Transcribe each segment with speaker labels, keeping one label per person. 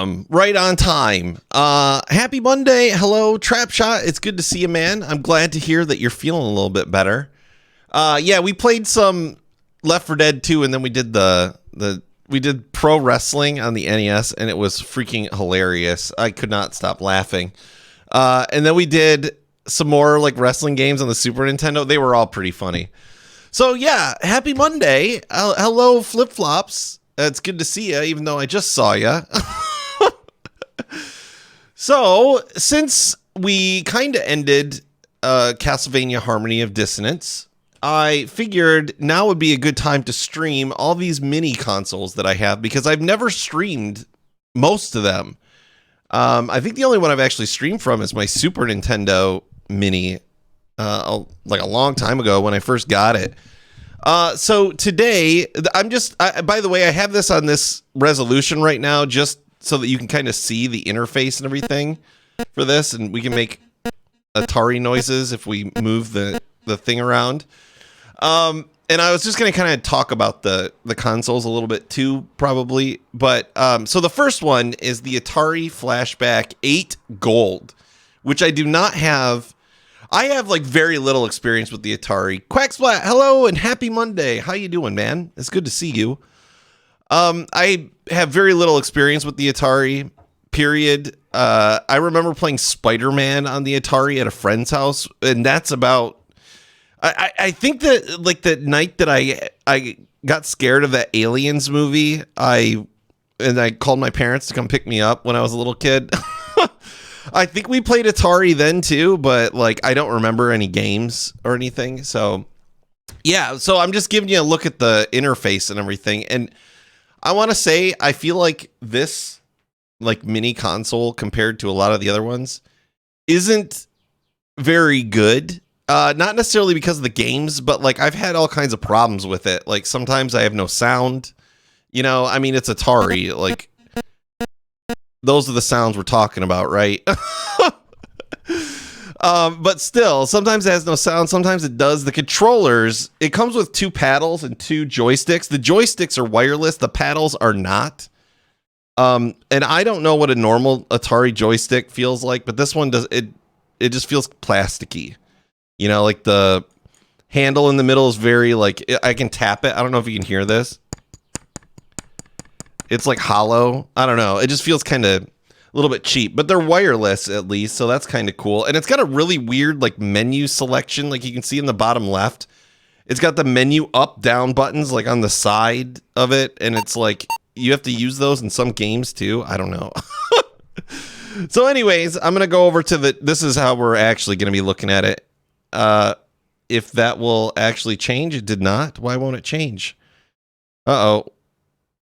Speaker 1: Awesome. Right on time. Happy Monday. Hello, Trap Shot. It's good to see you, man. I'm glad to hear that you're feeling a little bit better. Yeah, we played some Left 4 Dead 2, and then we did we did pro wrestling on the NES, and it was freaking hilarious. I could not stop laughing. And then we did some more like wrestling games on the Super Nintendo. They were all pretty funny. So yeah, happy Monday. Hello, Flip Flops. It's good to see you, even though I just saw you. So, since we kind of ended Castlevania Harmony of Dissonance, I figured now would be a good time to stream all these mini consoles that I have, because I've never streamed most of them. I think the only one I've actually streamed from is my Super Nintendo Mini, like a long time ago when I first got it. So today, by the way, I have this on this resolution right now, just so that you can kind of see the interface and everything for this, and we can make Atari noises if we move the thing around. And I was just going to kind of talk about the consoles a little bit too, probably. But so the first one is the Atari Flashback 8 Gold, which I do not have. I have like very little experience with the Atari. Quacksplat, hello and happy Monday. How you doing, man? It's good to see you. I have very little experience with the Atari, period. I remember playing Spider-Man on the Atari at a friend's house, and that's about... I think that like the night that I got scared of that Aliens movie, I called my parents to come pick me up when I was a little kid. I think we played Atari then too, but like I don't remember any games or anything. So yeah, so I'm just giving you a look at the interface and everything. And I want to say I feel like this like mini console compared to a lot of the other ones isn't very good. Not necessarily because of the games, but like I've had all kinds of problems with it. Like sometimes I have no sound, you know, I mean, it's Atari, like those are the sounds we're talking about, right? But still, sometimes it has no sound. Sometimes it does. The controllers, it comes with 2 paddles and 2 joysticks. The joysticks are wireless. The paddles are not. And I don't know what a normal Atari joystick feels like, but this one does. It just feels plasticky. You know, like the handle in the middle is very like, I can tap it. I don't know if you can hear this. It's like hollow. I don't know. It just feels kind of a little bit cheap, but they're wireless at least. So that's kind of cool. And it's got a really weird like menu selection. Like you can see in the bottom left, it's got the menu up down buttons like on the side of it. And it's like, you have to use those in some games too. I don't know. So anyways, I'm going to go over to this is how we're actually going to be looking at it. If that will actually change. It did not. Why won't it change? Okay,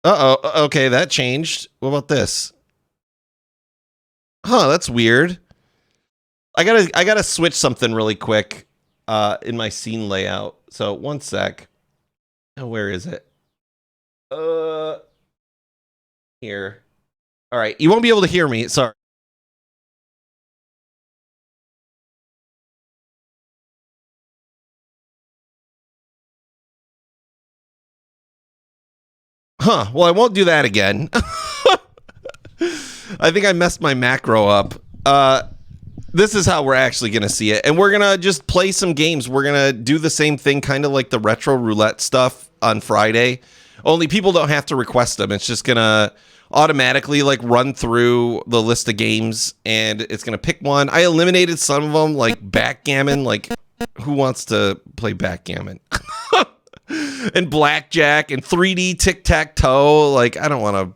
Speaker 1: that changed. What about this? Huh, that's weird. I gotta switch something really quick in my scene layout. So one sec. Oh, where is it? Here. All right, you won't be able to hear me. Sorry. Huh, well, I won't do that again. I think I messed my macro up. This is how we're actually going to see it. And we're going to just play some games. We're going to do the same thing, kind of like the retro roulette stuff on Friday. Only people don't have to request them. It's just going to automatically like run through the list of games, and it's going to pick one. I eliminated some of them, like backgammon. Like, who wants to play backgammon? And blackjack and 3D tic-tac-toe. Like, I don't want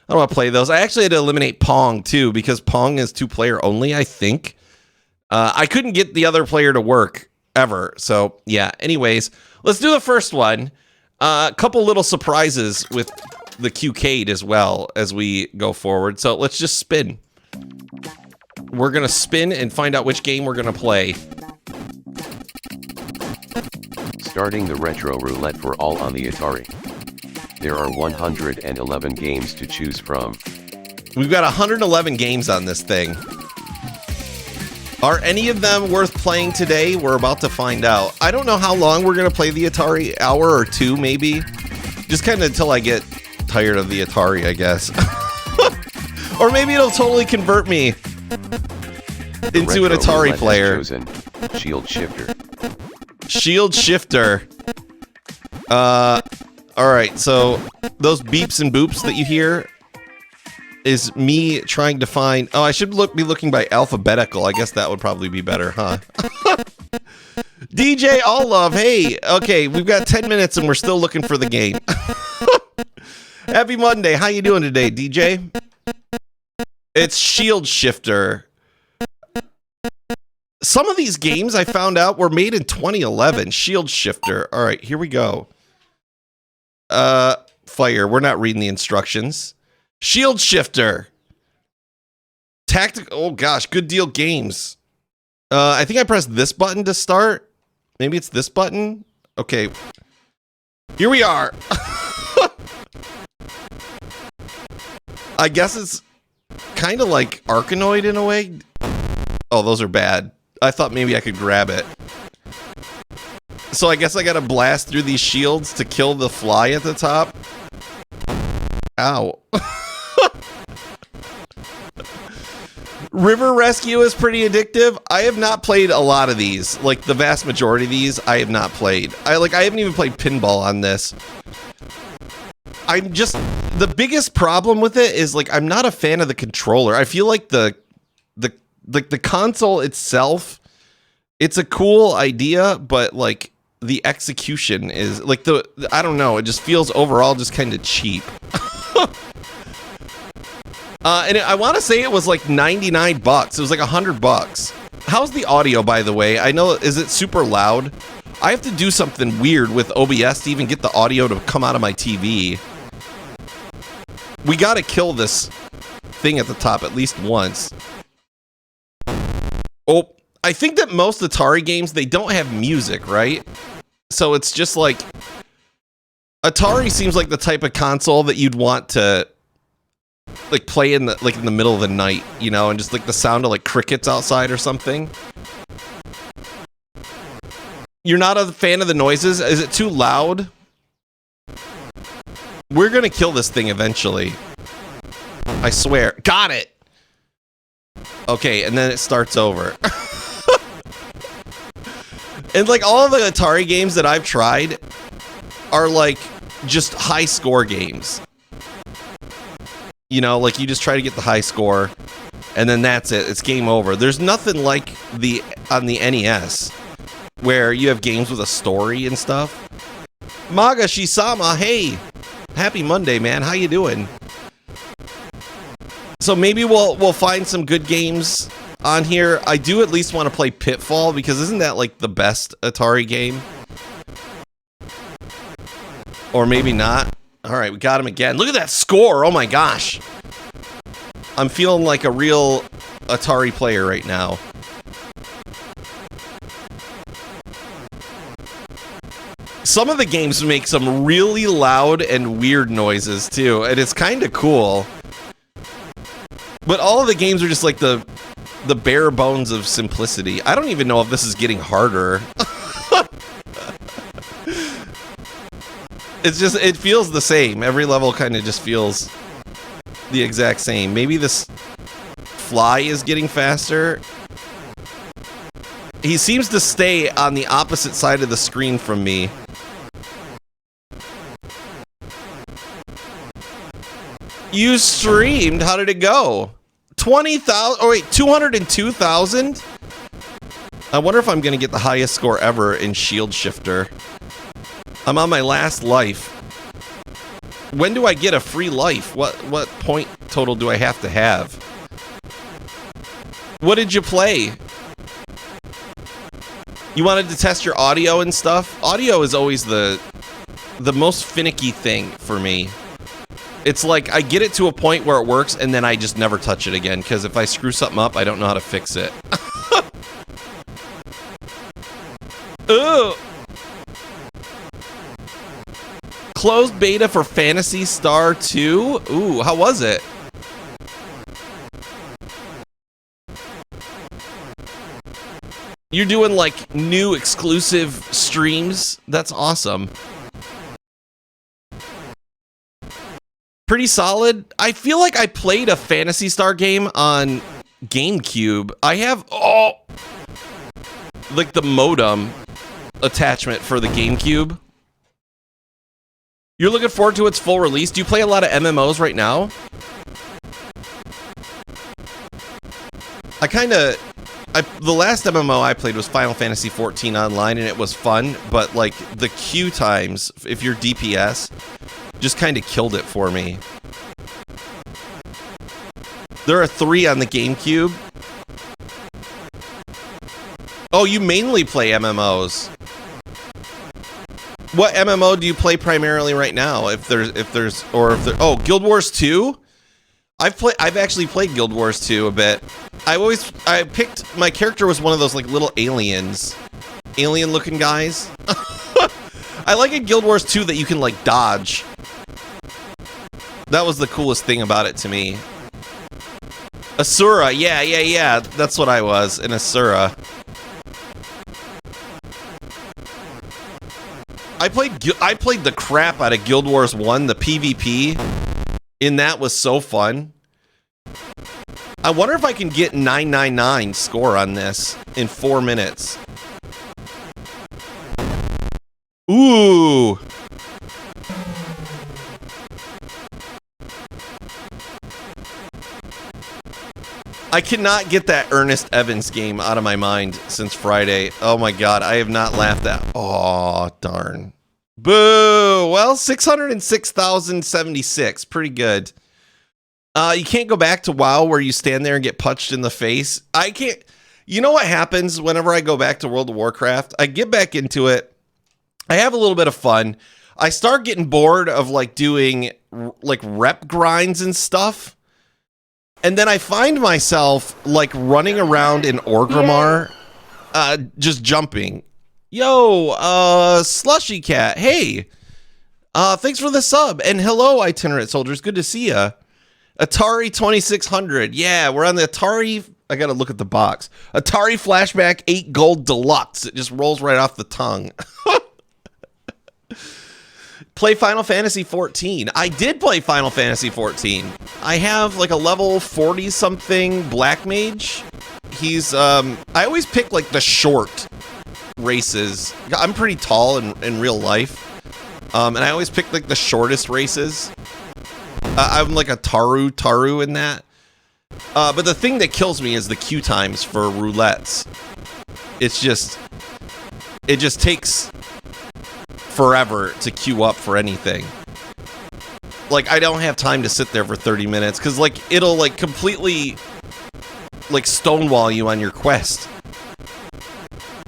Speaker 1: to play those. I actually had to eliminate Pong too, because Pong is 2-player only, I think. I couldn't get the other player to work ever. So yeah, anyways, let's do the first one. A couple little surprises with the Qcade as well as we go forward. So let's just spin. We're going to spin and find out which game we're going to play.
Speaker 2: Starting the retro roulette for all on the Atari. There are 111 games to choose from.
Speaker 1: We've got 111 games on this thing. Are any of them worth playing today? We're about to find out. I don't know how long we're going to play the Atari, hour or two maybe. Just kind of until I get tired of the Atari, I guess. Or maybe it'll totally convert me into an Atari player.
Speaker 2: Chosen. Shield shifter.
Speaker 1: Shield shifter. Alright, so those beeps and boops that you hear is me trying to find... Oh, I should be looking by alphabetical. I guess that would probably be better, huh? DJ All Love, hey, okay, we've got 10 minutes and we're still looking for the game. Happy Monday. How you doing today, DJ? It's Shield Shifter. Some of these games I found out were made in 2011. Shield Shifter. All right, here we go. Fire. We're not reading the instructions. Shield Shifter. Tactical. Oh gosh, Good Deal Games. I think I pressed this button to start. Maybe it's this button. Okay. Here we are. I guess it's kind of like Arkanoid in a way. Oh, those are bad. I thought maybe I could grab it. So I guess I gotta blast through these shields to kill the fly at the top. Ow. River Rescue is pretty addictive. I have not played a lot of these. Like the vast majority of these, I have not played. I haven't even played pinball on this. I'm just... The biggest problem with it is, like, I'm not a fan of the controller. I feel like the console itself, it's a cool idea, but, like, the execution is, like, I don't know, it just feels overall just kind of cheap. I want to say it was, like, 99 bucks. It was, like, $100. How's the audio, by the way? I know, is it super loud? I have to do something weird with OBS to even get the audio to come out of my TV. We gotta kill this thing at the top at least once. Oh, I think that most Atari games, they don't have music, right? So it's just like... Atari seems like the type of console that you'd want to... like play in the middle of the night, you know, and just like the sound of like crickets outside or something. You're not a fan of the noises? Is it too loud? We're gonna kill this thing eventually. I swear. Got it! Okay, and then it starts over. And like all of the Atari games that I've tried are like just high score games. You know, like you just try to get the high score and then that's it. It's game over. There's nothing like on the NES where you have games with a story and stuff. Maga Shisama, hey! Happy Monday, man. How you doing? So maybe we'll find some good games on here. I do at least want to play Pitfall because isn't that like the best Atari game? Or maybe not. All right, we got him again. Look at that score. Oh my gosh. I'm feeling like a real Atari player right now. Some of the games make some really loud and weird noises too, and it's kind of cool. But all of the games are just like the bare bones of simplicity. I don't even know if this is getting harder. It's just, it feels the same. Every level kind of just feels the exact same. Maybe this fly is getting faster. He seems to stay on the opposite side of the screen from me. You streamed? How did it go? 20,000? Oh wait, 202,000? I wonder if I'm gonna get the highest score ever in Shield Shifter. I'm on my last life. When do I get a free life? What point total do I have to have? What did you play? You wanted to test your audio and stuff? Audio is always the most finicky thing for me. It's like I get it to a point where it works and then I just never touch it again because if I screw something up, I don't know how to fix it. Ugh. Closed beta for Phantasy Star 2? Ooh, how was it? You're doing like new exclusive streams? That's awesome. pretty solid. I feel like I played a Phantasy Star game on GameCube. I have like the modem attachment for the GameCube. You're looking forward to its full release? Do you play a lot of MMOs right now? The last MMO I played was Final Fantasy XIV Online, and it was fun, but like the queue times, if you're DPS, just kind of killed it for me. There are 3 on the GameCube. Oh, you mainly play MMOs. What MMO do you play primarily right now? Oh, Guild Wars 2? I've actually played Guild Wars 2 a bit. I picked, my character was one of those like little aliens. Alien looking guys. I like in Guild Wars 2 that you can like dodge. That was the coolest thing about it to me. Asura, yeah. That's what I was, an Asura. I played the crap out of Guild Wars 1, the PvP. And that was so fun. I wonder if I can get 999 score on this in 4 minutes. Ooh. I cannot get that Ernest Evans game out of my mind since Friday. Oh my god, I have not laughed at. Oh, darn. Boo! Well, 606,076. Pretty good. You can't go back to WoW where you stand there and get punched in the face. I can't. You know what happens whenever I go back to World of Warcraft? I get back into it. I have a little bit of fun. I start getting bored of like doing like rep grinds and stuff. And then I find myself like running around in Orgrimmar, just jumping. Yo, Slushy Cat. Hey, thanks for the sub. And hello, Itinerant Soldiers. Good to see ya. Atari 2600. Yeah, we're on the Atari. I got to look at the box. Atari Flashback 8 Gold Deluxe. It just rolls right off the tongue. Play Final Fantasy 14. I did play Final Fantasy 14. I have like a level 40 something Black Mage. He's I always pick like the short races. I'm pretty tall in real life. And I always pick like the shortest races. I'm like a Taru in that. But the thing that kills me is the queue times for roulettes. It just takes forever to queue up for anything. Like, I don't have time to sit there for 30 minutes because like it'll like completely like stonewall you on your quest.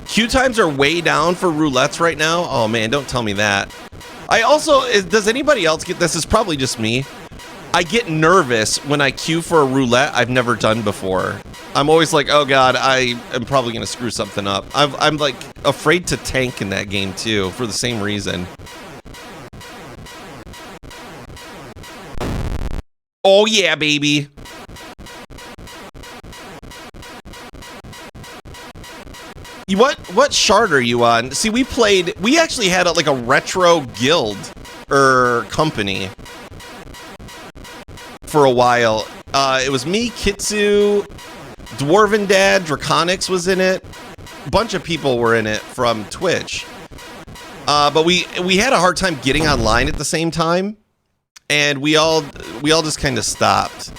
Speaker 1: Queue times are way down for roulettes right now. Oh man, don't tell me that. I also, does anybody else get this? It's probably just me. I get nervous when I queue for a roulette I've never done before. I'm always like, oh god, I am probably going to screw something up. I'm like afraid to tank in that game too, for the same reason. Oh yeah, baby. What shard are you on? See, we actually had like a retro guild or company for a while. It was me, Kitsu, Dwarven Dad, Draconics was in it. A bunch of people were in it from Twitch. But we had a hard time getting online at the same time, and we all just kind of stopped.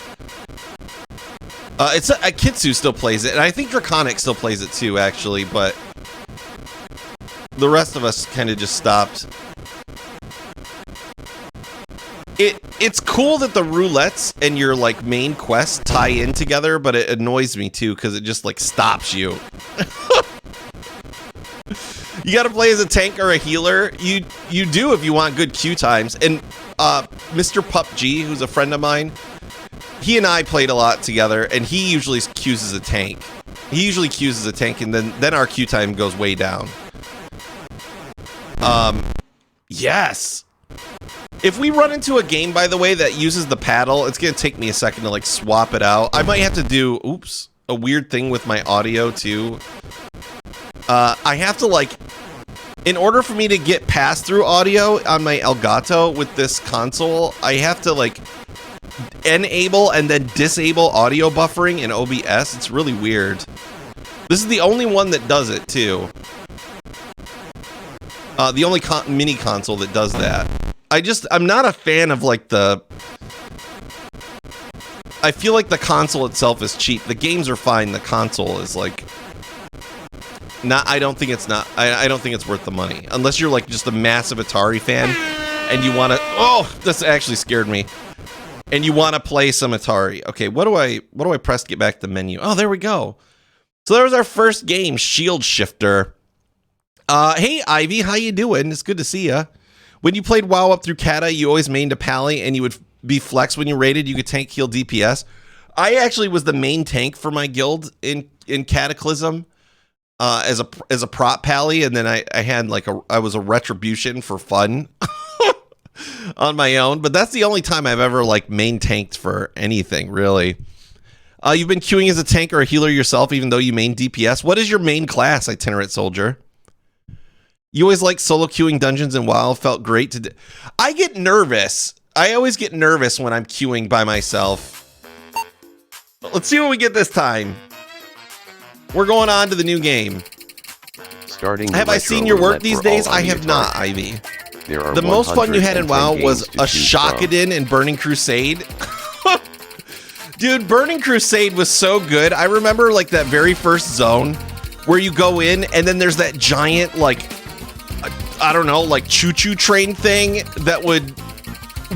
Speaker 1: It's Kitsu still plays it, and I think Draconic still plays it too, actually, but the rest of us kind of just stopped. It's cool that the roulettes and your like main quest tie in together, but it annoys me too because it just like stops you. You got to play as a tank or a healer. You do if you want good queue times. And Mr. Pup G, who's a friend of mine, he and I played a lot together, and he usually queues as a tank. He usually queues as a tank, and then our queue time goes way down. Yes. If we run into a game, by the way, that uses the paddle, it's going to take me a second to like swap it out. I might have to do, a weird thing with my audio too. I have to like In order for me to get pass-through audio on my Elgato with this console, I have to like enable and then disable audio buffering in OBS. It's really weird. This is the only one that does it too. The only mini console that does that. I'm not a fan of like I feel like the console itself is cheap. The games are fine. The console is like I don't think it's worth the money unless you're like just a massive Atari fan and you want to. Oh, this actually scared me. And you want to play some Atari. Okay, what do I press to get back to the menu? Oh, there we go. So there was our first game, Shield Shifter. Hey Ivy, how you doing? It's good to see you. When you played WoW up through Kata, you always mained a Pally and you would be flex when you raided. You could tank, heal, DPS. I actually was the main tank for my guild in Cataclysm. As a prop pally, and then I had like I was a retribution for fun on my own, but that's the only time I've ever like main tanked for anything really. You've been queuing as a tank or a healer yourself, even though you main DPS. What is your main class, Itinerant Soldier? You always like solo queuing dungeons and WoW. Felt great to. I get nervous. I always get nervous when I'm queuing by myself. Let's see what we get this time. We're going on to the new game. Have I seen your work these days? I have not, Ivy. The most fun you had in WoW was a Shockedin and Burning Crusade. Dude, Burning Crusade was so good. I remember like that very first zone where you go in and then there's that giant like, I don't know, like choo-choo train thing that would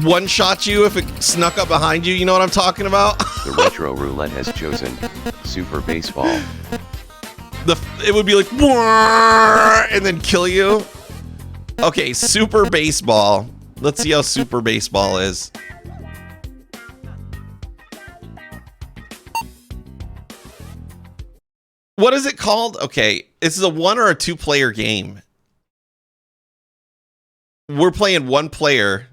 Speaker 1: one-shot you if it snuck up behind you. You know what I'm talking about?
Speaker 2: The Retro Roulette has chosen Super Baseball.
Speaker 1: It would be like, and then kill you. Okay, Super Baseball. Let's see how Super Baseball is. What is it called? Okay, this is a 1 or a 2-player game. We're playing 1 player.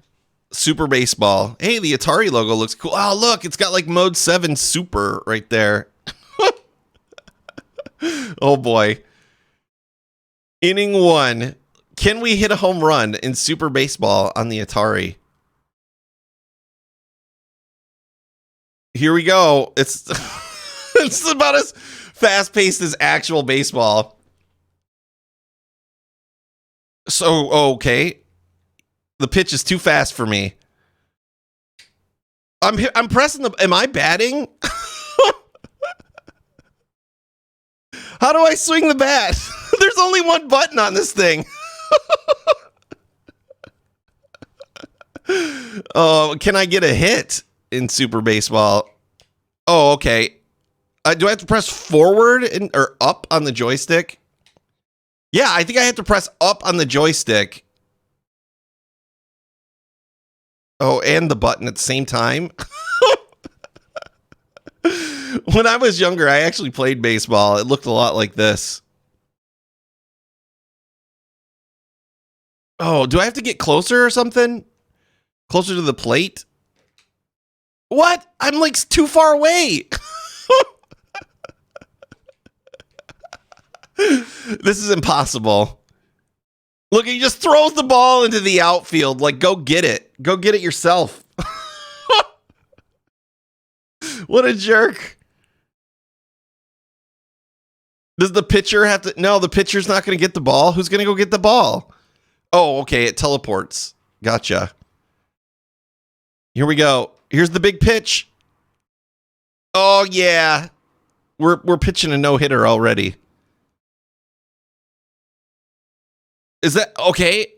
Speaker 1: Super Baseball. Hey, the Atari logo looks cool. Oh, look, it's got like Mode 7 Super right there. Oh boy. Inning 1. Can we hit a home run in Super Baseball on the Atari? Here we go. It's it's about as fast-paced as actual baseball. So, okay. The pitch is too fast for me. I'm pressing the. Am I batting? How do I swing the bat? There's only one button on this thing. Oh, can I get a hit in Super Baseball? Oh, okay. Do I have to press forward or up on the joystick? Yeah, I think I have to press up on the joystick. Oh, and the button at the same time. When I was younger, I actually played baseball. It looked a lot like this. Oh, do I have to get closer or something? Closer to the plate? What? I'm like too far away. This is impossible. Look, he just throws the ball into the outfield. Like, go get it. Go get it yourself. What a jerk. Does the pitcher have to? No, the pitcher's not going to get the ball. Who's going to go get the ball? Oh, okay. It teleports. Gotcha. Here we go. Here's the big pitch. Oh, yeah. We're pitching a no-hitter already. Is that okay?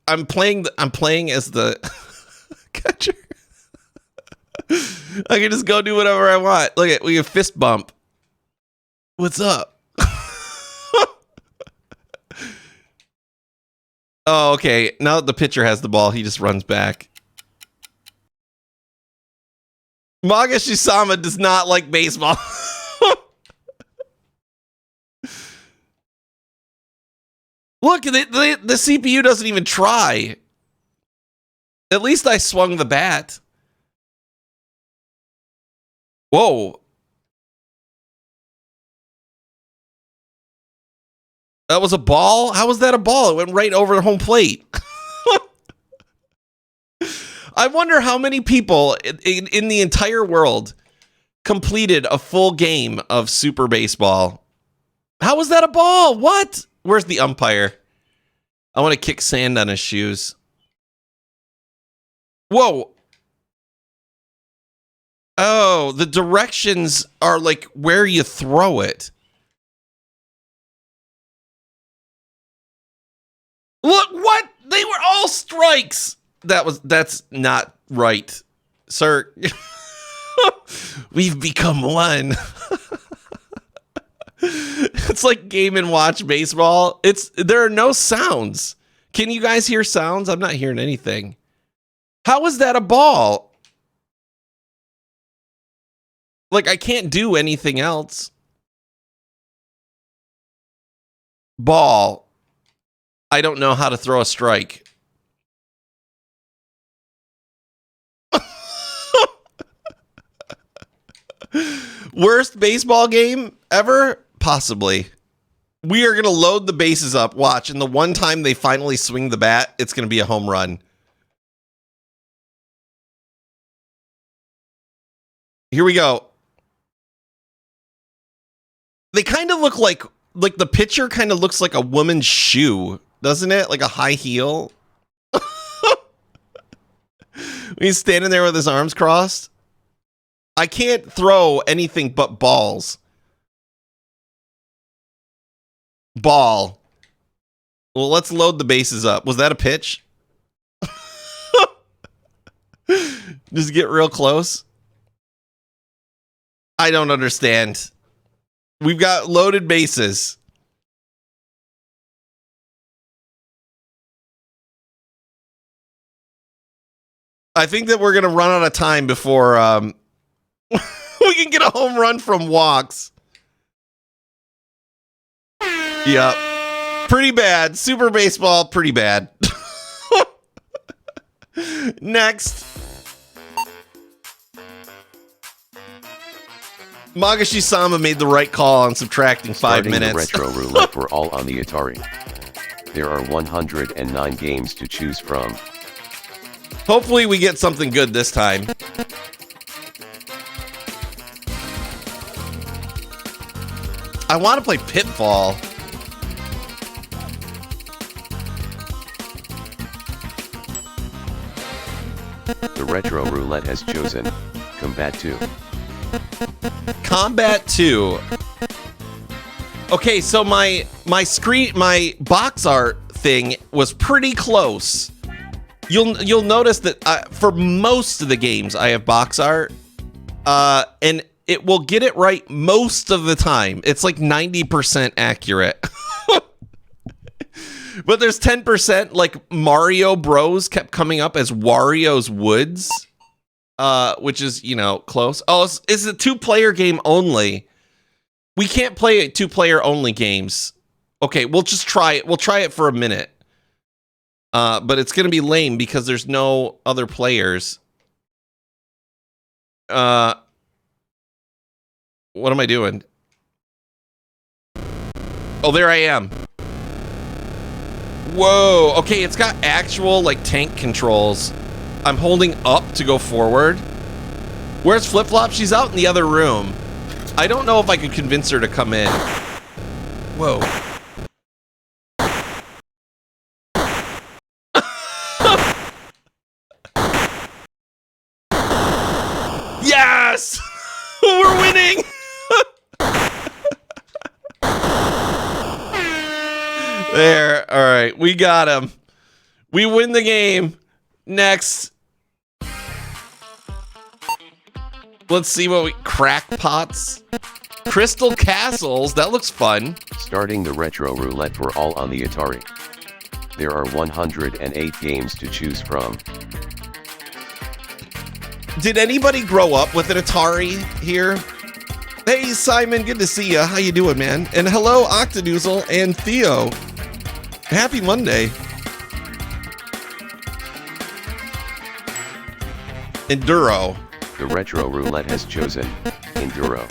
Speaker 1: I'm playing as the catcher. I can just go do whatever I want. Look at we have fist bump. What's up? Oh, okay. Now that the pitcher has the ball, he just runs back. Maga Shisama does not like baseball. Look, the CPU doesn't even try. At least I swung the bat. Whoa. That was a ball? How was that a ball? It went right over the home plate. I wonder how many people in the entire world completed a full game of Super Baseball. How was that a ball? What? Where's the umpire? I want to kick sand on his shoes. Whoa. Oh, the directions are like where you throw it. Look, what? They were all strikes. That's not right, sir. We've become one. It's like Game & Watch Baseball. There are no sounds. Can you guys hear sounds? I'm not hearing anything. How is that a ball? Like, I can't do anything else. Ball. I don't know how to throw a strike. Worst baseball game ever? Possibly. We are going to load the bases up. Watch. And the one time they finally swing the bat, it's going to be a home run. Here we go. They kind of look like the pitcher kind of looks like a woman's shoe, doesn't it? Like a high heel. He's standing there with his arms crossed. I can't throw anything but balls. Ball. Well, let's load the bases up. Was that a pitch? Just get real close. I don't understand. We've got loaded bases. I think that we're going to run out of time before we can get a home run from walks. Yep. Pretty bad. Super Baseball, pretty bad. Next. Magashi-sama made the right call on subtracting 5 minutes.
Speaker 2: The retro roulette for all on the Atari. There are 109 games to choose from.
Speaker 1: Hopefully we get something good this time. I want to play Pitfall.
Speaker 2: The retro roulette has chosen Combat 2.
Speaker 1: Combat 2. Okay, so my box art thing was pretty close. You'll notice that for most of the games I have box art, and it will get it right most of the time. It's like 90% accurate. But there's 10%, like Mario Bros kept coming up as Wario's Woods, which is, close. Oh, it's a 2-player game only. We can't play 2-player only games. Okay, we'll just try it. We'll try it for a minute. But it's going to be lame because there's no other players. What am I doing? Oh, there I am. Whoa. Okay, it's got actual, tank controls. I'm holding up to go forward. Where's Flip Flop? She's out in the other room. I don't know if I could convince her to come in. Whoa. Yes! We're winning! There. All right. We got him. We win the game. Next. Let's see what we... Crackpots. Crystal Castles. That looks fun.
Speaker 2: Starting the retro roulette for all on the Atari. There are 108 games to choose from.
Speaker 1: Did anybody grow up with an Atari here? Hey, Simon. Good to see you. How you doing, man? And hello, Octadoozle and Theo. Happy Monday. Enduro.
Speaker 2: The retro roulette has chosen Enduro.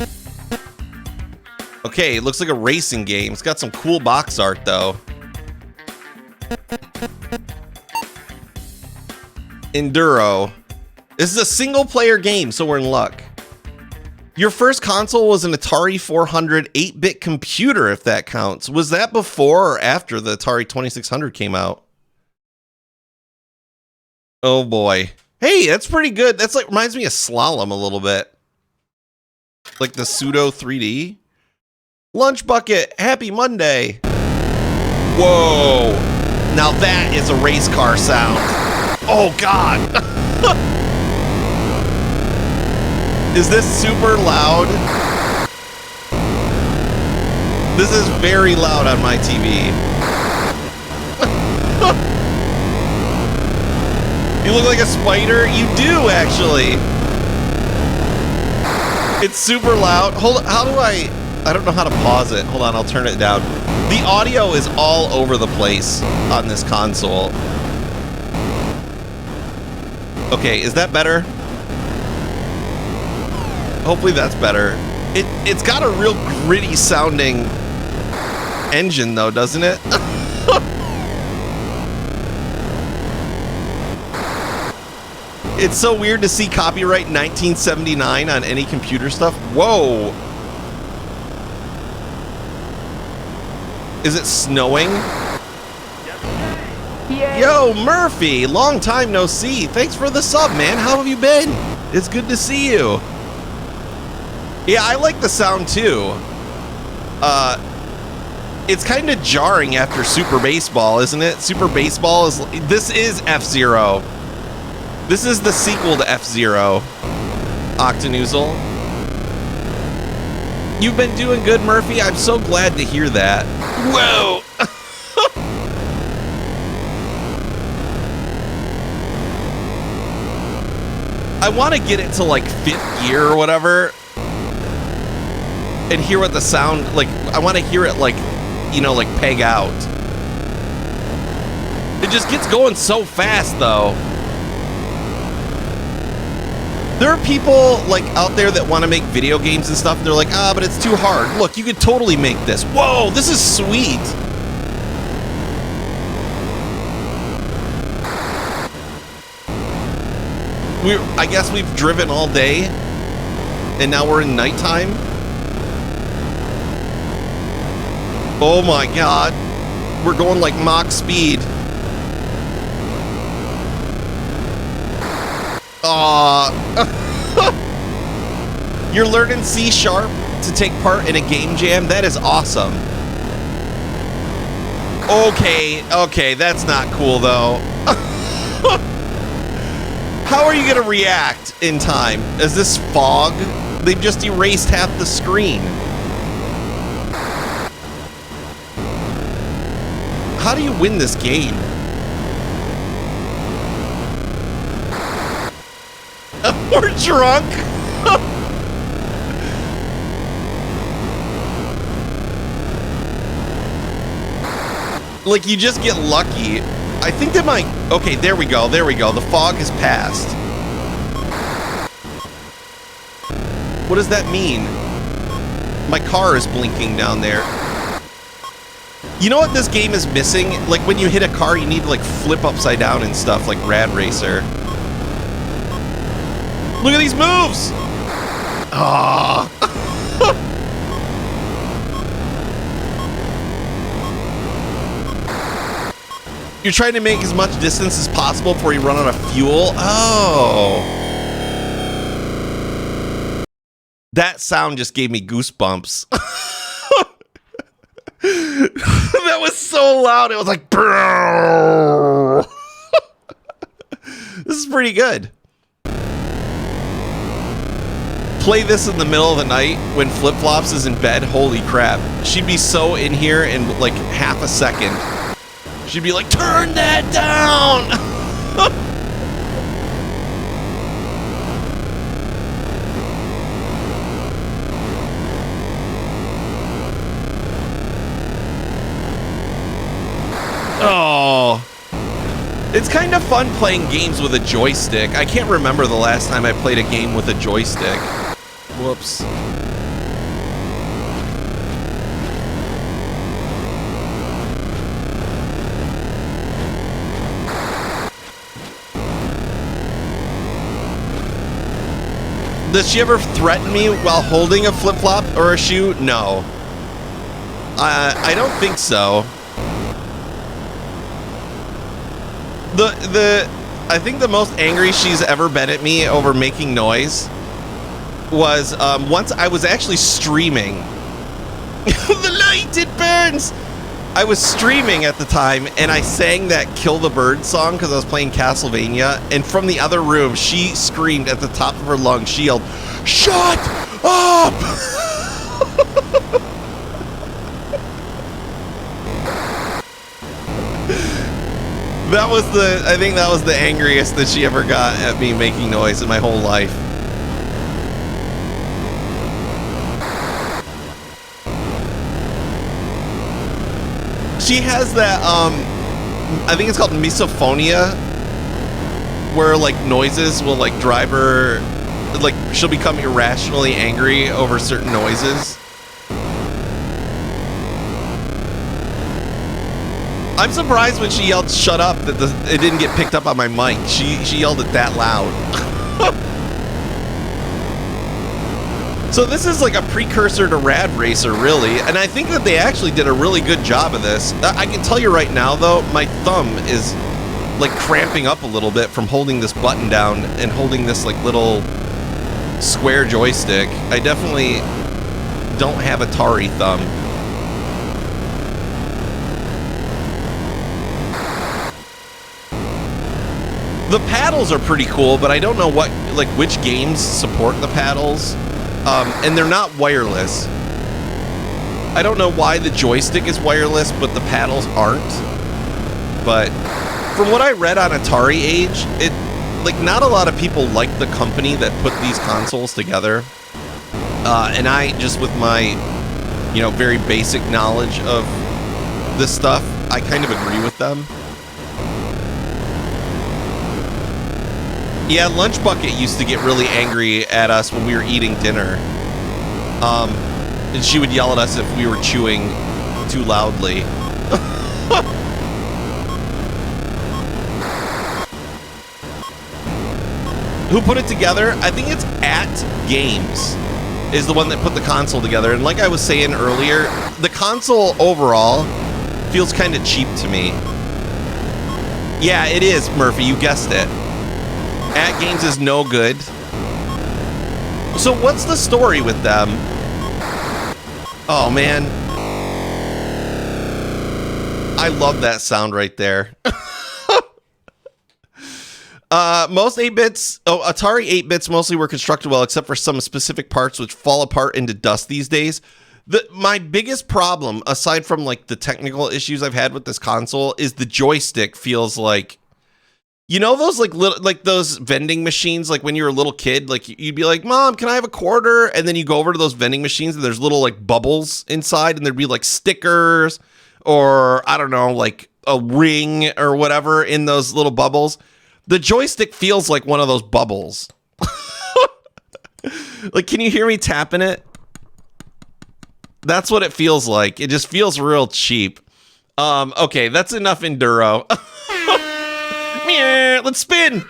Speaker 1: Okay, it looks like a racing game. It's got some cool box art, though. Enduro. This is a single-player game, so we're in luck. Your first console was an Atari 400 8-bit computer, if that counts. Was that before or after the Atari 2600 came out? Oh, boy. Hey, that's pretty good. That's like reminds me of Slalom a little bit. Like the pseudo 3D. Lunch Bucket, happy Monday. Whoa. Now that is a race car sound. Oh, God. Is this super loud? This is very loud on my TV. You look like a spider? You do, actually. It's super loud. Hold on, how do I don't know how to pause it. Hold on, I'll turn it down. The audio is all over the place on this console. Okay, is that better? Hopefully that's better. It's got a real gritty sounding engine though, doesn't it? It's so weird to see copyright 1979 on any computer stuff. Whoa. Is it snowing? Yay. Yo, Murphy, long time no see. Thanks for the sub, man. How have you been? It's good to see you. Yeah, I like the sound too. It's kind of jarring after Super Baseball, isn't it? Super Baseball is... This is F-Zero. This is the sequel to F-Zero. Octanoozle. You've been doing good, Murphy. I'm so glad to hear that. Whoa! I want to get it to like 5th gear or whatever and hear what the sound, like, I want to hear it like, you know, like peg out. It just gets going so fast though. There are people like out there that want to make video games and stuff and they're like, ah, but it's too hard. Look, you could totally make this. Whoa, this is sweet. I guess we've driven all day and now we're in nighttime. Oh my God. We're going like Mach speed. You're learning C# to take part in a game jam? That is awesome. Okay, that's not cool though. How are you gonna react in time? Is this fog? They've just erased half the screen. How do you win this game? We're drunk. Like, you just get lucky. I think that might... Okay, there we go. The fog has passed. What does that mean? My car is blinking down there. You know what this game is missing? Like, when you hit a car, you need to, like, flip upside down and stuff, like Rad Racer. Look at these moves! Ah. You're trying to make as much distance as possible before you run out of fuel? Oh. That sound just gave me goosebumps. That was so loud. It was like, brrr. This is pretty good. Play this in the middle of the night when Flip Flops is in bed. Holy crap. She'd be so in here in like half a second. She'd be like, turn that down! Oh. It's kind of fun playing games with a joystick. I can't remember the last time I played a game with a joystick. Whoops. Does she ever threaten me while holding a flip-flop or a shoe? No. I don't think so. I think the most angry she's ever been at me over making noise was once I was actually streaming. The light, it burns! I was streaming at the time, and I sang that Kill the Bird song because I was playing Castlevania, and from the other room, she screamed at the top of her lungs. She yelled, "Shut up!" I think that was the angriest that she ever got at me making noise in my whole life. She has that, I think it's called misophonia, where, like, noises will, like, drive her, like, she'll become irrationally angry over certain noises. I'm surprised when she yelled "shut up" that it didn't get picked up on my mic. She yelled it that loud. So this is like a precursor to Rad Racer, really, and I think that they actually did a really good job of this. I can tell you right now, though, my thumb is like cramping up a little bit from holding this button down and holding this like little square joystick. I definitely don't have Atari thumb. The paddles are pretty cool, but I don't know which games support the paddles. And they're not wireless. I don't know why the joystick is wireless, but the paddles aren't. But from what I read on Atari Age, not a lot of people like the company that put these consoles together. And I, just with my, very basic knowledge of this stuff, I kind of agree with them. Yeah, Lunch Bucket used to get really angry at us when we were eating dinner. And she would yell at us if we were chewing too loudly. Who put it together? I think it's At Games is the one that put the console together. And like I was saying earlier, the console overall feels kind of cheap to me. Yeah, it is, Murphy. You guessed it. At Games is no good. So what's the story with them? Oh, man. I love that sound right there. Most 8-bits... Atari 8-bits mostly were constructed well, except for some specific parts which fall apart into dust these days. My biggest problem, aside from like the technical issues I've had with this console, is the joystick feels like... You know those like those vending machines, like when you were a little kid, like you'd be like, "Mom, can I have a quarter?" And then you go over to those vending machines and there's little like bubbles inside, and there'd be like stickers or I don't know, like a ring or whatever in those little bubbles. The joystick feels like one of those bubbles. Like, can you hear me tapping it? That's what it feels like. It just feels real cheap. Okay, that's enough enduro. Let's spin.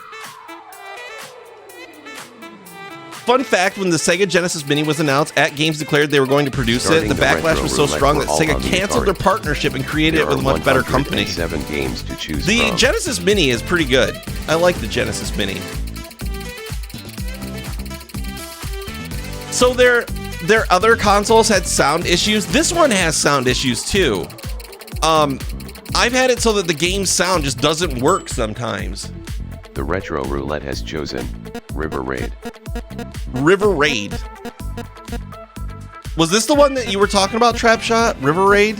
Speaker 1: Fun fact, when the Sega Genesis Mini was announced, At Games declared they were going to produce it. The backlash was so strong that Sega canceled their partnership and created it with a much better company.
Speaker 2: Games to choose
Speaker 1: the
Speaker 2: from.
Speaker 1: Genesis Mini is pretty good. I like the Genesis Mini. So their other consoles had sound issues. This one has sound issues too. I've had it so that the game's sound just doesn't work sometimes.
Speaker 2: The Retro Roulette has chosen River Raid.
Speaker 1: River Raid. Was this the one that you were talking about, Trapshot? River Raid?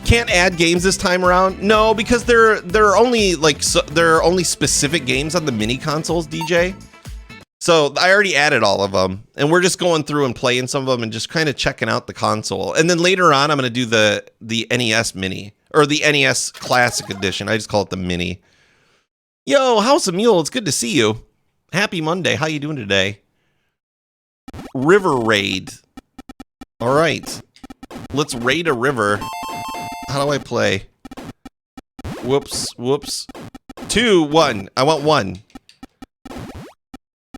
Speaker 1: Can't add games this time around? No, because there are only specific games on the mini consoles, DJ. So I already added all of them, and we're just going through and playing some of them and just kind of checking out the console. And then later on, I'm going to do the NES Mini, or the NES Classic Edition. I just call it the Mini. Yo, House of Mule, it's good to see you. Happy Monday. How you doing today? River Raid. All right. Let's raid a river. How do I play? Whoops. 2, 1. I want 1.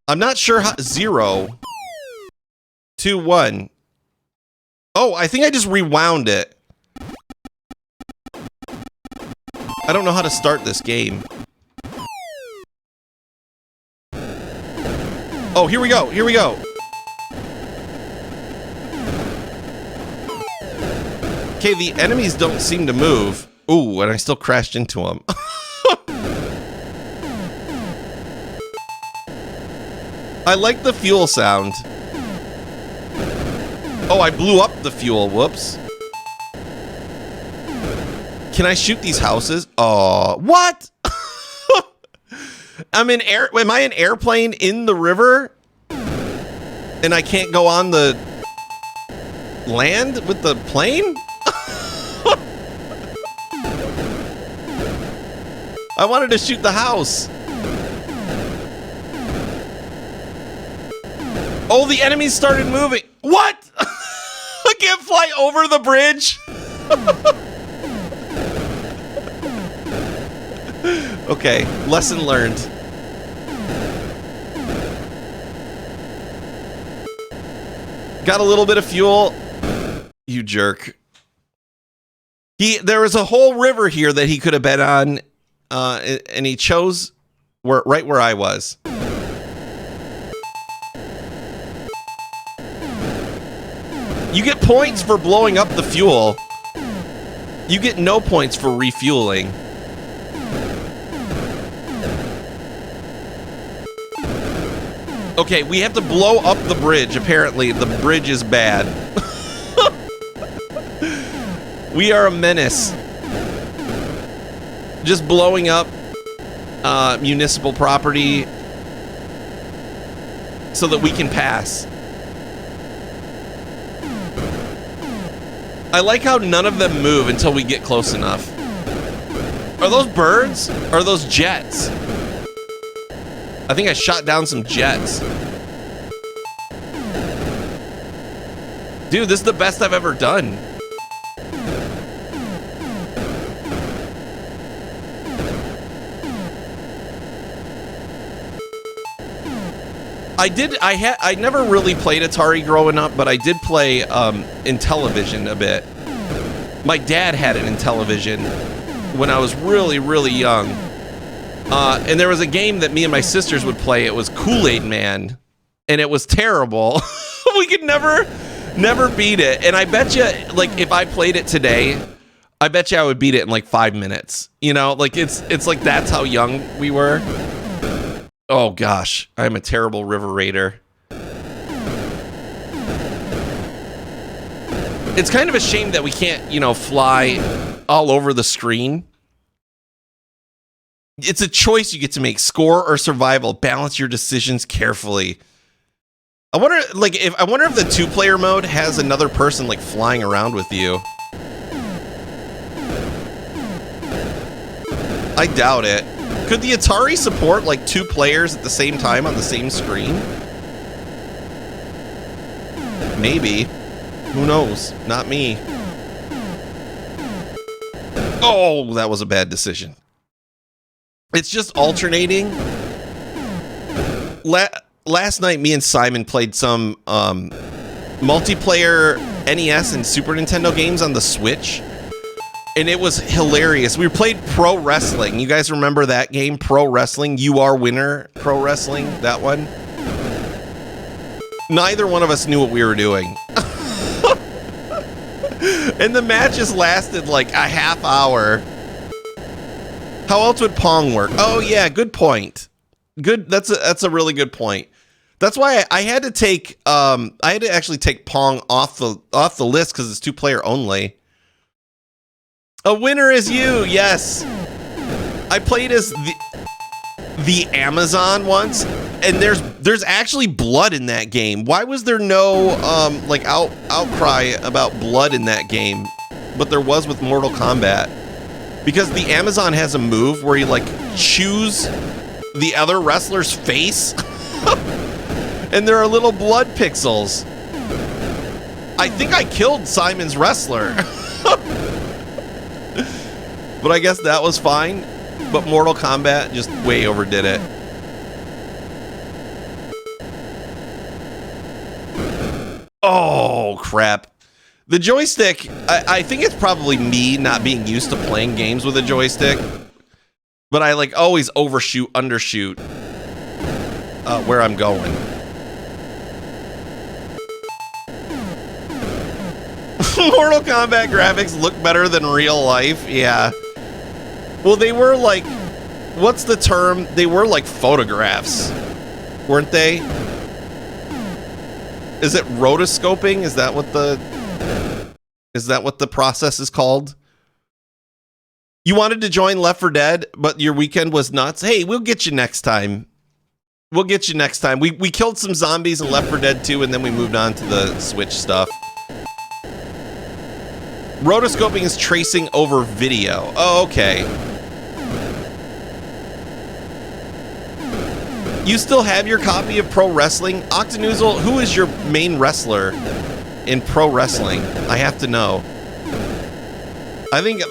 Speaker 1: I'm not sure how. 0, 2, 1. Oh, I think I just rewound it. I don't know how to start this game. Oh, here we go. Here we go. Okay, the enemies don't seem to move. Ooh, and I still crashed into them. I like the fuel sound. Oh, I blew up the fuel. Whoops. Can I shoot these houses? Oh, what? Am I an airplane in the river? And I can't go on the land with the plane? I wanted to shoot the house. Oh, the enemies started moving. What? I can't fly over the bridge. Okay, lesson learned. Got a little bit of fuel. You jerk. There was a whole river here that he could have been on, and he chose right where I was. You get points for blowing up the fuel. You get no points for refueling. Okay, we have to blow up the bridge. Apparently, the bridge is bad. We are a menace. Just blowing up municipal property so that we can pass. I like how none of them move until we get close enough. Are those birds? Or are those jets? I think I shot down some jets. Dude, this is the best I've ever done. I never really played Atari growing up, but I did play Intellivision a bit. My dad had it in Intellivision when I was really, really young. And there was a game that me and my sisters would play. It was Kool-Aid Man, and it was terrible. We could never beat it. And I bet you, like, if I played it today, I bet you I would beat it in like 5 minutes. You know, like it's like that's how young we were. Oh gosh, I'm a terrible river raider. It's kind of a shame that we can't, you know, fly all over the screen. It's a choice you get to make: score or survival. Balance your decisions carefully. I wonder if the 2-player mode has another person like flying around with you. I doubt it. Could the Atari support like 2 players at the same time on the same screen? Maybe. Who knows? Not me. Oh, that was a bad decision. It's just alternating. Last night, me and Simon played some multiplayer NES and Super Nintendo games on the Switch. And it was hilarious. We played Pro Wrestling. You guys remember that game? Pro Wrestling. You Are Winner. Pro Wrestling. That one. Neither one of us knew what we were doing. And the matches lasted like a half hour. How else would Pong work? Oh yeah, good point. Good. That's a really good point. That's why I had to take actually take Pong off the list because it's 2-player only. A winner is you. Yes. I played as the Amazon once, and there's actually blood in that game. Why was there no like outcry about blood in that game, but there was with Mortal Kombat? Because the Amazon has a move where you like chews the other wrestler's face, and there are little blood pixels. I think I killed Simon's wrestler. But I guess that was fine. But Mortal Kombat just way overdid it. Oh, crap. The joystick, I think it's probably me not being used to playing games with a joystick. But I like always overshoot, undershoot where I'm going. Mortal Kombat graphics look better than real life. Yeah. Well, they were like, what's the term? They were like photographs, weren't they? Is it rotoscoping? Is that what the process is called? You wanted to join Left 4 Dead, but your weekend was nuts. Hey, we'll get you next time. We'll get you next time. We killed some zombies in Left 4 Dead 2, and then we moved on to the Switch stuff. Rotoscoping is tracing over video. Oh, okay. You still have your copy of Pro Wrestling? Octanoozle, who is your main wrestler in Pro Wrestling? I have to know. I think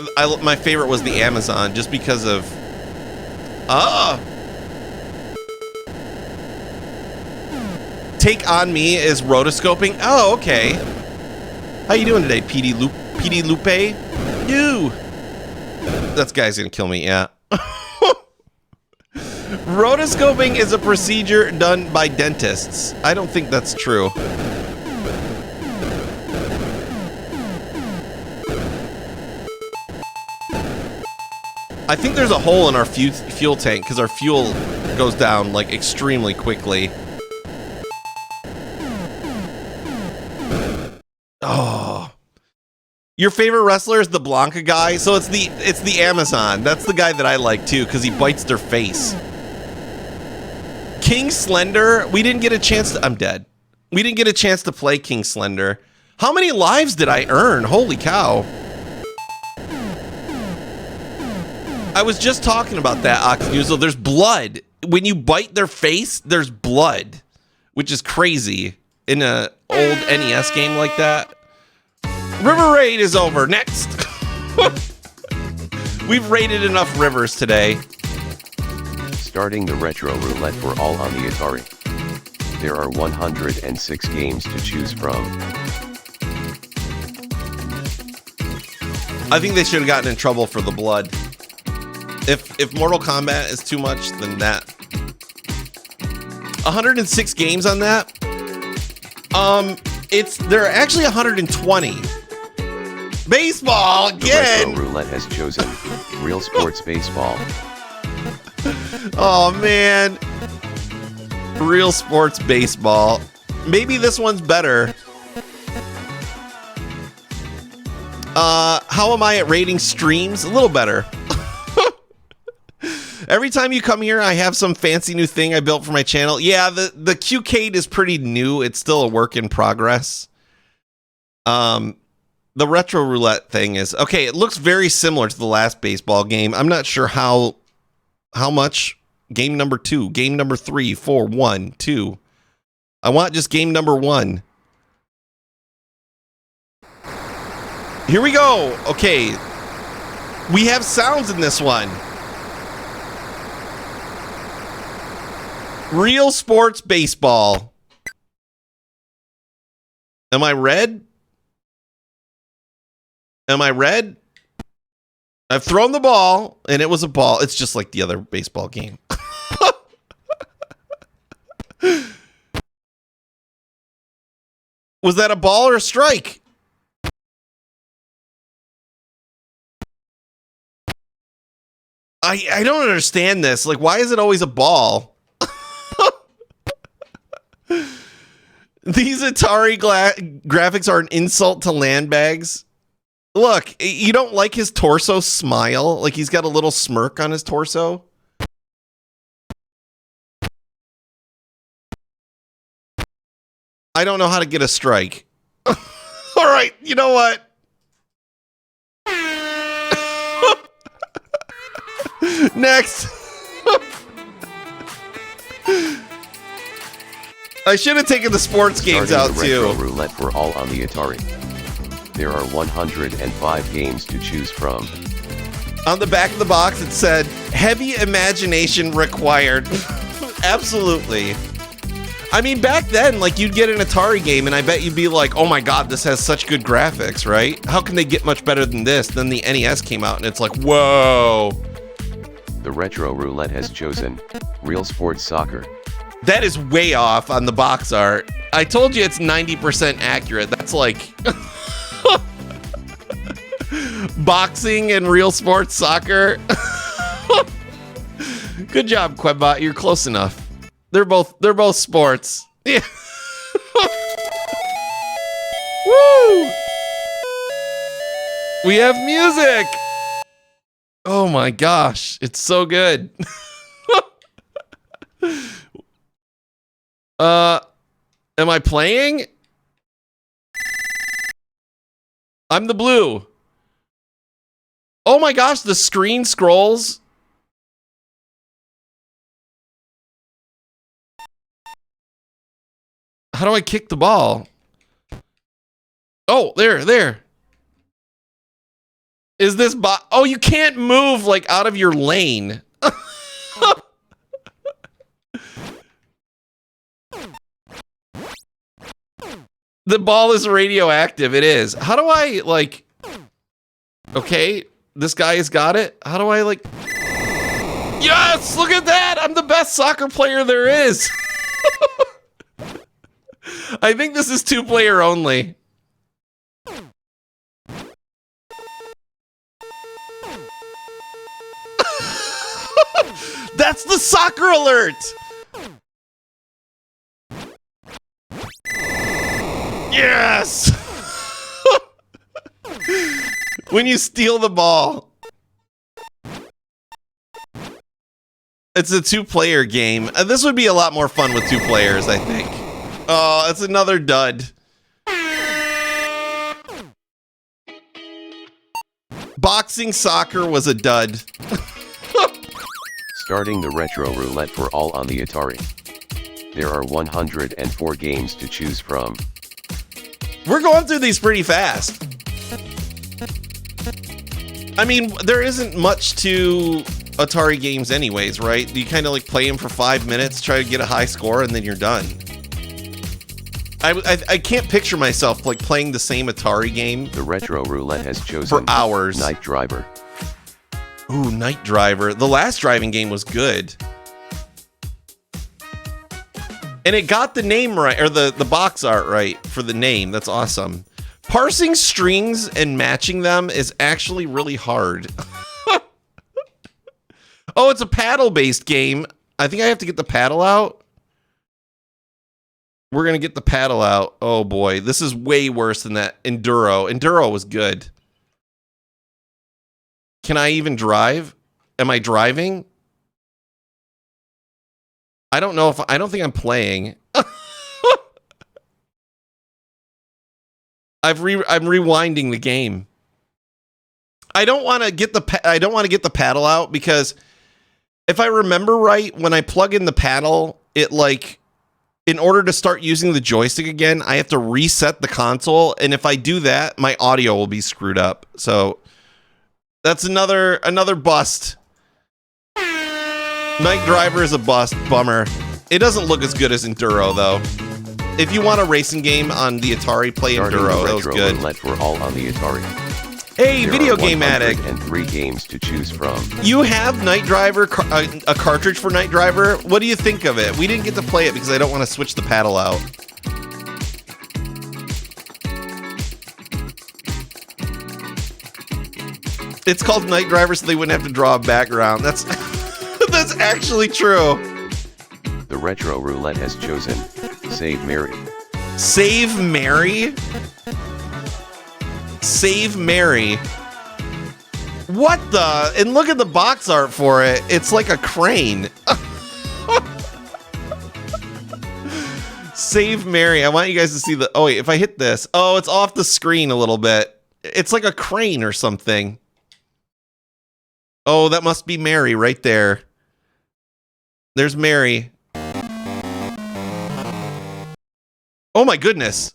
Speaker 1: my favorite was the Amazon, just because of... Take On Me is rotoscoping? Oh, okay. How you doing today, PD Lupe? You. That guy's gonna kill me, yeah. Rotoscoping is a procedure done by dentists. I don't think that's true. I think there's a hole in our fuel tank because our fuel goes down like extremely quickly. Oh. Your favorite wrestler is the Blanca guy, so it's the Amazon. That's the guy that I like too because he bites their face. King Slender, we didn't get a chance to... I'm dead. We didn't get a chance to play King Slender. How many lives did I earn? Holy cow. I was just talking about that, Octanoozle. There's blood. When you bite their face, there's blood, which is crazy in an old NES game like that. River Raid is over. Next. We've raided enough rivers today.
Speaker 2: Starting the retro roulette for all on the Atari. There are 106 games to choose from.
Speaker 1: I think they should have gotten in trouble for the blood. If Mortal Kombat is too much, then that. 106 games on that? There are actually 120. Baseball again.
Speaker 2: The retro roulette has chosen Real Sports Baseball.
Speaker 1: Oh man. Real Sports Baseball. Maybe this one's better. How am I at rating streams? A little better. Every time you come here, I have some fancy new thing I built for my channel. Yeah, the Qcade is pretty new. It's still a work in progress. The retro roulette thing is okay. It looks very similar to the last baseball game. I'm not sure how much. Game number 2, game number 3, 4, 1, 2. I want just game number 1. Here we go. Okay. We have sounds in this one. Real Sports Baseball. Am I red? Am I red? I've thrown the ball, and it was a ball. It's just like the other baseball game. Was that a ball or a strike? I don't understand this. Like, why is it always a ball? These Atari graphics are an insult to land bags. Look, you don't like his torso smile? Like he's got a little smirk on his torso? I don't know how to get a strike. All right, you know what? Next. I should have taken the sports games out too.
Speaker 2: Retro roulette for all on the Atari. There are 105 games to choose from.
Speaker 1: On the back of the box, it said, heavy imagination required. Absolutely. I mean, back then, like, you'd get an Atari game, and I bet you'd be like, oh my god, this has such good graphics, right? How can they get much better than this? Then the NES came out, and it's like, whoa.
Speaker 2: The Retro Roulette has chosen Real Sports Soccer.
Speaker 1: That is way off on the box art. I told you it's 90% accurate. That's like... boxing and Real Sports Soccer. Good job, Quebbot. You're close enough. They're both sports. Yeah. Woo! We have music. Oh my gosh, it's so good. Am I playing? I'm the blue. Oh my gosh, the screen scrolls. How do I kick the ball? Oh, there. Is this bot? Oh, you can't move like out of your lane. The ball is radioactive. It is. How do I like? Okay, this guy has got it. How do I like? Yes, look at that. I'm the best soccer player there is. I think this is 2-player only. That's the soccer alert. Yes. When you steal the ball. It's a 2-player game. This would be a lot more fun with 2 players, I think. Oh, it's another dud. Boxing soccer was a dud.
Speaker 2: Starting the Retro Roulette for all on the Atari. There are 104 games to choose from.
Speaker 1: We're going through these pretty fast. I mean, there isn't much to Atari games anyways, right? You kind of like play them for 5 minutes, try to get a high score, and then you're done. I can't picture myself like playing the same Atari game.
Speaker 2: The Retro Roulette has chosen
Speaker 1: for hours.
Speaker 2: Night Driver.
Speaker 1: Ooh, Night Driver. The last driving game was good. And it got the name right, or the box art right for the name. That's awesome. Parsing strings and matching them is actually really hard. Oh, it's a paddle-based game. I think I have to get the paddle out. We're going to get the paddle out. Oh, boy. This is way worse than that Enduro. Enduro was good. Can I even drive? Am I driving? I don't know if... I don't think I'm playing. I'm rewinding the game. I don't want to get the paddle out because if I remember right, when I plug in the paddle, it like... in order to start using the joystick again, I have to reset the console, and if I do that, my audio will be screwed up. So that's another bust. Night Driver is a bust. Bummer. It doesn't look as good as Enduro, though. If you want a racing game on the Atari, play Enduro. That was good.
Speaker 2: Roulette for all on the Atari.
Speaker 1: Hey,
Speaker 2: there
Speaker 1: Video Game Addict.
Speaker 2: And 3 games to choose from.
Speaker 1: You have Night Driver, a cartridge for Night Driver. What do you think of it? We didn't get to play it because I don't want to switch the paddle out. It's called Night Driver so they wouldn't have to draw a background. That's that's actually true.
Speaker 2: The Retro Roulette has chosen Save Mary.
Speaker 1: Save Mary? Save Mary. What the? And look at the box art for it. It's like a crane. Save Mary. I want you guys to see the... oh, wait. If I hit this... oh, it's off the screen a little bit. It's like a crane or something. Oh, that must be Mary right there. There's Mary. Oh, my goodness.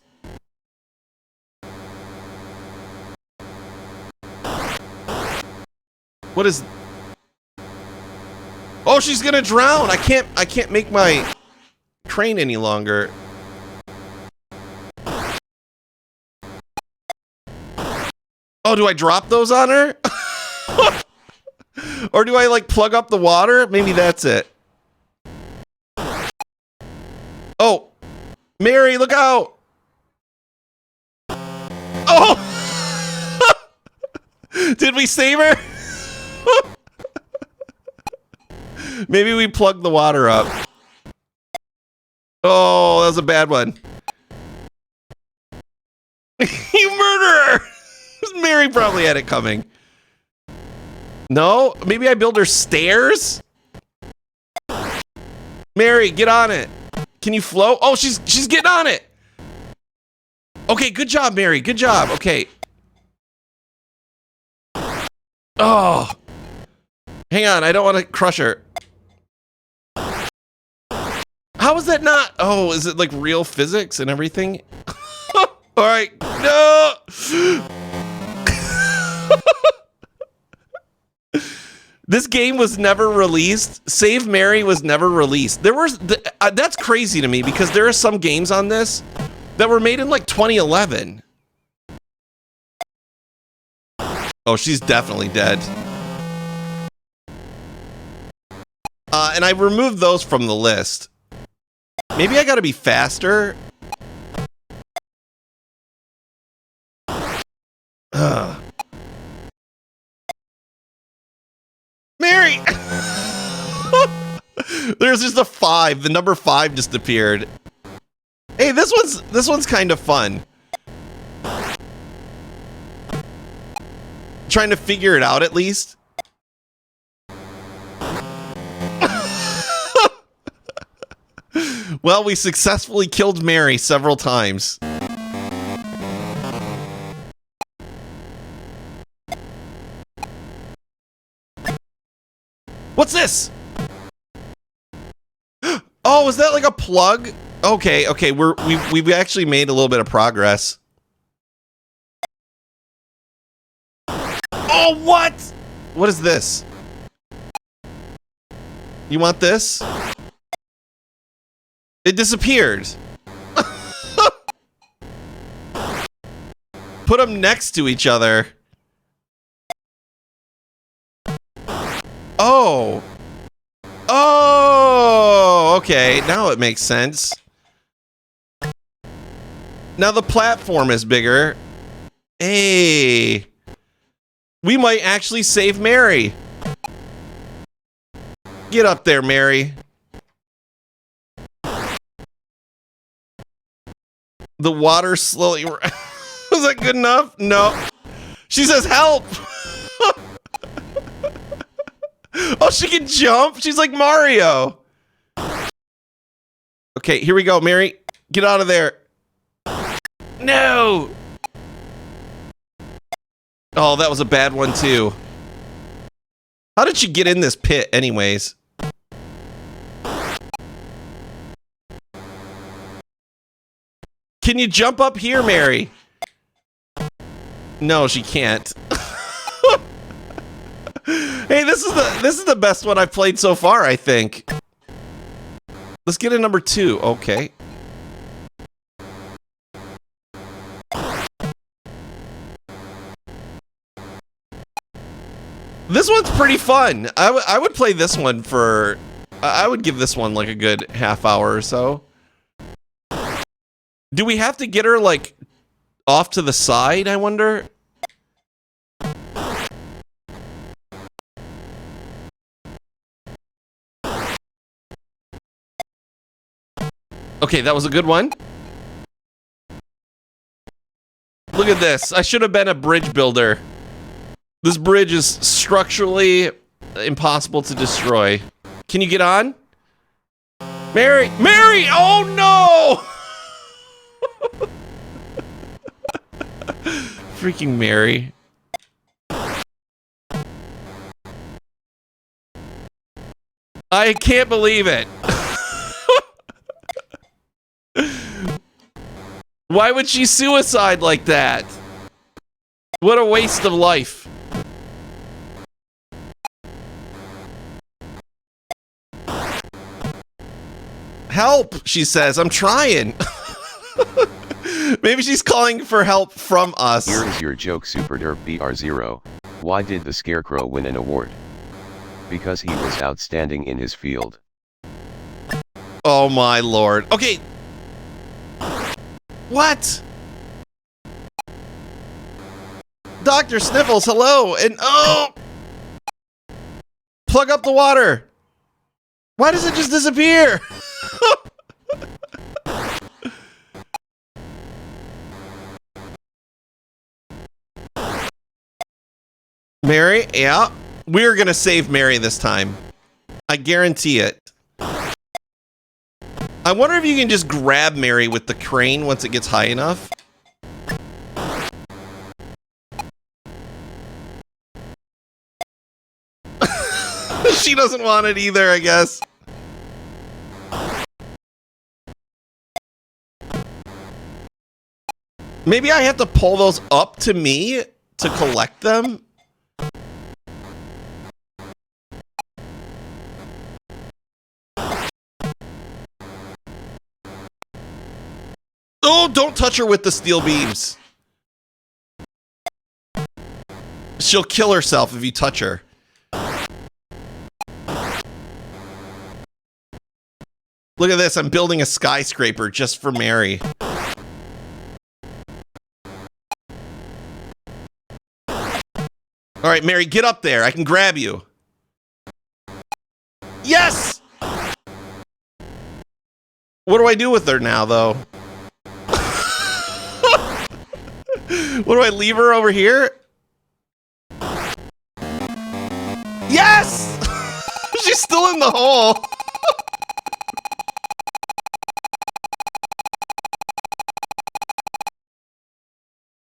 Speaker 1: What is... oh, she's gonna drown. I can't make my... crane any longer. Oh, do I drop those on her? Or do I like plug up the water? Maybe that's it. Oh, Mary, look out. Oh, did we save her? Maybe we plugged the water up. Oh, that was a bad one. You murderer! Mary probably had it coming. No? Maybe I build her stairs? Mary, get on it. Can you float? Oh, she's getting on it. Okay, good job, Mary. Good job. Okay. Oh. Hang on, I don't want to crush her. How is that not? Oh, is it like real physics and everything? All right. No. This game was never released. Save Mary was never released. There was that's crazy to me because there are some games on this that were made in like 2011. Oh, she's definitely dead. And I removed those from the list. Maybe I gotta be faster. Mary! There's just a 5. The number 5 just appeared. Hey, this one's kind of fun. Trying to figure it out at least. Well, we successfully killed Mary several times. What's this? Oh, is that like a plug? Okay, okay, we've actually made a little bit of progress. Oh, what? What is this? You want this? It disappeared. Put them next to each other. Oh. Oh, okay. Now it makes sense. Now the platform is bigger. Hey. We might actually save Mary. Get up there, Mary. The water slowly... Was that good enough? No. She says help. Oh, she can jump. She's like Mario. Okay, here we go, Mary. Get out of there. No. Oh, that was a bad one, too. How did she get in this pit, anyways? Can you jump up here, Mary? No, she can't. Hey, this is the best one I've played so far, I think. Let's get a number 2. Okay. This one's pretty fun. I would play this one for... I would give this one like a good half hour or so. Do we have to get her like off to the side, I wonder? Okay, that was a good one. Look at this. I should have been a bridge builder. This bridge is structurally impossible to destroy. Can you get on? Mary! Mary! Oh no! Freaking Mary. I can't believe it. Why would she suicide like that? What a waste of life. Help, she says. I'm trying. Maybe she's calling for help from us.
Speaker 2: Here is your joke, Super Derp BR0. Why did the Scarecrow win an award? Because he was outstanding in his field.
Speaker 1: Oh my lord. Okay. What? Dr. Sniffles, hello. And oh! Plug up the water. Why does it just disappear? Mary, yeah. We're gonna save Mary this time. I guarantee it. I wonder if you can just grab Mary with the crane once it gets high enough. She doesn't want it either, I guess. Maybe I have to pull those up to me to collect them. Oh, don't touch her with the steel beams. She'll kill herself if you touch her. Look at this. I'm building a skyscraper just for Mary. All right, Mary, get up there. I can grab you. Yes! What do I do with her now, though? What do I leave her over here? Yes! She's still in the hole.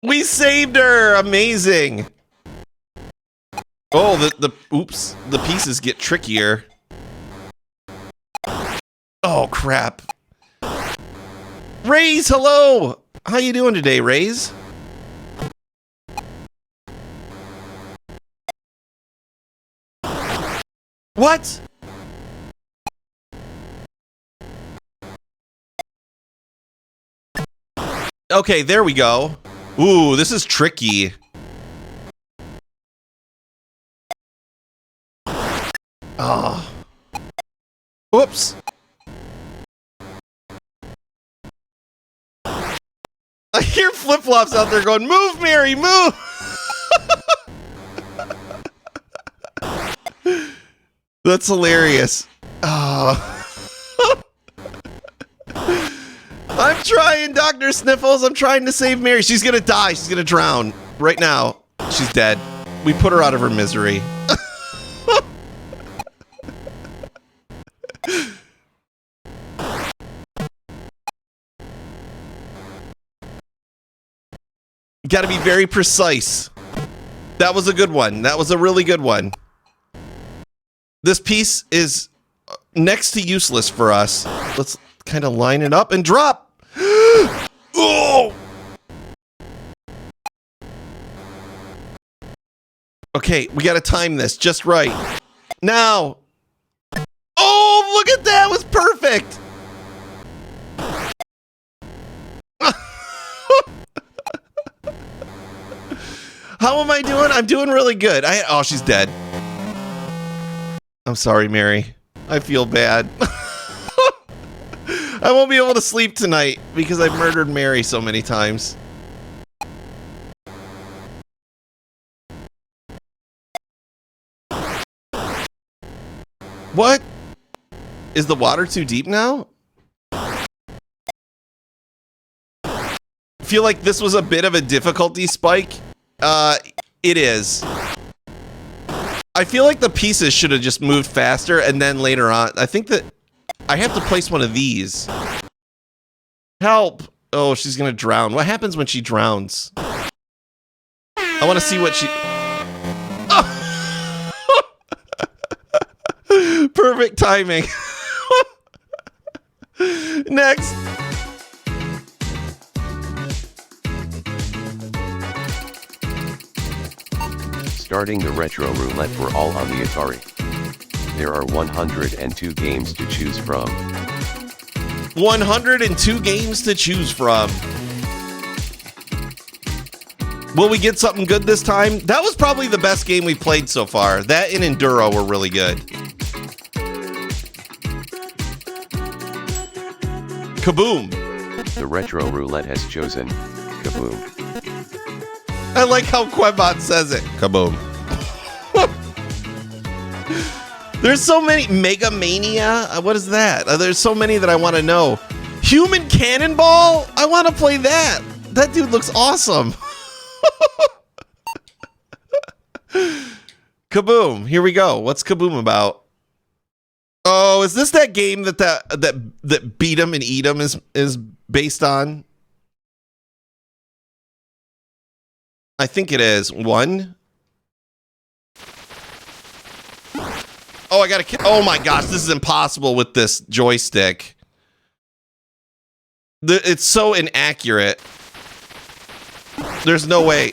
Speaker 1: We saved her. Amazing. Oh, oops. The pieces get trickier. Oh, crap. Raze, hello. How you doing today, Raze? What? Okay, there we go. Ooh, this is tricky. Oh. Whoops. I hear flip-flops out there going, move, Mary, move! That's hilarious. Oh. I'm trying, Dr. Sniffles. I'm trying to save Mary. She's gonna die. She's gonna drown. Right now. She's dead. We put her out of her misery. Gotta be very precise. That was a good one. That was a really good one. This piece is next to useless for us. Let's kind of line it up and drop. Oh! Okay, we gotta time this just right. Now. Oh, look at that. It was perfect. How am I doing? I'm doing really good. Oh, she's dead. I'm sorry, Mary. I feel bad. I won't be able to sleep tonight because I've murdered Mary so many times. What? Is the water too deep now? I feel like this was a bit of a difficulty spike. It is. I feel like the pieces should have just moved faster and then later on. I think that I have to place one of these. Help. Oh, she's gonna drown. What happens when she drowns? I want to see what she... Oh. Perfect timing. Next.
Speaker 2: Starting the retro roulette for all on the Atari. There are 102 games to choose from.
Speaker 1: 102 games to choose from. Will we get something good this time? That was probably the best game we played so far. That and Enduro were really good. Kaboom.
Speaker 2: The Retro Roulette has chosen Kaboom.
Speaker 1: I like how Quwebs says it. Kaboom. There's so many. Mega Mania? What is that? There's so many that I want to know. Human Cannonball? I want to play that. That dude looks awesome. Kaboom. Here we go. What's Kaboom about? Oh, is this that game that Beat 'em and Eat 'em is based on? I think it is. One. Oh, I gotta. Oh my gosh, this is impossible with this joystick. It's so inaccurate. There's no way.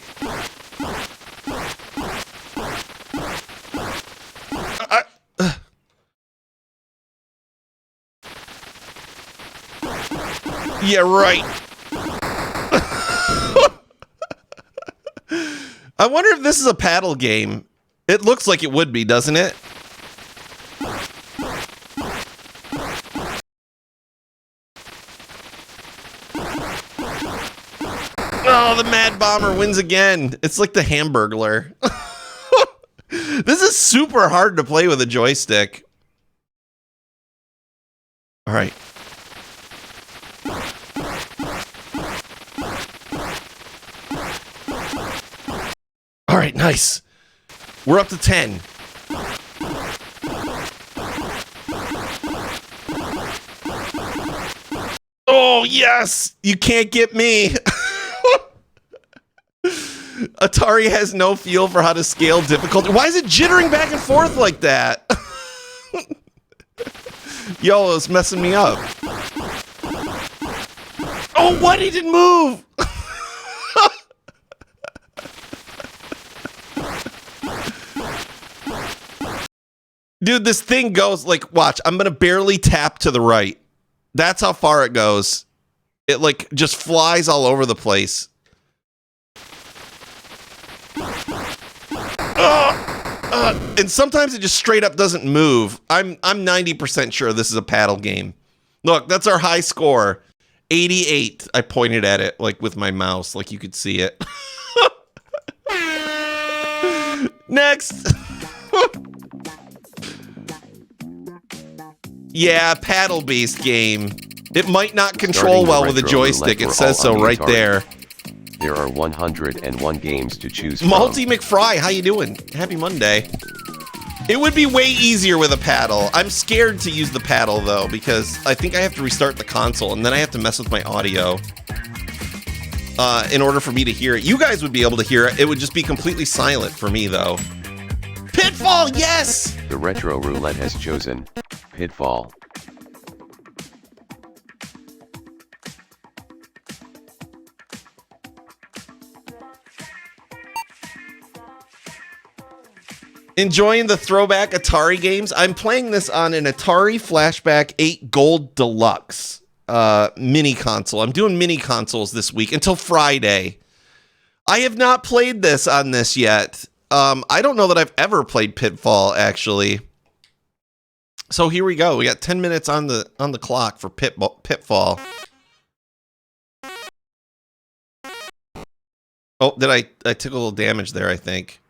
Speaker 1: Yeah, right. I wonder if this is a paddle game. It looks like it would be, doesn't it? Oh, the Mad Bomber wins again. It's like the Hamburglar. This is super hard to play with a joystick. All right. All right, nice. We're up to 10. Oh, yes. You can't get me. Atari has no feel for how to scale difficulty. Why is it jittering back and forth like that? Yo, it's messing me up. Oh, what? He didn't move. Dude, this thing goes like, watch, I'm going to barely tap to the right. That's how far it goes. It like just flies all over the place. And sometimes it just straight up doesn't move. I'm 90% sure this is a paddle game. Look, that's our high score. 88. I pointed at it like with my mouse, like you could see it. Next. Yeah, paddle-based game. It might not control well with a joystick. It says so right there.
Speaker 2: There are 101 games to choose from.
Speaker 1: Multi McFry, how you doing? Happy Monday. It would be way easier with a paddle. I'm scared to use the paddle, though, because I think I have to restart the console, and then I have to mess with my audio in order for me to hear it. You guys would be able to hear it. It would just be completely silent for me, though. Pitfall, yes!
Speaker 2: The Retro Roulette has chosen Pitfall.
Speaker 1: Enjoying the throwback Atari games. I'm playing this on an Atari Flashback 8 Gold Deluxe mini console. I'm doing mini consoles this week until Friday. I have not played this on this yet. I don't know that I've ever played Pitfall, actually. So here we go. We got 10 minutes on the clock for Pitfall. Oh, I took a little damage there, I think.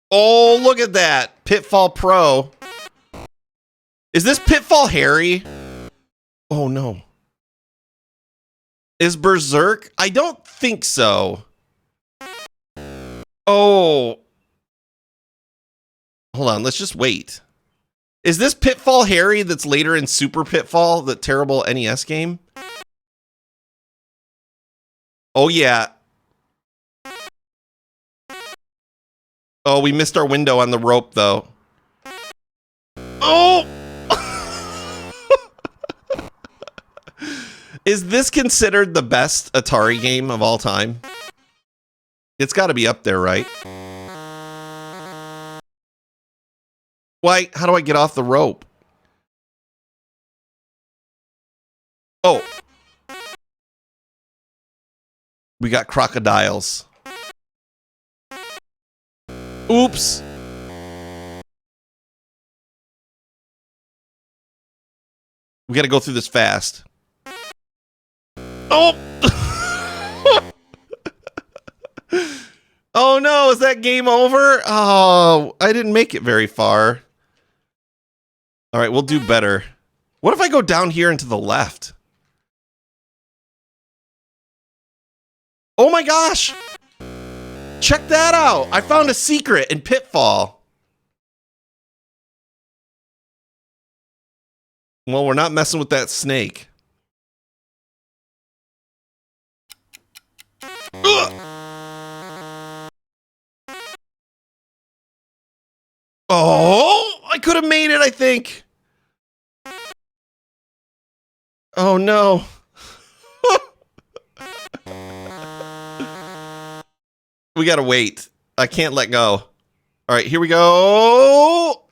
Speaker 1: Oh, look at that. Pitfall Pro. Is this Pitfall Harry? Oh, no. Is Berserk? I don't think so. Oh. Hold on, let's just wait. Is this Pitfall Harry that's later in Super Pitfall, the terrible NES game? Oh, yeah. Oh, we missed our window on the rope, though. Oh! Is this considered the best Atari game of all time? It's got to be up there, right? Why? How do I get off the rope? Oh. We got crocodiles. Oops. We got to go through this fast. Oh! Oh no, is that game over? Oh, I didn't make it very far. All right, we'll do better. What if I go down here and to the left? Oh my gosh! Check that out! I found a secret in Pitfall. Well, we're not messing with that snake. Ugh! Oh, I could have made it, I think. Oh no. We gotta wait. I can't let go. All right, here we go.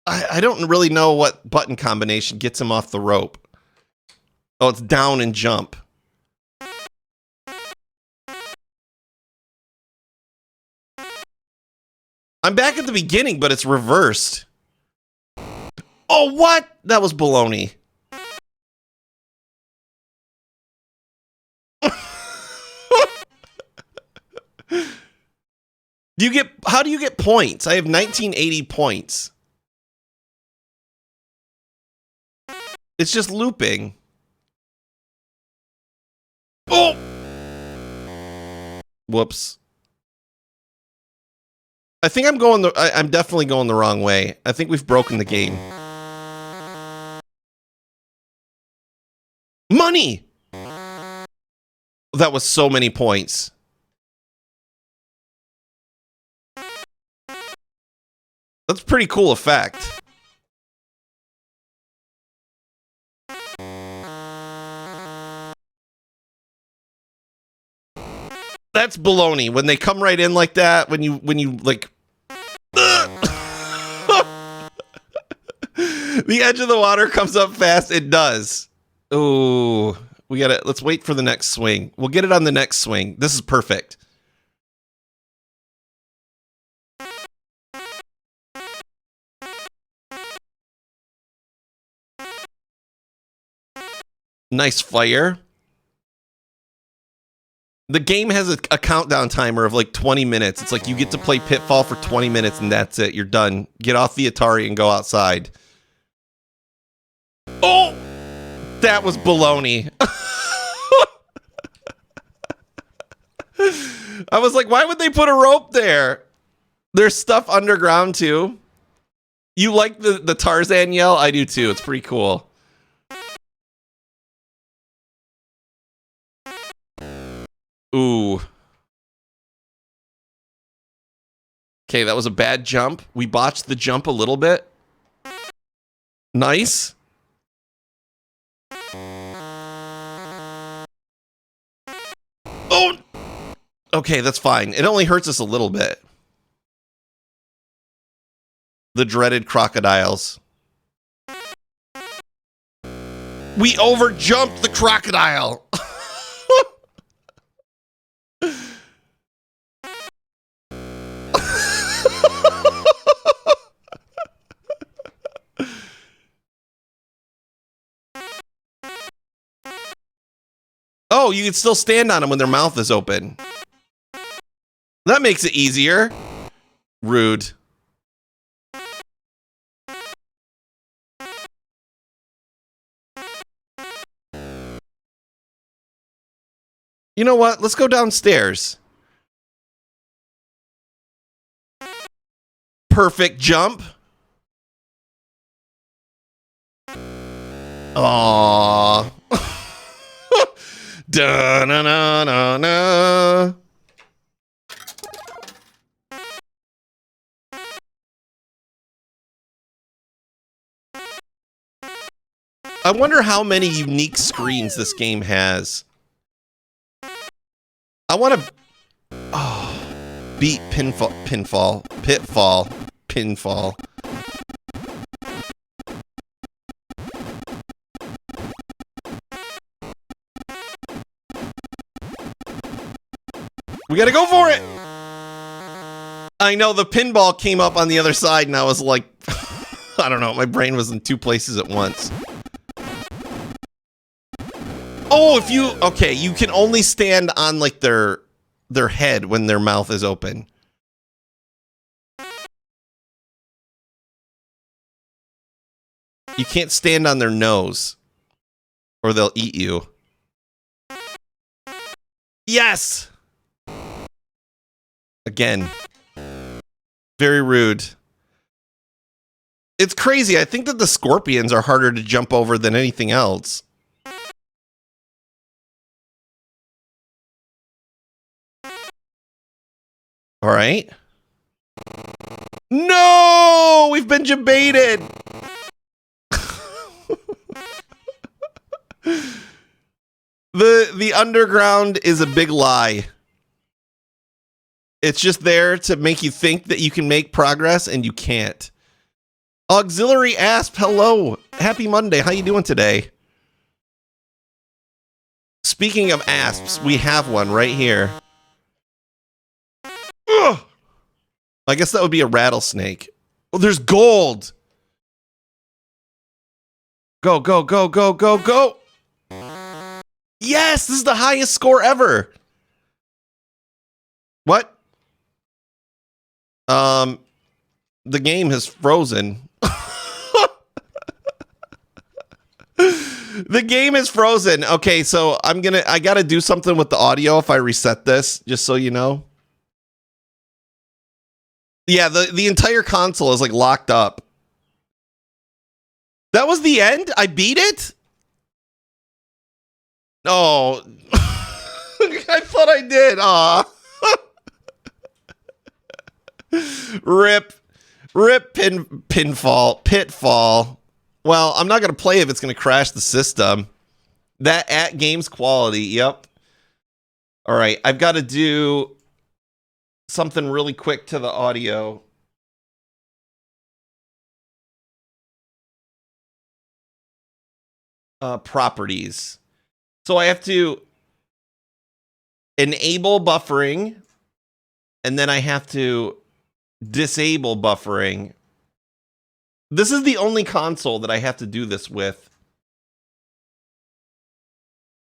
Speaker 1: I don't really know what button combination gets him off the rope. Oh, it's down and jump. I'm back at the beginning, but it's reversed. Oh, what? That was baloney. How do you get points? I have 1980 points. It's just looping. Oh! Whoops. I think I'm definitely going the wrong way. I think we've broken the game. Money! That was so many points. That's a pretty cool effect. That's baloney. When they come right in like that, when you like the edge of the water comes up fast, it does. Ooh, let's wait for the next swing. We'll get it on the next swing. This is perfect. Nice fire. The game has a countdown timer of like 20 minutes. It's like you get to play Pitfall for 20 minutes and that's it. You're done. Get off the Atari and go outside. Oh! That was baloney. I was like, why would they put a rope there? There's stuff underground too. You like the Tarzan yell? I do too. It's pretty cool. Ooh. Okay, that was a bad jump. We botched the jump a little bit. Nice. Oh! Okay, that's fine. It only hurts us a little bit. The dreaded crocodiles. We overjumped the crocodile. Oh, you can still stand on them when their mouth is open. That makes it easier. Rude. You know what? Let's go downstairs. Perfect jump. Aww. Da-na-na-na-na. I wonder how many unique screens this game has. I want to beat Pitfall. We gotta go for it. I know the pinball came up on the other side and I was like, I don't know, my brain was in two places at once. Oh, okay, you can only stand on like their head when their mouth is open. You can't stand on their nose or they'll eat you. Yes! Again. Very rude. It's crazy. I think that the scorpions are harder to jump over than anything else. All right. No! We've been debated! The underground is a big lie. It's just there to make you think that you can make progress, and you can't. Auxiliary Asp, hello. Happy Monday. How you doing today? Speaking of asps, we have one right here. Ugh! I guess that would be a rattlesnake. Oh, there's gold. Go, go, go, go, go, go. Yes, this is the highest score ever. What? The game has frozen. The game is frozen. Okay, so I gotta do something with the audio if I reset this, just so you know. Yeah, the entire console is like locked up. That was the end? I beat it? Oh. I thought I did. Aw. Rip pitfall. Well, I'm not going to play if it's going to crash the system. That at games quality. Yep. All right. I've got to do something really quick to the audio. Properties. So I have to enable buffering, and then I have to disable buffering. This is the only console that I have to do this with.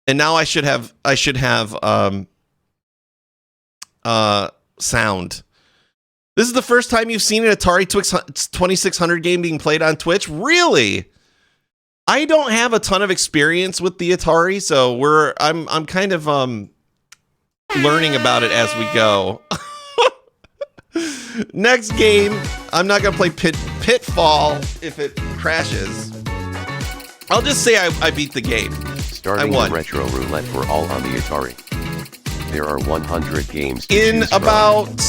Speaker 1: And now I should have sound. This is the first time you've seen an Atari 2600 game being played on Twitch? Really? I don't have a ton of experience with the Atari, so I'm kind of learning about it as we go. Next game, I'm not gonna play Pitfall if it crashes. I'll just say I beat the game.
Speaker 2: Starting the retro roulette for all on the Atari. There are 100 games to
Speaker 1: in
Speaker 2: choose
Speaker 1: about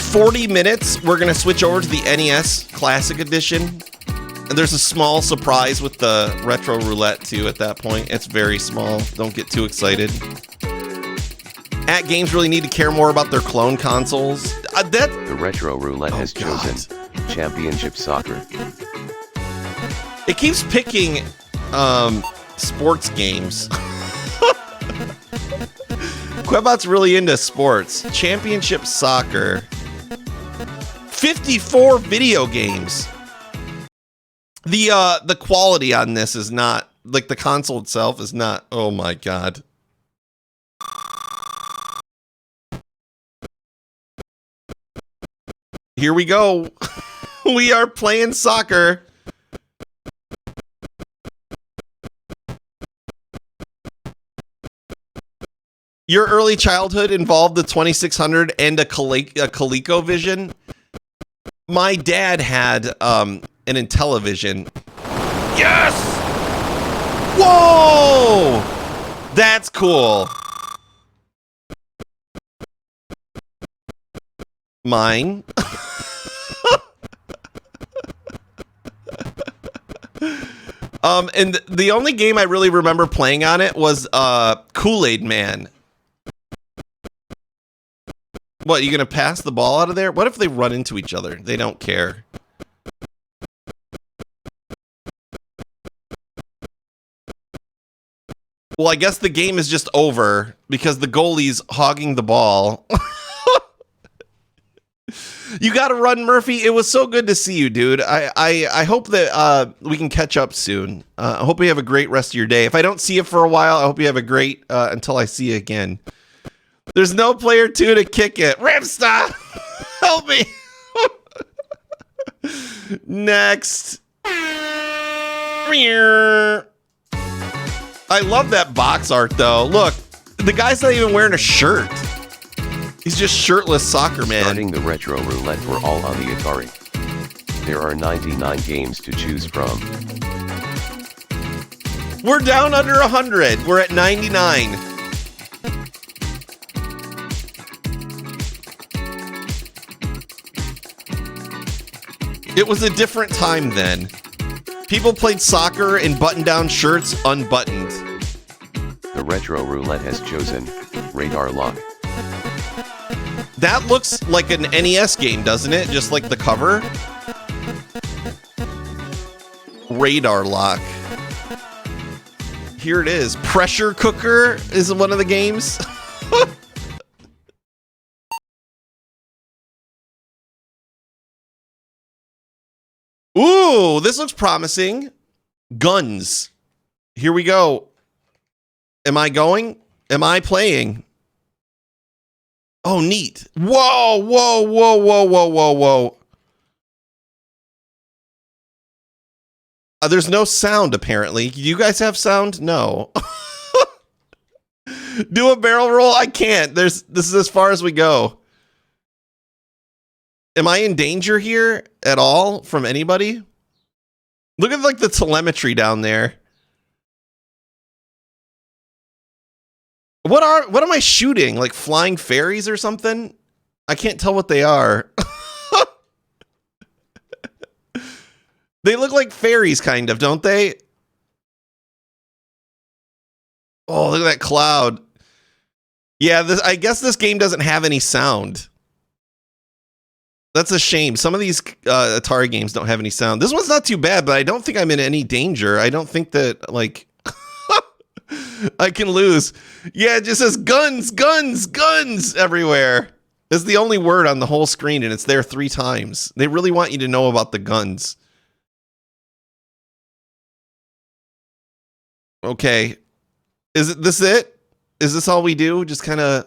Speaker 1: 40 minutes. We're gonna switch over to the NES Classic Edition. And there's a small surprise with the retro roulette too at that point. It's very small. Don't get too excited. At Games really need to care more about their clone consoles.
Speaker 2: The retro roulette has chosen Championship Soccer.
Speaker 1: It keeps picking sports games. Quwebs really into sports. Championship Soccer. 54 video games. The quality on this is not, like, the console itself is not, oh my god. Here we go. We are playing soccer. Your early childhood involved the 2600 and a ColecoVision. My dad had an Intellivision. Yes! Whoa! That's cool. Mine. And the only game I really remember playing on it was Kool-Aid Man. What, you gonna pass the ball out of there? What if they run into each other? They don't care. Well, I guess the game is just over because the goalie's hogging the ball. You got to run, Murphy. It was so good to see you, dude. I hope that we can catch up soon. I hope you have a great rest of your day. If I don't see you for a while, I hope you have a great until I see you again. There's no player 2 to kick it. Ripsta, help me. Next. I love that box art, though. Look, the guy's not even wearing a shirt. He's just shirtless soccer man.
Speaker 2: Starting the retro roulette for all on the Atari. There are 99 games to choose from.
Speaker 1: We're down under 100. We're at 99. It was a different time then. People played soccer in button-down shirts unbuttoned.
Speaker 2: The retro roulette has chosen Radar Lock.
Speaker 1: That looks like an NES game, doesn't it? Just like the cover. Radar Lock. Here it is. Pressure Cooker is one of the games. Ooh, this looks promising. Guns. Here we go. Am I going? Am I playing? Oh, neat. Whoa, whoa, whoa, whoa, whoa, whoa, whoa. There's no sound, apparently. Do you guys have sound? No. Do a barrel roll? I can't. This is as far as we go. Am I in danger here at all from anybody? Look at like the telemetry down there. What am I shooting? Like flying fairies or something? I can't tell what they are. They look like fairies kind of, don't they? Oh, look at that cloud. Yeah, I guess this game doesn't have any sound. That's a shame. Some of these Atari games don't have any sound. This one's not too bad, but I don't think I'm in any danger. I don't think that, like, I can lose. Yeah, it just says guns, guns, guns everywhere. It's the only word on the whole screen, and it's there 3 times. They really want you to know about the guns. Okay. Is this it? Is this all we do? Just kind of...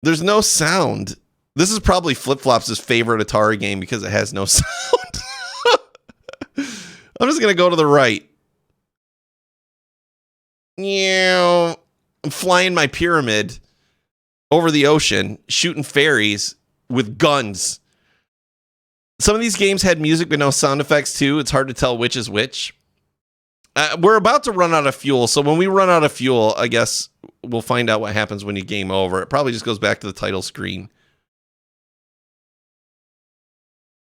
Speaker 1: There's no sound. This is probably Flip-Flops' favorite Atari game because it has no sound. I'm just going to go to the right. Yeah, I'm flying my pyramid over the ocean, shooting fairies with guns. Some of these games had music but no sound effects too. It's hard to tell which is which. We're about to run out of fuel, so when we run out of fuel, I guess we'll find out what happens when you game over. It probably just goes back to the title screen.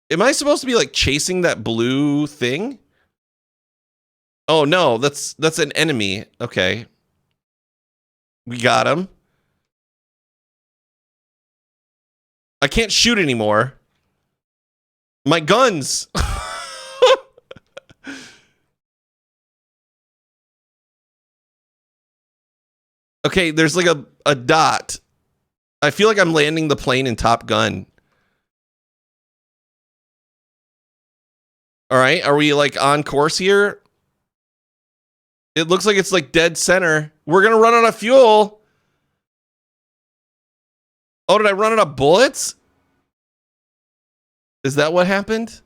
Speaker 1: Am I supposed to be like chasing that blue thing? Oh no, that's an enemy. Okay. We got him. I can't shoot anymore. My guns. Okay, there's like a dot. I feel like I'm landing the plane in Top Gun. All right, are we like on course here? It looks like it's like dead center. We're going to run out of fuel. Oh, did I run out of bullets? Is that what happened?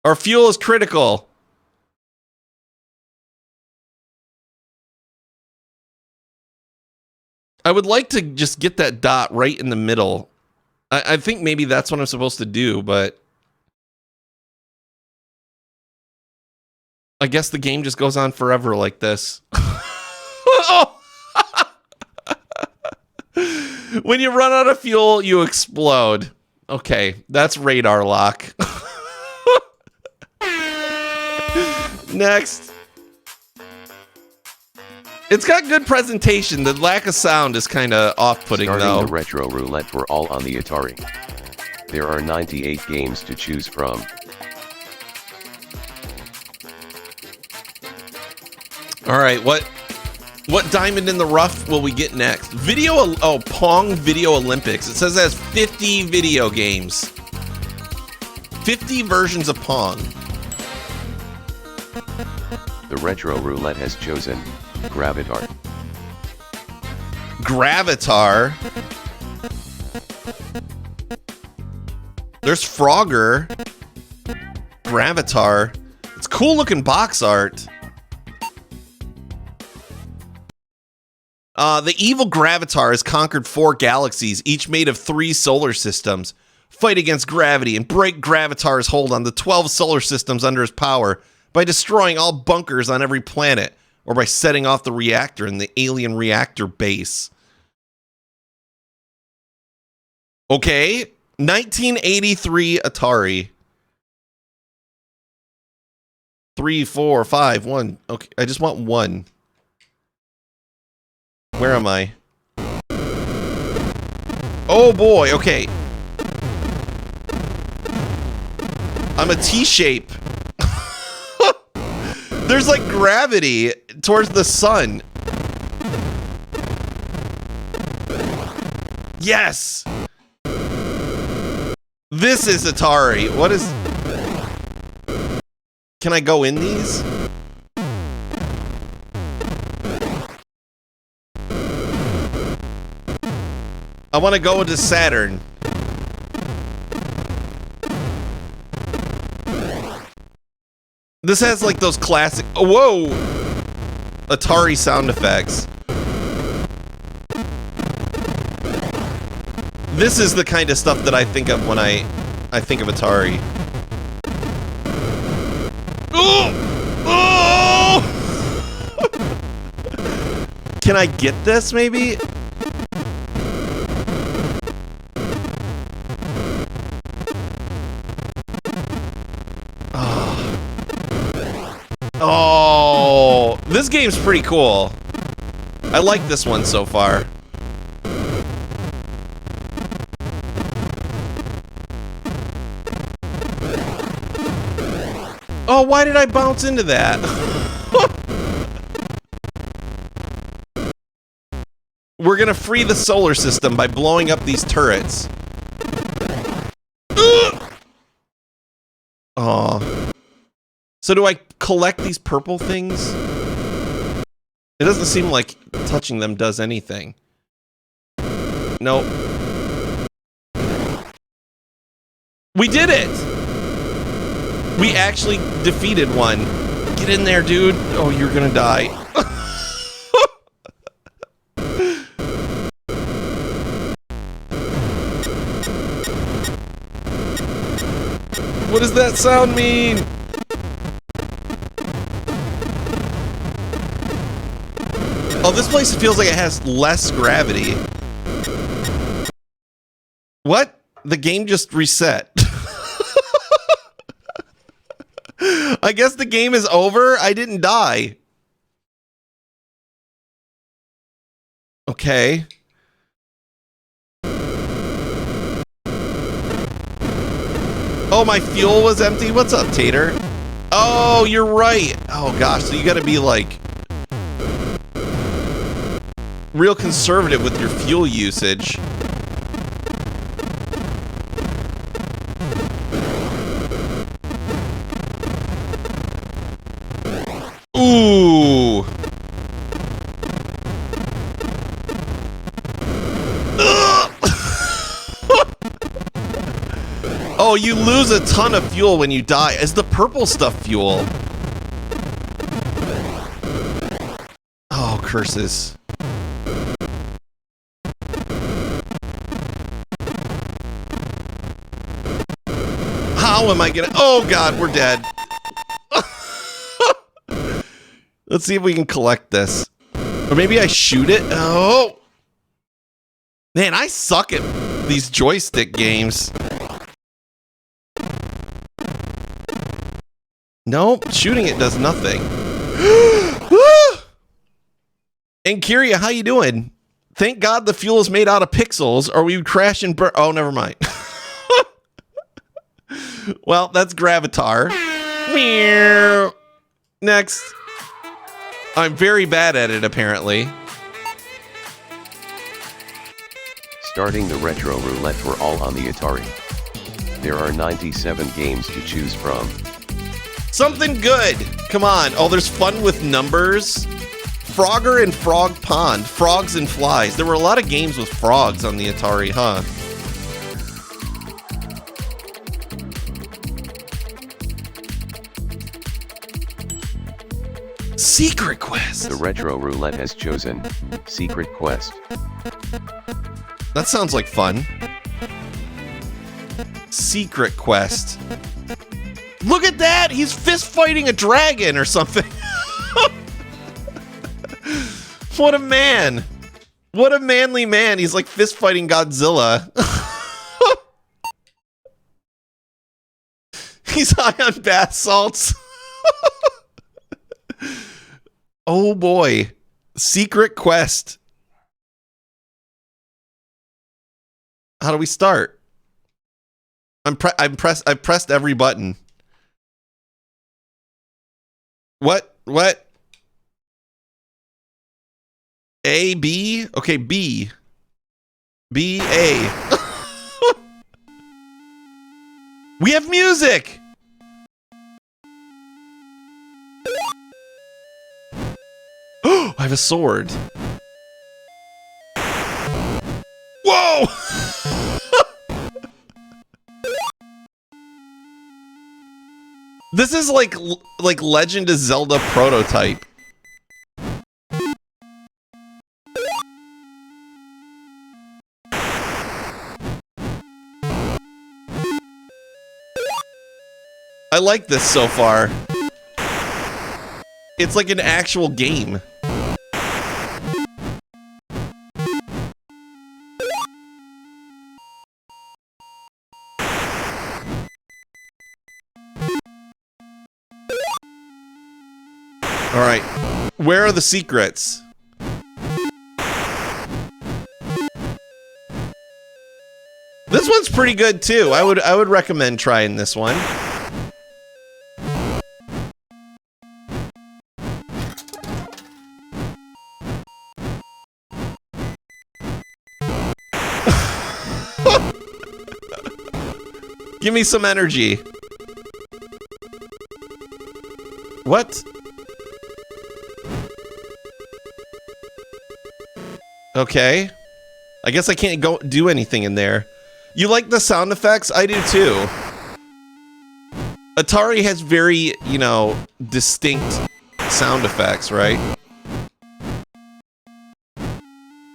Speaker 1: Our fuel is critical. I would like to just get that dot right in the middle. I think maybe that's what I'm supposed to do, but I guess the game just goes on forever like this. Oh! When you run out of fuel, you explode. Okay, that's radar lock. Next. It's got good presentation. The lack of sound is kind of off-putting, though.
Speaker 2: Starting the retro roulette for all on the Atari. There are 98 games to choose from.
Speaker 1: All right, what diamond in the rough will we get next? Pong Video Olympics. It says it has 50 video games. 50 versions of Pong.
Speaker 2: The Retro Roulette has chosen Gravitar.
Speaker 1: Gravitar. There's Frogger. Gravitar. It's cool looking box art. The evil Gravitar has conquered 4 galaxies, each made of 3 solar systems. Fight against gravity and break Gravitar's hold on the 12 solar systems under his power by destroying all bunkers on every planet or by setting off the reactor in the alien reactor base. Okay, 1983 Atari. 3, 4, 5, 1. Okay, I just want 1. Where am I? Oh boy, okay. I'm a T-shape. There's like gravity towards the sun. Yes! This is Atari. What is... Can I go in these? I want to go into Saturn. This has like those classic... Whoa! Atari sound effects. This is the kind of stuff that I think of when I think of Atari. Oh! Oh! Can I get this, maybe? Oh, this game's pretty cool. I like this one so far. Oh, why did I bounce into that? We're gonna free the solar system by blowing up these turrets. Oh. So do I collect these purple things? It doesn't seem like touching them does anything. Nope. We did it! We actually defeated one. Get in there, dude. Oh, you're gonna die. What does that sound mean? Oh, this place feels like it has less gravity. What? The game just reset. I guess the game is over. I didn't die. Okay. Oh, my fuel was empty? What's up, Tater? Oh, you're right. Oh, gosh. So you gotta be, like, real conservative with your fuel usage. Ooh. Oh, you lose a ton of fuel when you die. Is the purple stuff fuel? Oh, curses. How am I gonna... Oh, God, we're dead. Let's see if we can collect this. Or maybe I shoot it. Oh! Man, I suck at these joystick games. Nope, shooting it does nothing. And Kyria, how you doing? Thank God the fuel is made out of pixels, or we would crash and burn. Oh, never mind. Well, that's Gravitar. Next. I'm very bad at it, apparently.
Speaker 2: Starting the retro roulette for all on the Atari. There are 97 games to choose from.
Speaker 1: Something good. Come on. Oh, there's fun with numbers. Frogger and Frog Pond. Frogs and Flies. There were a lot of games with frogs on the Atari, huh? Secret Quest.
Speaker 2: The retro roulette has chosen Secret Quest.
Speaker 1: That sounds like fun. Secret Quest. Look at that! He's fist fighting a dragon or something. What a man. What a manly man. He's like fist fighting Godzilla. He's high on bath salts. Oh boy. Secret Quest. How do we start? I've pressed every button. What? A, B? Okay, B. B, A. We have music! Oh, I have a sword. Whoa! This is like Legend of Zelda prototype. I like this so far. It's like an actual game. All right, where are the secrets? This one's pretty good too. I would recommend trying this one. Give me some energy. What? Okay. I guess I can't go do anything in there. You like the sound effects? I do too. Atari has very, you know, distinct sound effects, right?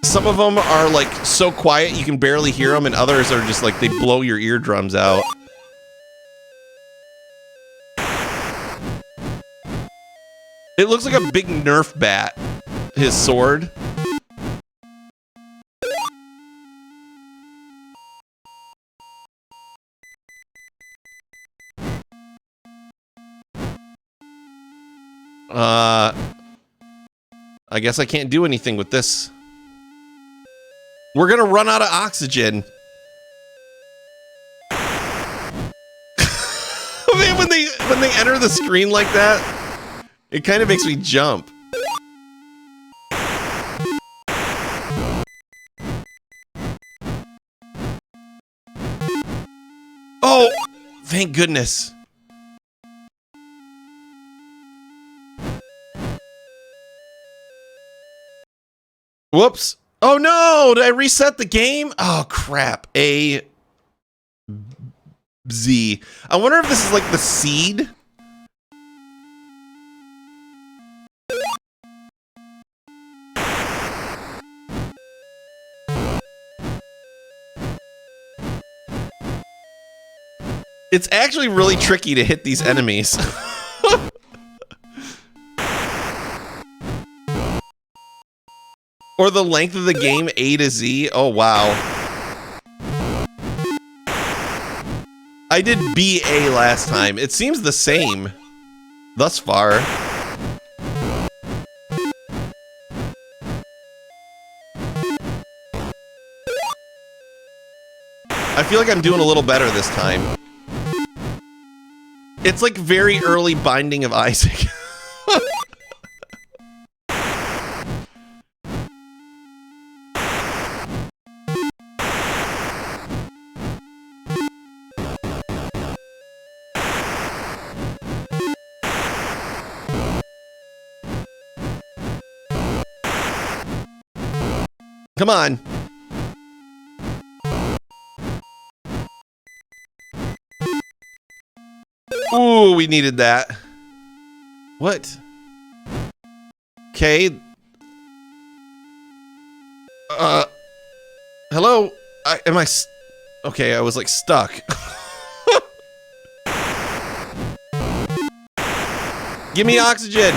Speaker 1: Some of them are like so quiet you can barely hear them, and others are just like they blow your eardrums out. It looks like a big Nerf bat, his sword. I guess I can't do anything with this. We're gonna run out of oxygen. Man, when they enter the screen like that, it kind of makes me jump. Oh, thank goodness. Whoops. Oh no, did I reset the game? Oh crap. A Z. I wonder if this is like the seed. It's actually really tricky to hit these enemies. Or the length of the game, A to Z. Oh, wow. I did BA last time. It seems the same thus far. I feel like I'm doing a little better this time. It's like very early Binding of Isaac. Come on. Ooh, we needed that. What? Okay. Hello? Okay, I was like stuck. Give me oxygen.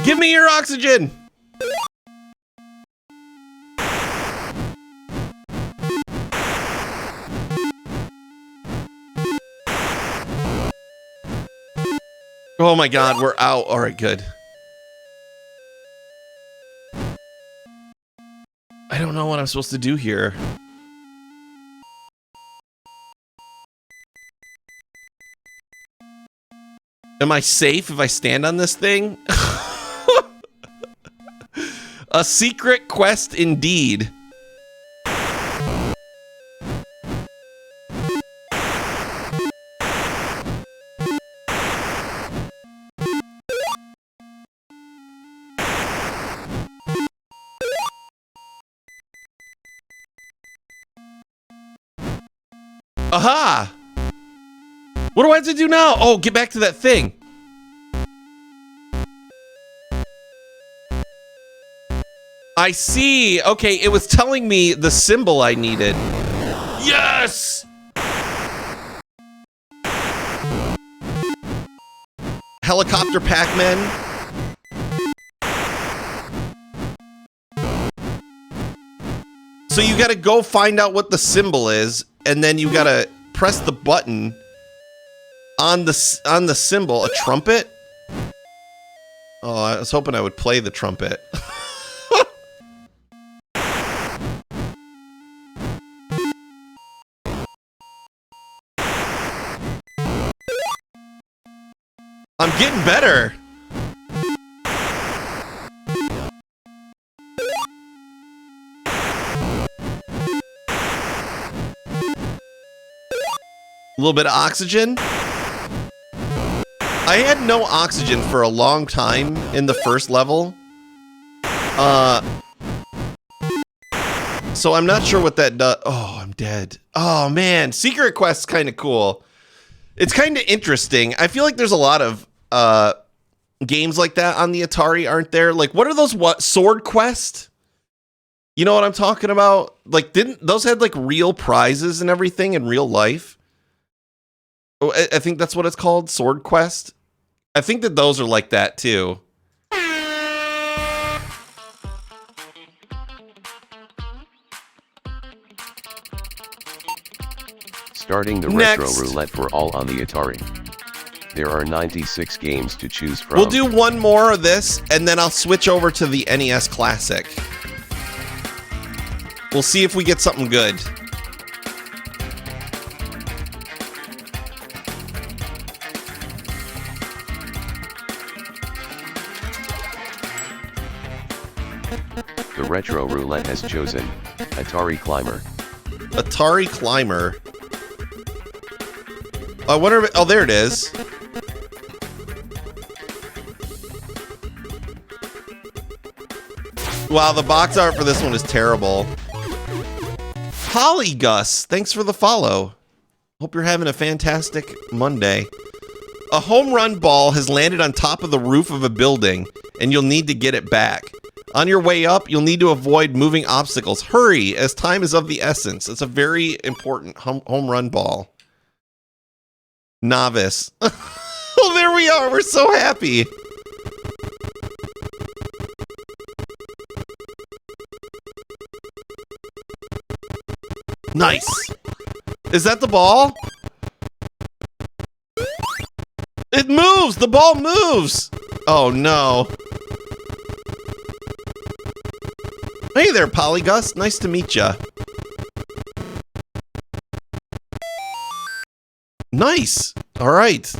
Speaker 1: Give me your oxygen. Oh my God, we're out. All right, good. I don't know what I'm supposed to do here. Am I safe if I stand on this thing? A secret quest indeed. Aha! What do I have to do now? Oh, get back to that thing. I see. Okay, it was telling me the symbol I needed. Yes! Helicopter Pac-Man. So you gotta go find out what the symbol is, and then you gotta press the button on the symbol. A trumpet? Oh, I was hoping I would play the trumpet. I'm getting better. A little bit of oxygen. I had no oxygen for a long time in the first level. So I'm not sure what that does. Oh, I'm dead. Oh man, secret quest's kind of cool. It's kind of interesting. I feel like there's a lot of games like that on the Atari, aren't there? Like, what are those? What, Sword Quest? You know what I'm talking about? Like, didn't those had like real prizes and everything in real life? Oh, I think that's what it's called, Sword Quest. I think that those are like that too.
Speaker 2: Starting the retro roulette for all on the Atari. There are 96 games to choose from.
Speaker 1: We'll do one more of this, and then I'll switch over to the NES Classic. We'll see if we get something good.
Speaker 2: The retro roulette has chosen Atari Climber.
Speaker 1: Atari Climber. I wonder if, oh, there it is. Wow, the box art for this one is terrible. Polygus, thanks for the follow. Hope you're having a fantastic Monday. A home run ball has landed on top of the roof of a building, and you'll need to get it back. On your way up, you'll need to avoid moving obstacles. Hurry, as time is of the essence. It's a very important home run ball. Novice. Oh, there we are. We're so happy. Nice. Is that the ball? It moves. The ball moves. Oh, no. Hey there, Polygus. Nice to meet ya. Nice. All right.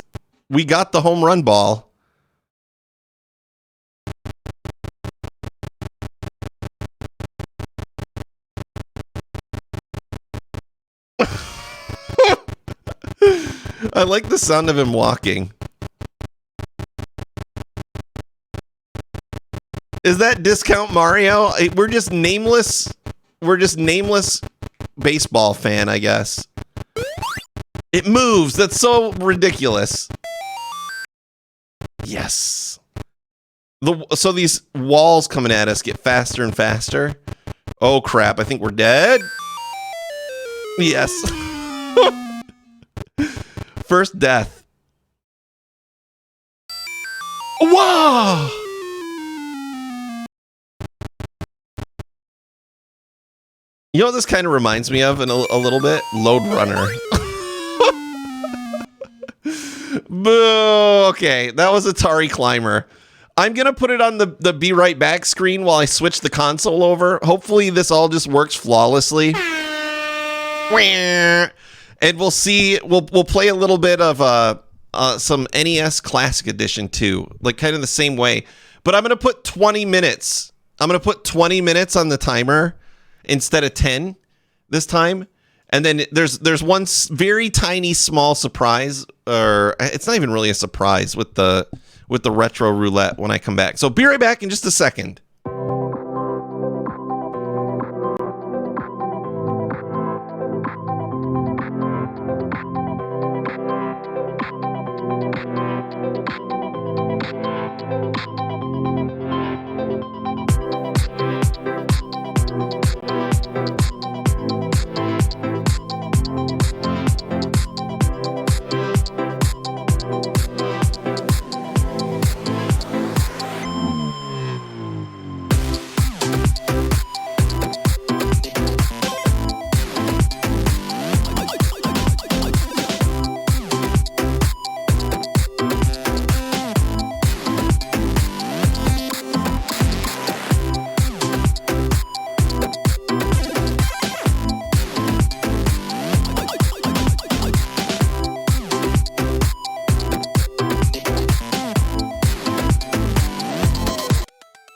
Speaker 1: We got the home run ball. I like the sound of him walking. Is that Discount Mario? We're just nameless. We're just nameless baseball fan, I guess. It moves. That's so ridiculous. Yes. So these walls coming at us get faster and faster. Oh crap, I think we're dead. Yes. First death. Wow. You know what this kind of reminds me of in a little bit? Load Runner. Boo. Okay, that was Atari Climber. I'm going to put it on the Be Right Back screen while I switch the console over. Hopefully this all just works flawlessly. And we'll see. We'll play a little bit of some NES Classic Edition too, like kind of the same way. But I'm going to put 20 minutes. I'm going to put 20 minutes on the timer instead of 10 this time. And then there's one very tiny small surprise, or it's not even really a surprise with the retro roulette when I come back. So be right back in just a second.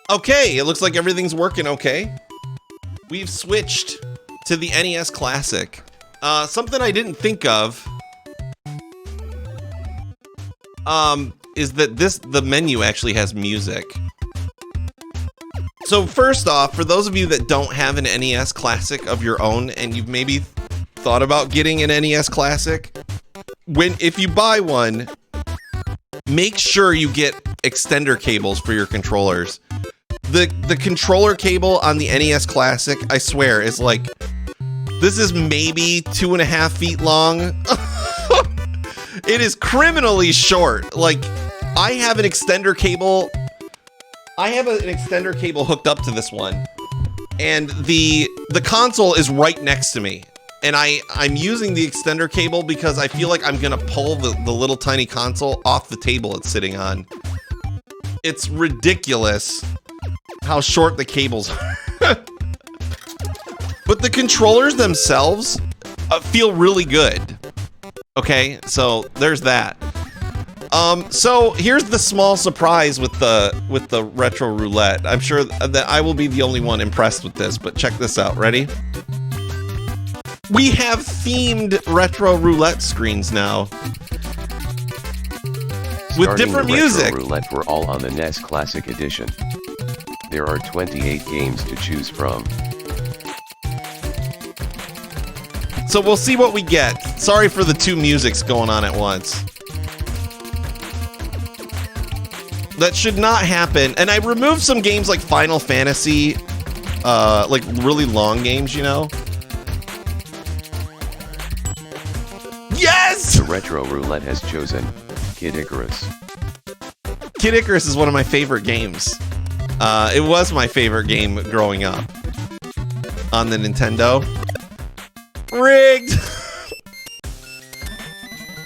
Speaker 1: Okay, it looks like everything's working okay. We've switched to the NES Classic. Something I didn't think of is that the menu actually has music. So first off, for those of you that don't have an NES Classic of your own and you've maybe thought about getting an NES Classic, if you buy one, make sure you get extender cables for your controllers. The controller cable on the NES Classic, I swear, is like, this is maybe 2.5 feet long. It is criminally short. Like, I have an extender cable. I have an extender cable hooked up to this one, and the console is right next to me. And I'm using the extender cable because I feel like I'm gonna pull the little tiny console off the table it's sitting on. It's ridiculous how short the cables are. But the controllers themselves feel really good. Okay, so there's that. So here's the small surprise with the retro roulette. I'm sure that I will be the only one impressed with this, but check this out. Ready? We have themed retro roulette screens now. With different music.
Speaker 2: Retro roulette for all on the NES Classic Edition. There are 28 games to choose from.
Speaker 1: So we'll see what we get. Sorry for the two musics going on at once. That should not happen. And I removed some games like Final Fantasy, like really long games, you know? Yes!
Speaker 2: The retro roulette has chosen Kid Icarus.
Speaker 1: Kid Icarus is one of my favorite games. It was my favorite game growing up on the Nintendo. Rigged!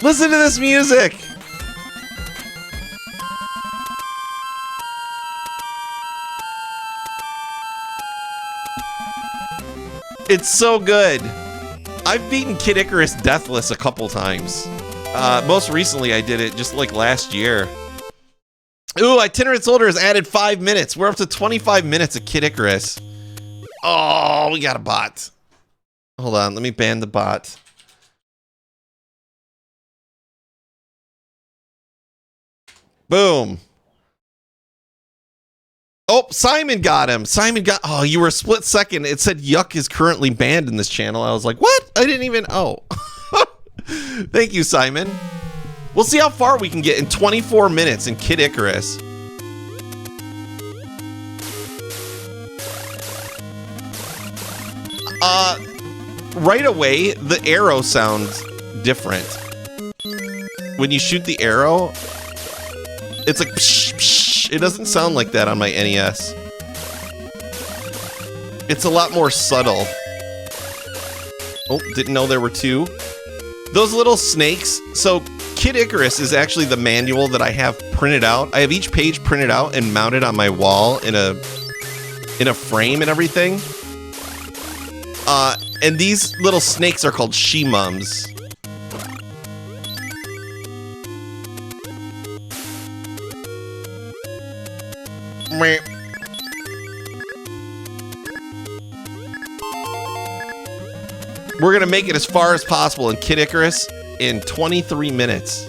Speaker 1: Listen to this music! It's so good. I've beaten Kid Icarus deathless a couple times. Most recently I did it just like last year. Ooh, Itinerant Soldier has added 5 minutes. We're up to 25 minutes of Kid Icarus. Oh, we got a bot. Hold on, let me ban the bot. Boom. Oh, Simon got him. Oh, you were a split second. It said Yuck is currently banned in this channel. I was like, what? I didn't even, oh. Thank you, Simon. We'll see how far we can get in 24 minutes in Kid Icarus. Right away, the arrow sounds different. When you shoot the arrow, it's like psh, psh. It doesn't sound like that on my NES. It's a lot more subtle. Oh, didn't know there were two. Those little snakes. So Kid Icarus is actually the manual that I have printed out. I have each page printed out and mounted on my wall in a frame and everything. And these little snakes are called she-mums. We're gonna make it as far as possible in Kid Icarus in 23 minutes.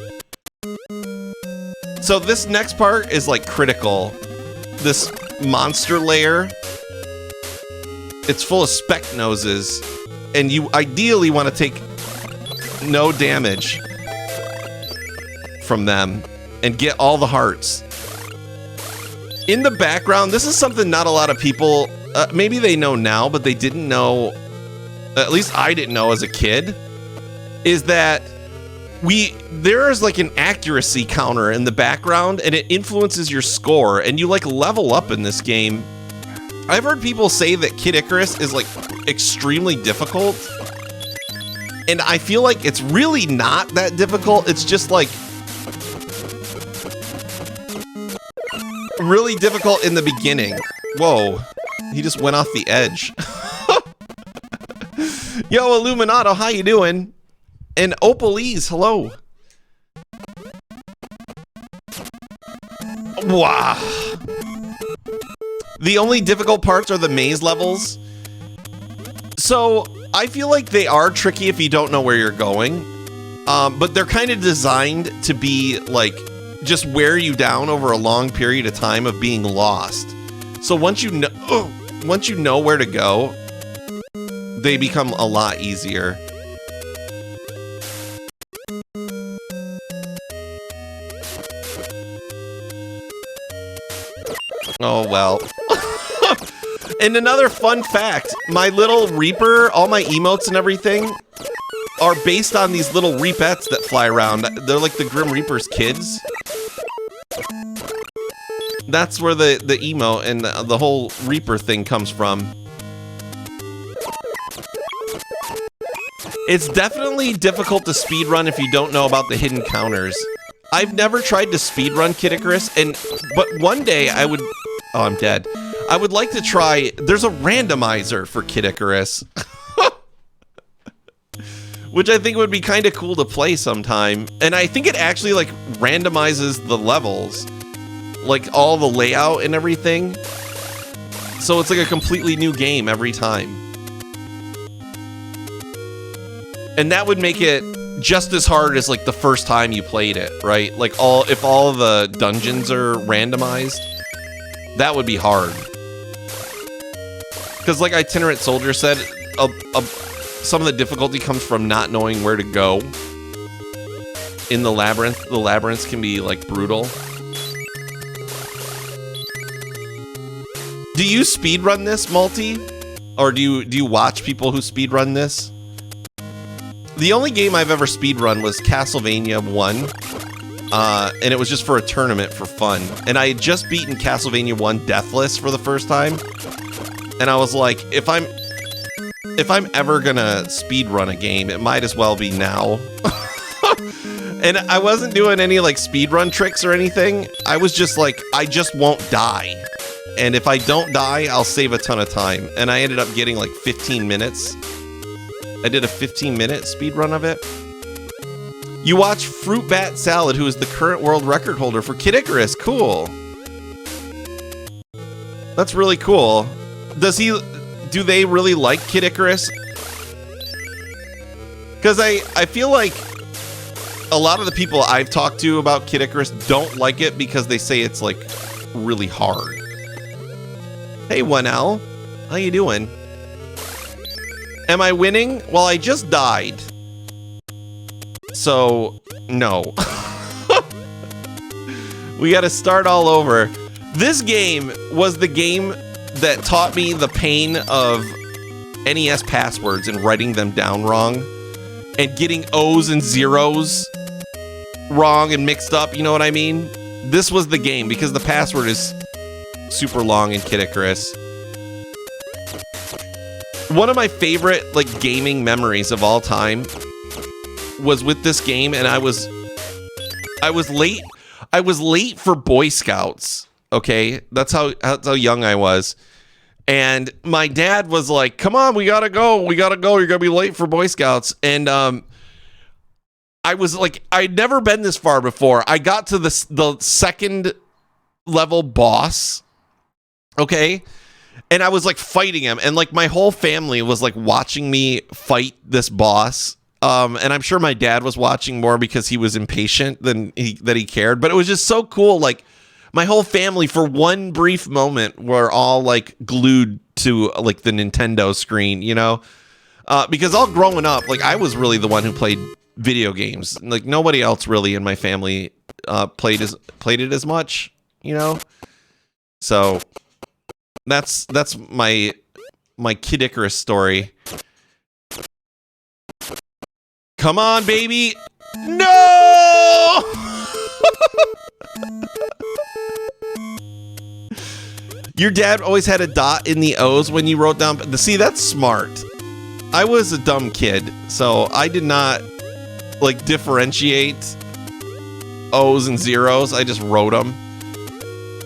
Speaker 1: So this next part is like critical. This monster lair. It's full of speck noses, and you ideally want to take no damage from them and get all the hearts. In the background, this is something not a lot of people, maybe they know now, but they didn't know, at least I didn't know as a kid, is that there's like an accuracy counter in the background, and it influences your score, and you like level up in this game. I've heard people say that Kid Icarus is like extremely difficult, and I feel like it's really not that difficult. It's just like really difficult in the beginning. Whoa, he just went off the edge. Yo, Illuminato, how you doing? And Opalese, hello. Wow. The only difficult parts are the maze levels. So I feel like they are tricky if you don't know where you're going. But they're kind of designed to be like, just wear you down over a long period of time of being lost. So once you know where to go, they become a lot easier. Oh, well. And another fun fact, my little Reaper, all my emotes and everything are based on these little Reapettes that fly around. They're like the Grim Reaper's kids. That's where the emote and the whole Reaper thing comes from. It's definitely difficult to speedrun if you don't know about the hidden counters. I've never tried to speedrun Kid Icarus, but one day I would... Oh, I'm dead. I would like to try... There's a randomizer for Kid Icarus. Which I think would be kind of cool to play sometime. And I think it actually, like, randomizes the levels. Like, all the layout and everything. So it's like a completely new game every time. And that would make it just as hard as, like, the first time you played it, right? Like, if all the dungeons are randomized, that would be hard. Because, like Itinerant Soldier said, some of the difficulty comes from not knowing where to go in the labyrinth. The labyrinths can be, like, brutal. Do you speedrun this, Multi? Or do you watch people who speedrun this? The only game I've ever speedrun was Castlevania 1. And it was just for a tournament for fun. And I had just beaten Castlevania 1 Deathless for the first time. And I was like, if I'm ever gonna speedrun a game, it might as well be now. And I wasn't doing any like speedrun tricks or anything. I was just like, I just won't die. And if I don't die, I'll save a ton of time. And I ended up getting like 15 minutes. I did a 15-minute speedrun of it. You watch Fruit Bat Salad, who is the current world record holder for Kid Icarus. Cool. That's really cool. Do they really like Kid Icarus? Because I feel like a lot of the people I've talked to about Kid Icarus don't like it because they say it's like really hard. Hey, 1L. How you doing? Am I winning? Well, I just died. So, no. We got to start all over. This game was the game that taught me the pain of NES passwords and writing them down wrong and getting O's and zeros wrong and mixed up, you know what I mean? This was the game because the password is super long in Kid Icarus. One of my favorite like gaming memories of all time was with this game, and I was late. I was late for Boy Scouts. Okay, that's how young I was. And my dad was like, "Come on, we gotta go. You're gonna be late for Boy Scouts." And I was like, I'd never been this far before. I got to the second level boss. Okay. And I was like fighting him, and like my whole family was like watching me fight this boss. And I'm sure my dad was watching more because he was impatient than he cared. But it was just so cool. Like my whole family, for one brief moment, were all like glued to like the Nintendo screen, you know, because all growing up, like I was really the one who played video games. Like nobody else really in my family played it as much, you know. So that's my Kid Icarus story. Come on, baby. No! Your dad always had a dot in the O's when you wrote down. See, that's smart. I was a dumb kid, so I did not like differentiate O's and zeros. I just wrote them.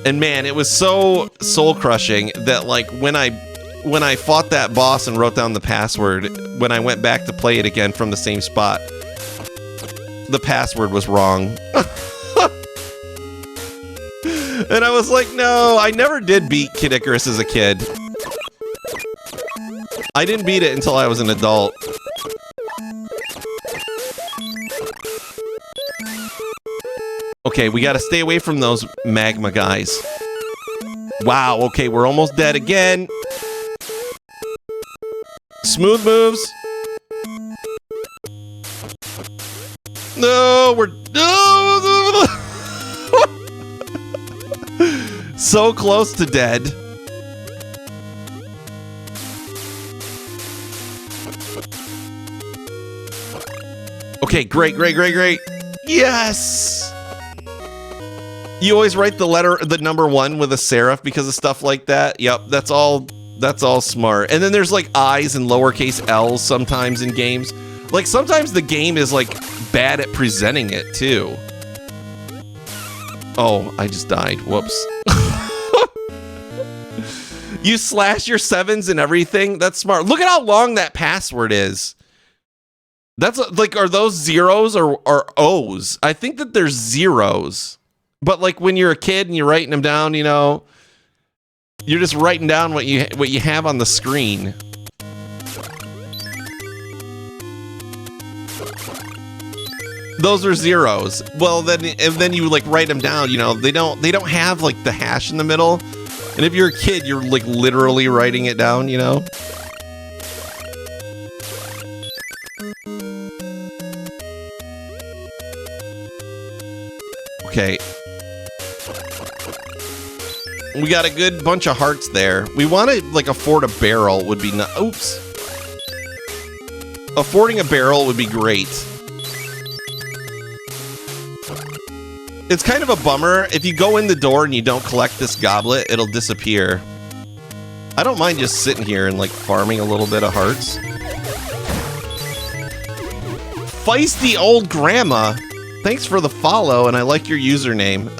Speaker 1: And man, it was so soul crushing that like when I fought that boss and wrote down the password, when I went back to play it again from the same spot, the password was wrong. And I was like, no, I never did beat Kid Icarus as a kid. I didn't beat it until I was an adult. Okay, we gotta stay away from those magma guys. Wow, okay, we're almost dead again. Smooth moves. No, we're so close to dead. Okay, great. Yes. You always write the number 1 with a serif because of stuff like that. Yep, that's all smart. And then there's like I's and lowercase L's sometimes in games. Like sometimes the game is like bad at presenting it too. Oh, I just died. Whoops. You slash your 7s and everything. That's smart. Look at how long that password is. That's like, are those zeros or O's? I think that there's zeros. But like when you're a kid and you're writing them down, you know, you're just writing down what you have on the screen. Those are zeros. Well, then you like write them down, you know, they don't have like the hash in the middle. And if you're a kid, you're like literally writing it down, you know. Okay. We got a good bunch of hearts there. We want to like afford a barrel would be oops. Affording a barrel would be great. It's kind of a bummer. If you go in the door and you don't collect this goblet, it'll disappear. I don't mind just sitting here and like farming a little bit of hearts. Feisty old grandma. Thanks for the follow, and I like your username.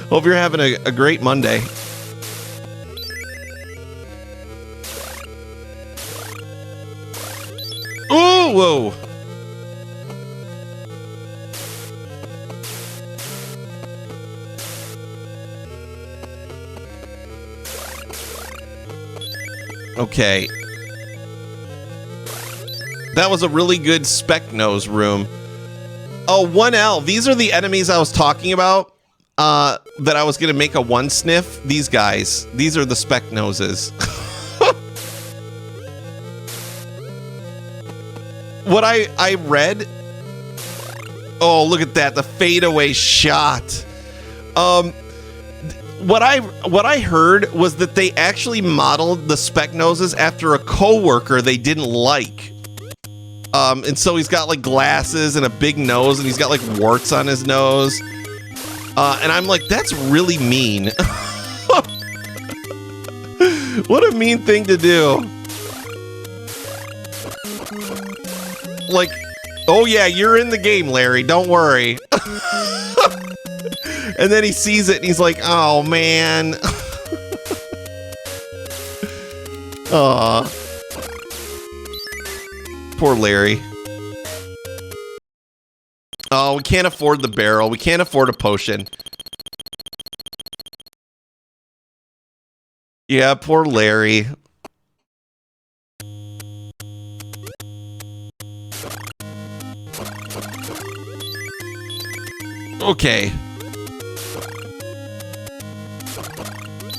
Speaker 1: Hope you're having a great Monday. Ooh, whoa. Okay. That was a really good spec nose room. Oh, 1L. These are the enemies I was talking about. that I was going to make a one sniff. These guys. These are the speck noses. What I read... Oh, look at that. The fadeaway shot. What I heard was that they actually modeled the speck noses after a coworker they didn't like. And so he's got like glasses and a big nose, and he's got like warts on his nose. And I'm like, that's really mean. What a mean thing to do. Like, oh yeah, you're in the game, Larry. Don't worry. And then he sees it and he's like, oh man. Aw. Poor Larry. Oh, we can't afford the barrel. We can't afford a potion. Yeah, poor Larry. Okay.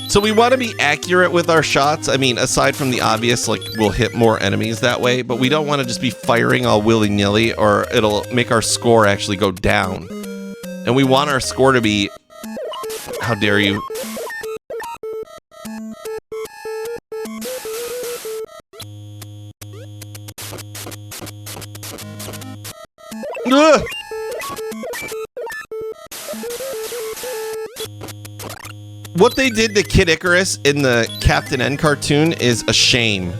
Speaker 1: So we want to be accurate with our shots. I mean, aside from the obvious, like, we'll hit more enemies that way, but we don't want to just be firing all willy-nilly, or it'll make our score actually go down. And we want our score to be... How dare you? Ugh! What they did to Kid Icarus in the Captain N cartoon is a shame.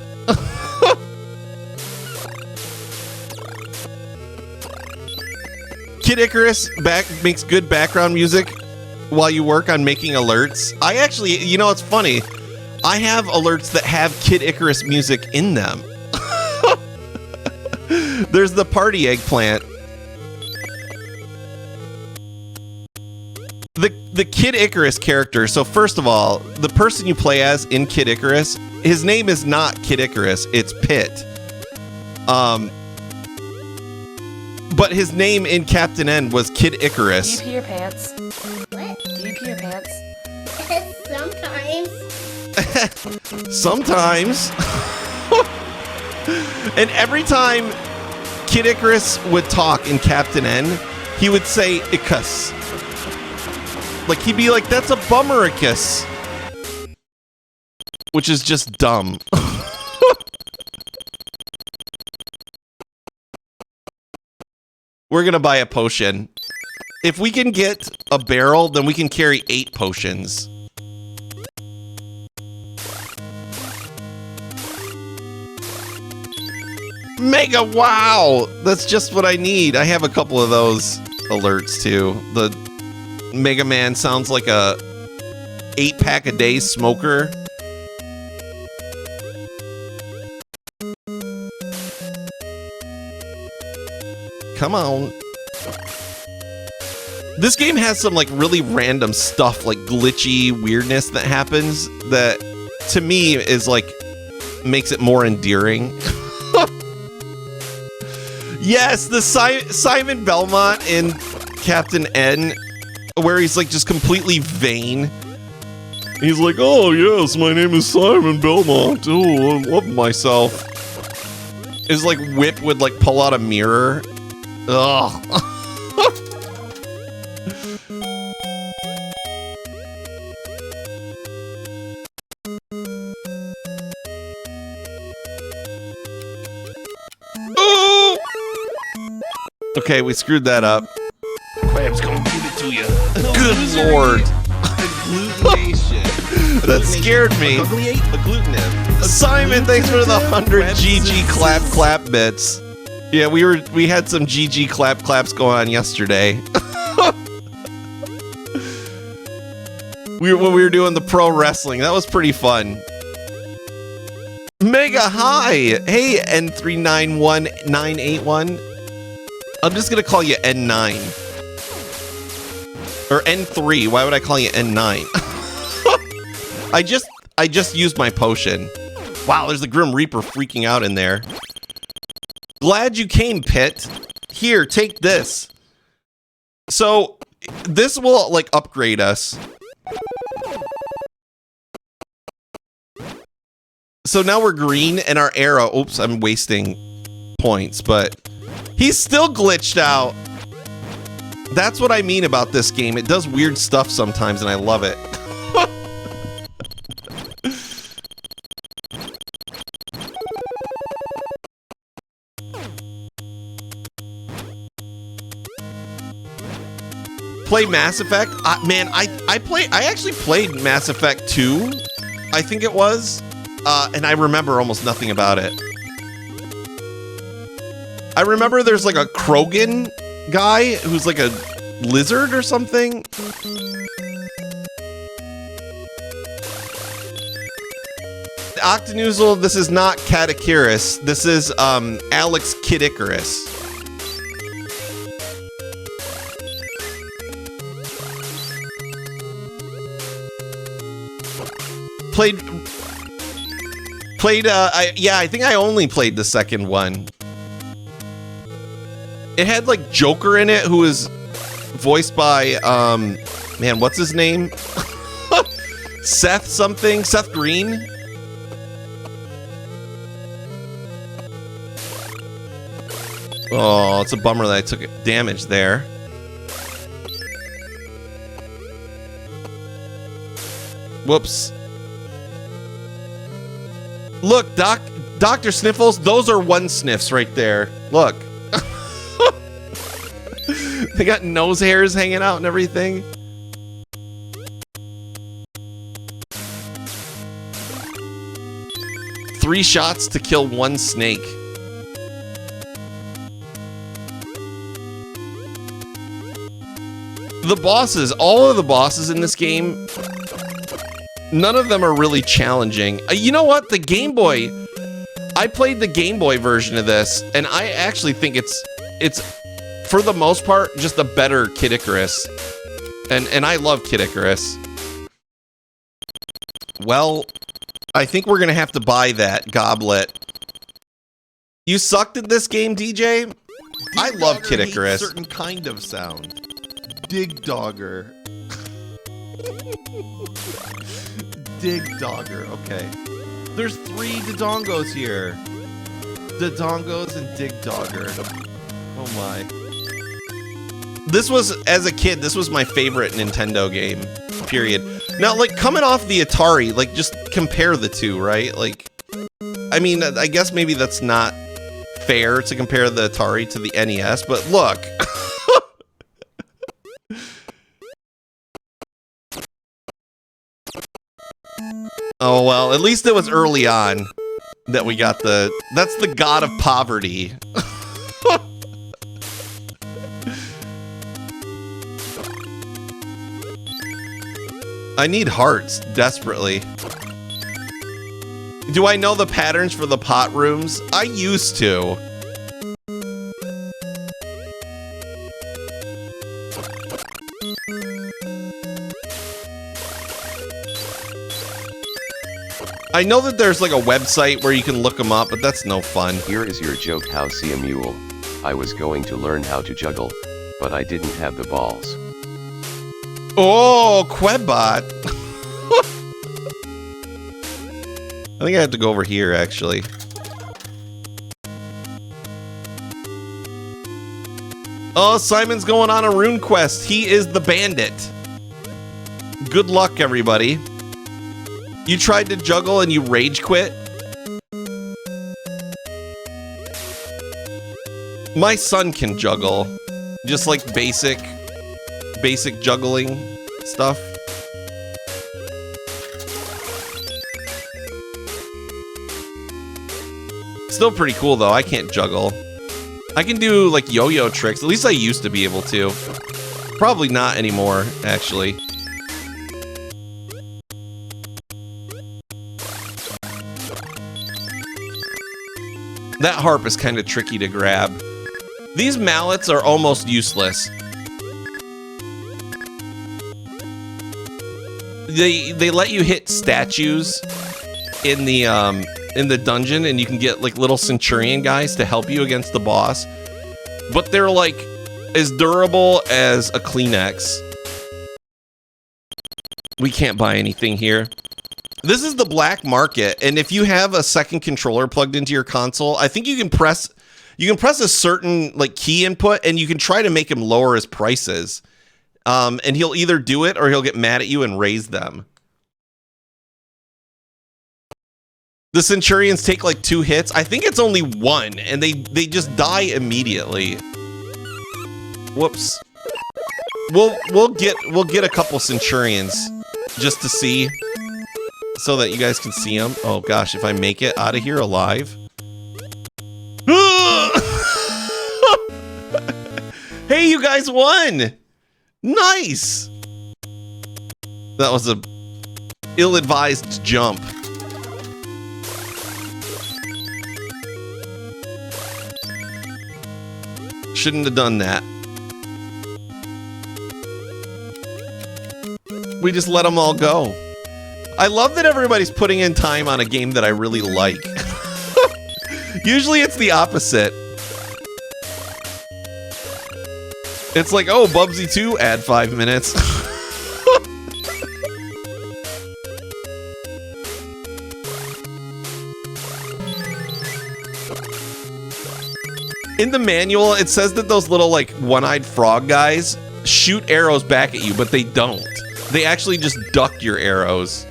Speaker 1: Kid Icarus makes good background music while you work on making alerts. I actually, you know, it's funny. I have alerts that have Kid Icarus music in them. There's the party eggplant. The Kid Icarus character, so first of all, the person you play as in Kid Icarus, his name is not Kid Icarus, it's Pit. But his name in Captain N was Kid Icarus.
Speaker 3: Do you pee your pants?
Speaker 4: What?
Speaker 3: Do you pee your pants?
Speaker 4: Sometimes.
Speaker 1: Sometimes. And every time Kid Icarus would talk in Captain N, he would say Icus. Like, he'd be like, that's a bummericus. Which is just dumb. We're gonna buy a potion. If we can get a barrel, then we can carry 8 potions. Mega wow! That's just what I need. I have a couple of those alerts too. The Mega Man sounds like a 8-pack a day smoker. Come on. This game has some like really random stuff, like glitchy weirdness that happens that to me is like makes it more endearing. Yes, the Simon Belmont in Captain N, where he's like just completely vain. He's like, oh yes, my name is Simon Belmont. Oh, I love myself. His like whip would like pull out a mirror. Ugh. Oh! Okay, we screwed that up.
Speaker 5: Quwebs gonna give it to you.
Speaker 1: Good lord. That scared me. Simon, thanks for the 100 GG clap clap bits. Yeah, we had some GG clap claps going on yesterday. When we were doing the pro wrestling, that was pretty fun. Mega hi! Hey N391981. I'm just gonna call you N9. Or N3. Why would I call you N9? I just used my potion. Wow, there's the Grim Reaper freaking out in there. Glad you came, Pit. Here, take this. So, this will like upgrade us. So now we're green and our arrow, oops, I'm wasting points, but he's still glitched out. That's what I mean about this game. It does weird stuff sometimes and I love it. Play Mass Effect? Man, I actually played Mass Effect 2, I think it was, and I remember almost nothing about it. I remember there's like a Krogan guy who's like a lizard or something. Octanoozle, this is not Cat Icarus. This is Alex Kid Icarus. Yeah, I think I only played the second one. It had like Joker in it, who was voiced by man, what's his name? Seth something, Seth Green. Oh, it's a bummer that I took damage there. Whoops. Look, Dr. Sniffles, those are one sniffs right there. Look. They got nose hairs hanging out and everything. Three shots to kill one snake. The bosses, all of the bosses in this game, none of them are really challenging. You know what? The Game Boy, I played the Game Boy version of this, and I actually think it's for the most part just a better Kid Icarus. And I love Kid Icarus. Well, I think we're gonna have to buy that goblet. You sucked at this game, DJ? I love Kid Icarus.
Speaker 3: Certain kind of sound. Dig Dogger. Dig Dogger, okay. There's 3 Dodongos here. Dodongos and Dig Dogger. Oh my.
Speaker 1: This was, as a kid, this was my favorite Nintendo game, period. Now, like, coming off the Atari, like, just compare the two, right? Like, I mean, I guess maybe that's not fair to compare the Atari to the NES, but look. Oh, well, at least it was early on that we got that's the god of poverty. I need hearts, desperately. Do I know the patterns for the pot rooms? I used to. I know that there's like a website where you can look them up, but that's no fun.
Speaker 2: Here is your joke: how see a mule. I was going to learn how to juggle, but I didn't have the balls.
Speaker 1: Oh, Quebbot. I think I have to go over here, actually. Oh, Simon's going on a rune quest. He is the bandit. Good luck, everybody. You tried to juggle and you rage quit? My son can juggle. Just like basic juggling stuff. Still pretty cool though. I can't juggle. I can do like yo-yo tricks. At least I used to be able to. Probably not anymore, actually. That harp is kind of tricky to grab. These mallets are almost useless. They let you hit statues in the dungeon, and you can get like little centurion guys to help you against the boss. But they're like as durable as a Kleenex. We can't buy anything here. This is the black market, and if you have a second controller plugged into your console, I think you can press a certain like key input, and you can try to make him lower his prices. And he'll either do it or he'll get mad at you and raise them. The Centurions take like 2 hits. I think it's only 1, and they just die immediately. Whoops. We'll get a couple Centurions just to see, so that you guys can see them. Oh gosh, if I make it out of here alive. Hey, you guys won! Nice! That was a ill-advised jump. Shouldn't have done that. We just let them all go. I love that everybody's putting in time on a game that I really like. Usually it's the opposite. It's like, oh, Bubsy 2, add 5 minutes. In the manual, it says that those little, like, one-eyed frog guys shoot arrows back at you, but they don't. They actually just duck your arrows.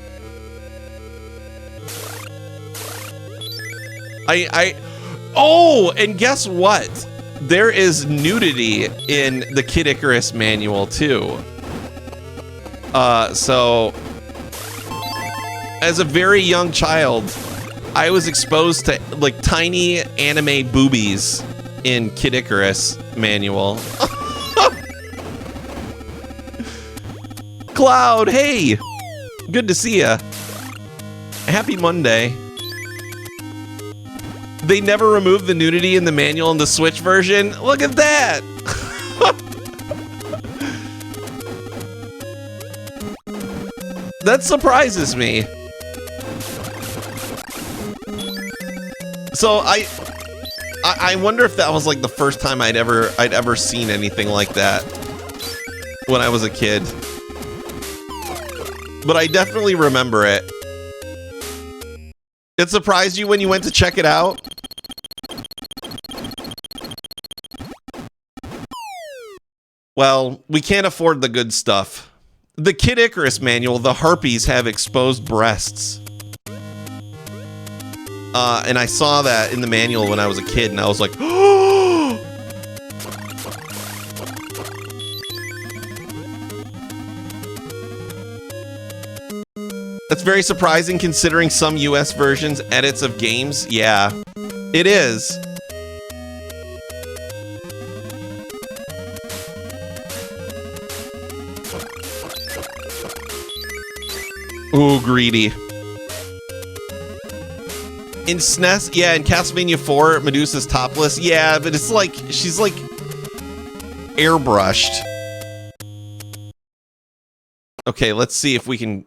Speaker 1: Oh, and guess what? There is nudity in the Kid Icarus manual, too. So, as a very young child, I was exposed to, like, tiny anime boobies in Kid Icarus manual. Cloud, hey! Good to see ya. Happy Monday. They never removed the nudity in the manual in the Switch version. Look at that! That surprises me. So I wonder if that was like the first time I'd ever seen anything like that when I was a kid. But I definitely remember it. It surprised you when you went to check it out? Well, we can't afford the good stuff. The Kid Icarus manual, the harpies have exposed breasts. And I saw that in the manual when I was a kid, and I was like, oh! That's very surprising considering some US versions edits of games. Yeah, it is. Ooh, greedy. In SNES, yeah, in Castlevania 4, Medusa's topless. Yeah, but it's like, she's like airbrushed. Okay, let's see if we can...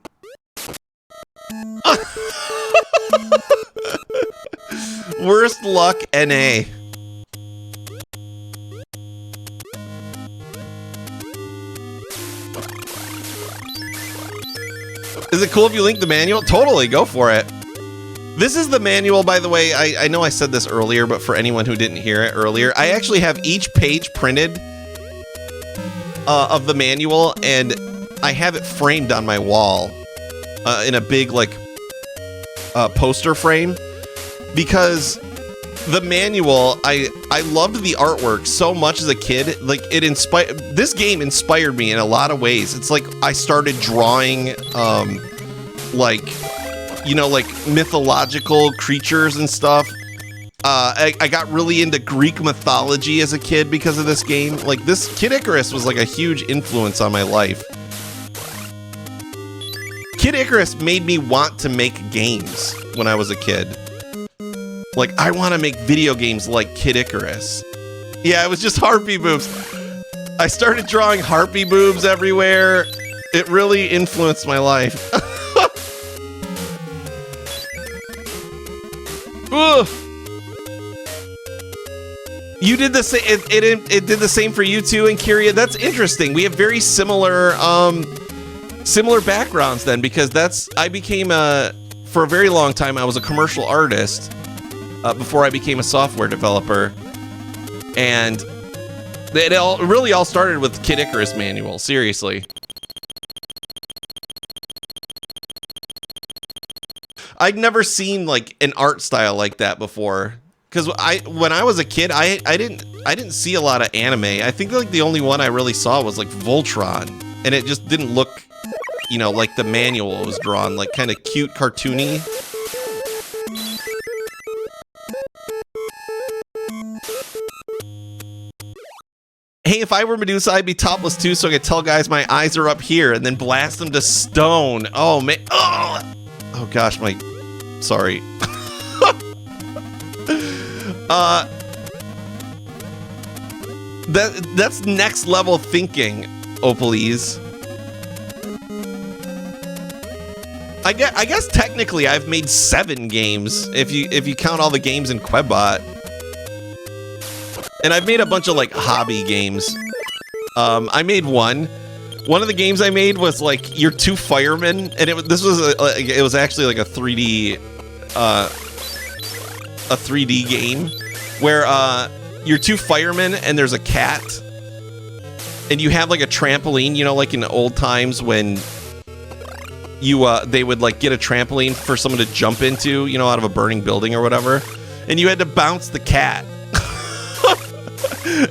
Speaker 1: Worst luck, NA. Is it cool if you link the manual? Totally, go for it. This is the manual, by the way. I know I said this earlier, but for anyone who didn't hear it earlier, I actually have each page printed of the manual, and I have it framed on my wall in a big, like, poster frame, because the manual, I loved the artwork so much as a kid. Like, this game inspired me in a lot of ways. It's like I started drawing, like, you know, like mythological creatures and stuff. I got really into Greek mythology as a kid because of this game. Like, this Kid Icarus was like a huge influence on my life. Kid Icarus made me want to make games when I was a kid. Like, I want to make video games like Kid Icarus. Yeah, it was just harpy boobs. I started drawing harpy boobs everywhere. It really influenced my life. Ugh. You did the same. It did the same for you too, and Kyria. That's interesting. We have very similar similar backgrounds then, because I became for a very long time I was a commercial artist before I became a software developer, and it really all started with Kid Icarus manual. Seriously. I'd never seen like an art style like that before. Because when I was a kid, I didn't see a lot of anime. I think like the only one I really saw was like Voltron, and it just didn't look, you know, like the manual was drawn, like kind of cute, cartoony. Hey, if I were Medusa, I'd be topless too, so I could tell guys my eyes are up here, and then blast them to stone. Oh man, oh gosh, sorry. That's next level thinking, Opalese. I guess technically I've made 7 games if you count all the games in Quebbot. And I've made a bunch of like hobby games. I made one. One of the games I made was like you're 2 firemen, and it was actually like a 3D game where you're 2 firemen and there's a cat, and you have like a trampoline, you know, like in the old times when they would like get a trampoline for someone to jump into, you know, out of a burning building or whatever, and you had to bounce the cat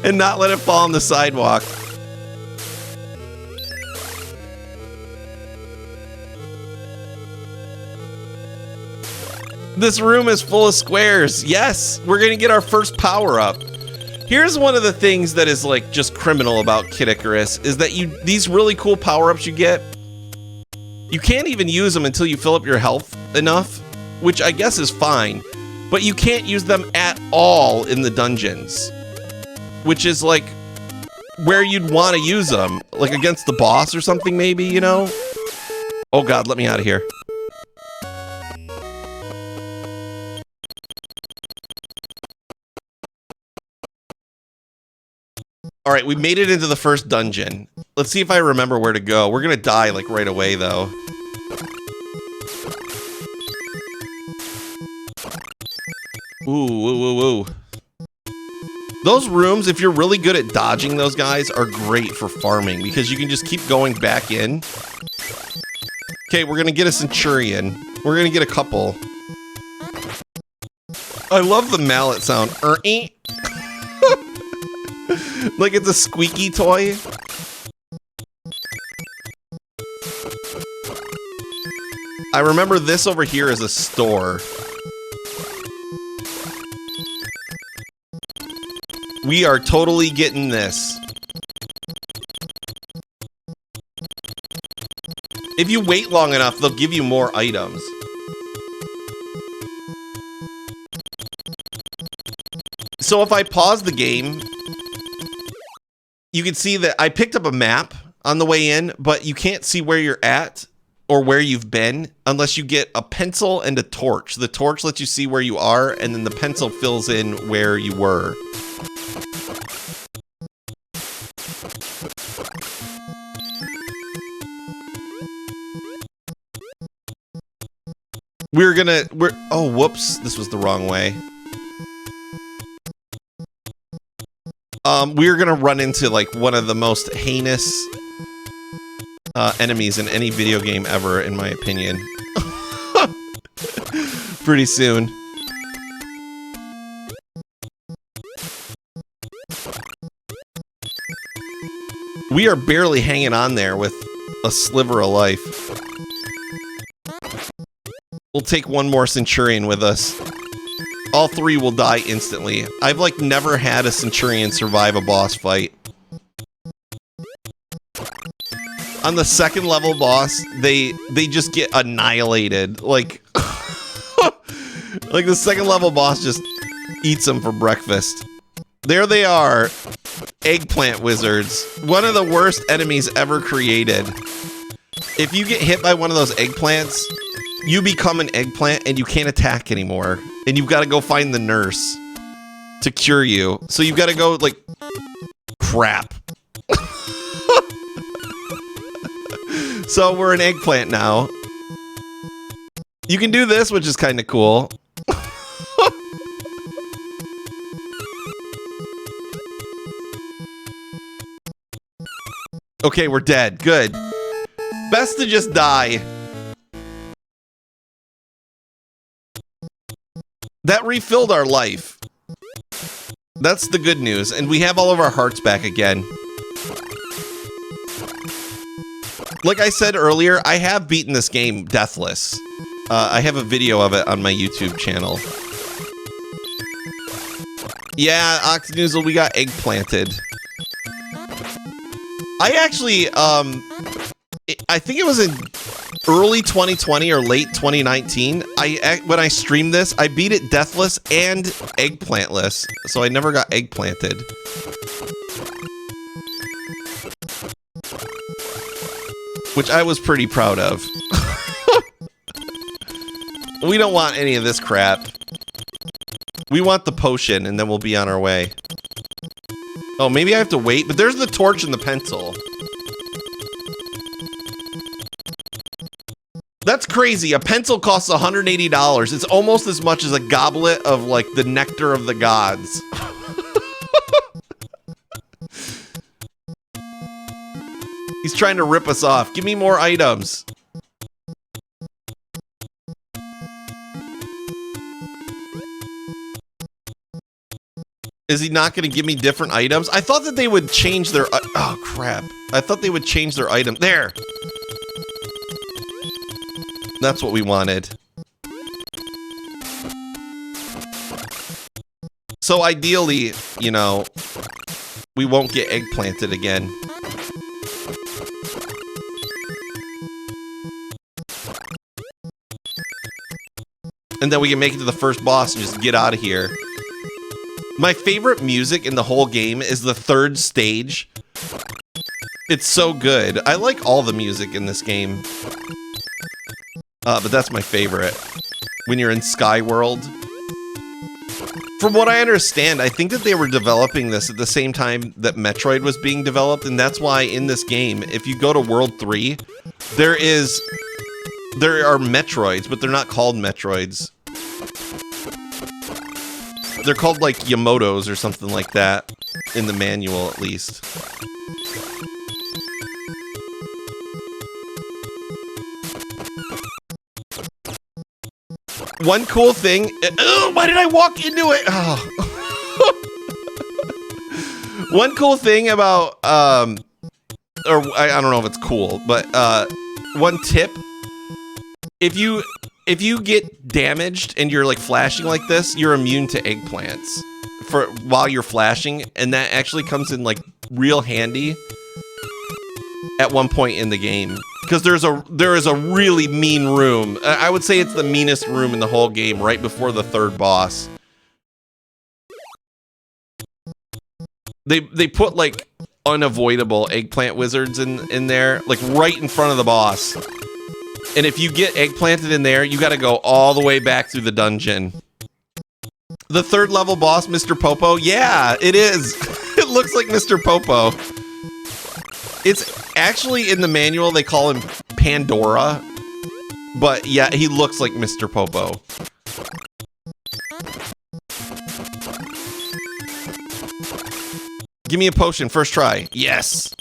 Speaker 1: and not let it fall on the sidewalk. This room is full of squares. Yes, we're gonna get our first power up. Here's one of the things that is like just criminal about Kid Icarus is that these really cool power ups you get, you can't even use them until you fill up your health enough, which I guess is fine, but you can't use them at all in the dungeons, which is like where you'd want to use them, like against the boss or something maybe, you know? Oh God, let me out of here. All right, we made it into the first dungeon. Let's see if I remember where to go. We're gonna die like right away though. Ooh. Those rooms, if you're really good at dodging those guys, are great for farming because you can just keep going back in. Okay, we're gonna get a Centurion. We're gonna get a couple. I love the mallet sound. Like it's a squeaky toy. I remember this over here is a store. We are totally getting this. If you wait long enough, they'll give you more items. So if I pause the game, you can see that I picked up a map on the way in, but you can't see where you're at or where you've been unless you get a pencil and a torch. The torch lets you see where you are, and then the pencil fills in where you were. Oh, whoops, this was the wrong way. We're gonna run into like one of the most heinous enemies in any video game ever, in my opinion. Pretty soon. We are barely hanging on there with a sliver of life. We'll take one more Centurion with us. All 3 will die instantly. I've like never had a Centurion survive a boss fight. On the 2nd level boss, they just get annihilated. Like, like the 2nd level boss just eats them for breakfast. There they are. Eggplant wizards. One of the worst enemies ever created. If you get hit by one of those eggplants, you become an eggplant and you can't attack anymore. And you've got to go find the nurse. to cure you. So you've got to go like crap. So we're an eggplant now. You can do this, which is kind of cool. Okay, we're dead. Good. Best to just die. That refilled our life. That's the good news. And we have all of our hearts back again. Like I said earlier, I have beaten this game deathless. I have a video of it on my YouTube channel. Yeah, Octanoozle, we got eggplanted. I actually, I think it was in early 2020 or late 2019. When I streamed this, I beat it deathless and eggplantless, so I never got eggplanted. Which I was pretty proud of. We don't want any of this crap. We want the potion, and then we'll be on our way. Oh, maybe I have to wait, but there's the torch and the pencil. That's crazy. A pencil costs $180. It's almost as much as a goblet of, like, the nectar of the gods. He's trying to rip us off. Give me more items. Is he not going to give me different items? I thought that they would change their... oh, crap. I thought they would change their item. There! That's what we wanted. So ideally, you know, we won't get eggplanted again. And then we can make it to the first boss and just get out of here. My favorite music in the whole game is the third stage. It's so good. I like all the music in this game. But that's my favorite. When you're in Sky World. From what I understand, I think that they were developing this at the same time that Metroid was being developed, and that's why in this game, if you go to World 3, there are Metroids, but they're not called Metroids. They're called, like, Yamotos or something like that, in the manual, at least. One cool thing... oh, why did I walk into it? Oh. One cool thing about... or I don't know if it's cool, but one tip... If you get damaged and you're like flashing like this, you're immune to eggplants for while you're flashing, and that actually comes in like real handy at one point in the game because there is a really mean room. I would say it's the meanest room in the whole game right before the third boss. They put like unavoidable eggplant wizards in there, like right in front of the boss. And if you get eggplanted in there, you got to go all the way back through the dungeon. The third level boss, Mr. Popo? Yeah, it is. It looks like Mr. Popo. It's actually in the manual, they call him Pandora. But yeah, he looks like Mr. Popo. Give me a potion, first try. Yes.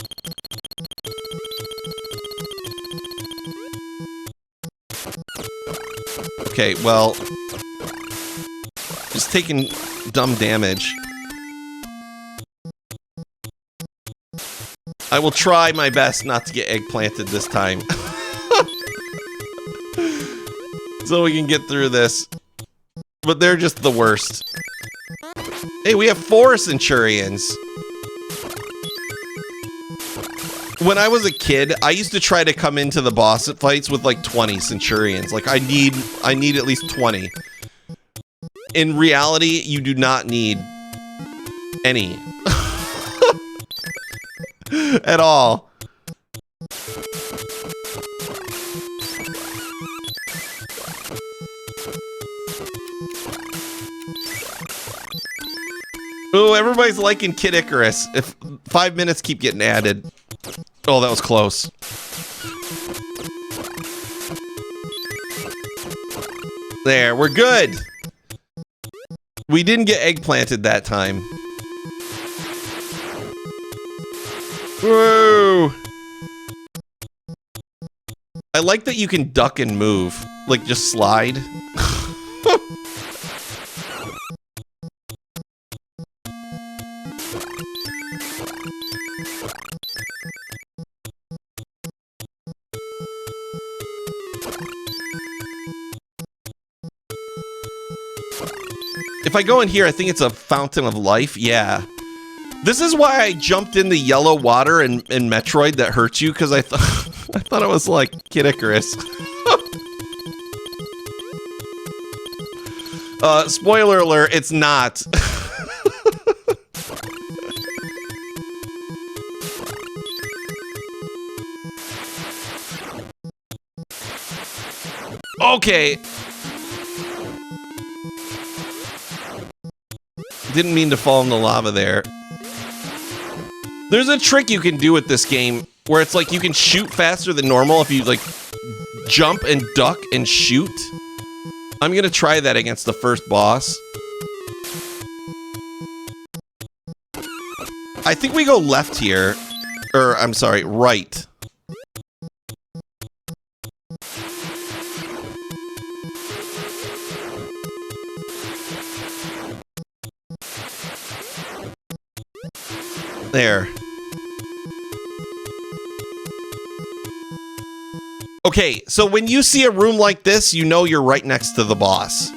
Speaker 1: Okay, well, just taking dumb damage. I will try my best not to get eggplanted this time. So we can get through this. But they're just the worst. Hey, we have 4 Centurions. When I was a kid, I used to try to come into the boss fights with like 20 Centurions. Like I need at least 20. In reality, you do not need any. At all. Oh, everybody's liking Kid Icarus. If 5 minutes keep getting added. Oh, that was close. There, we're good. We didn't get eggplanted that time. Whoa. I like that you can duck and move. Like, just slide. If I go in here, I think it's a fountain of life. Yeah. This is why I jumped in the yellow water in Metroid that hurt you, because I thought it was like Kid Icarus. Spoiler alert, it's not. Okay. Didn't mean to fall in the lava there. There's a trick you can do with this game where it's like you can shoot faster than normal if you like jump and duck and shoot. I'm gonna try that against the first boss. I think we go left here. Or, I'm sorry, right. There. Okay, so when you see a room like this, you know you're right next to the boss.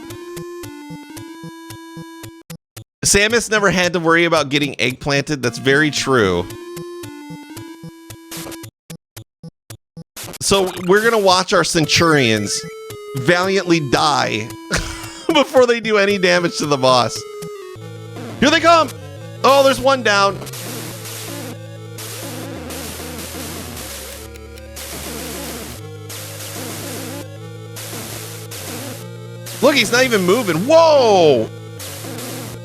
Speaker 1: Samus never had to worry about getting eggplanted. That's very true. So we're gonna watch our Centurions valiantly die before they do any damage to the boss. Here they come! Oh, there's one down. Look, he's not even moving. Whoa!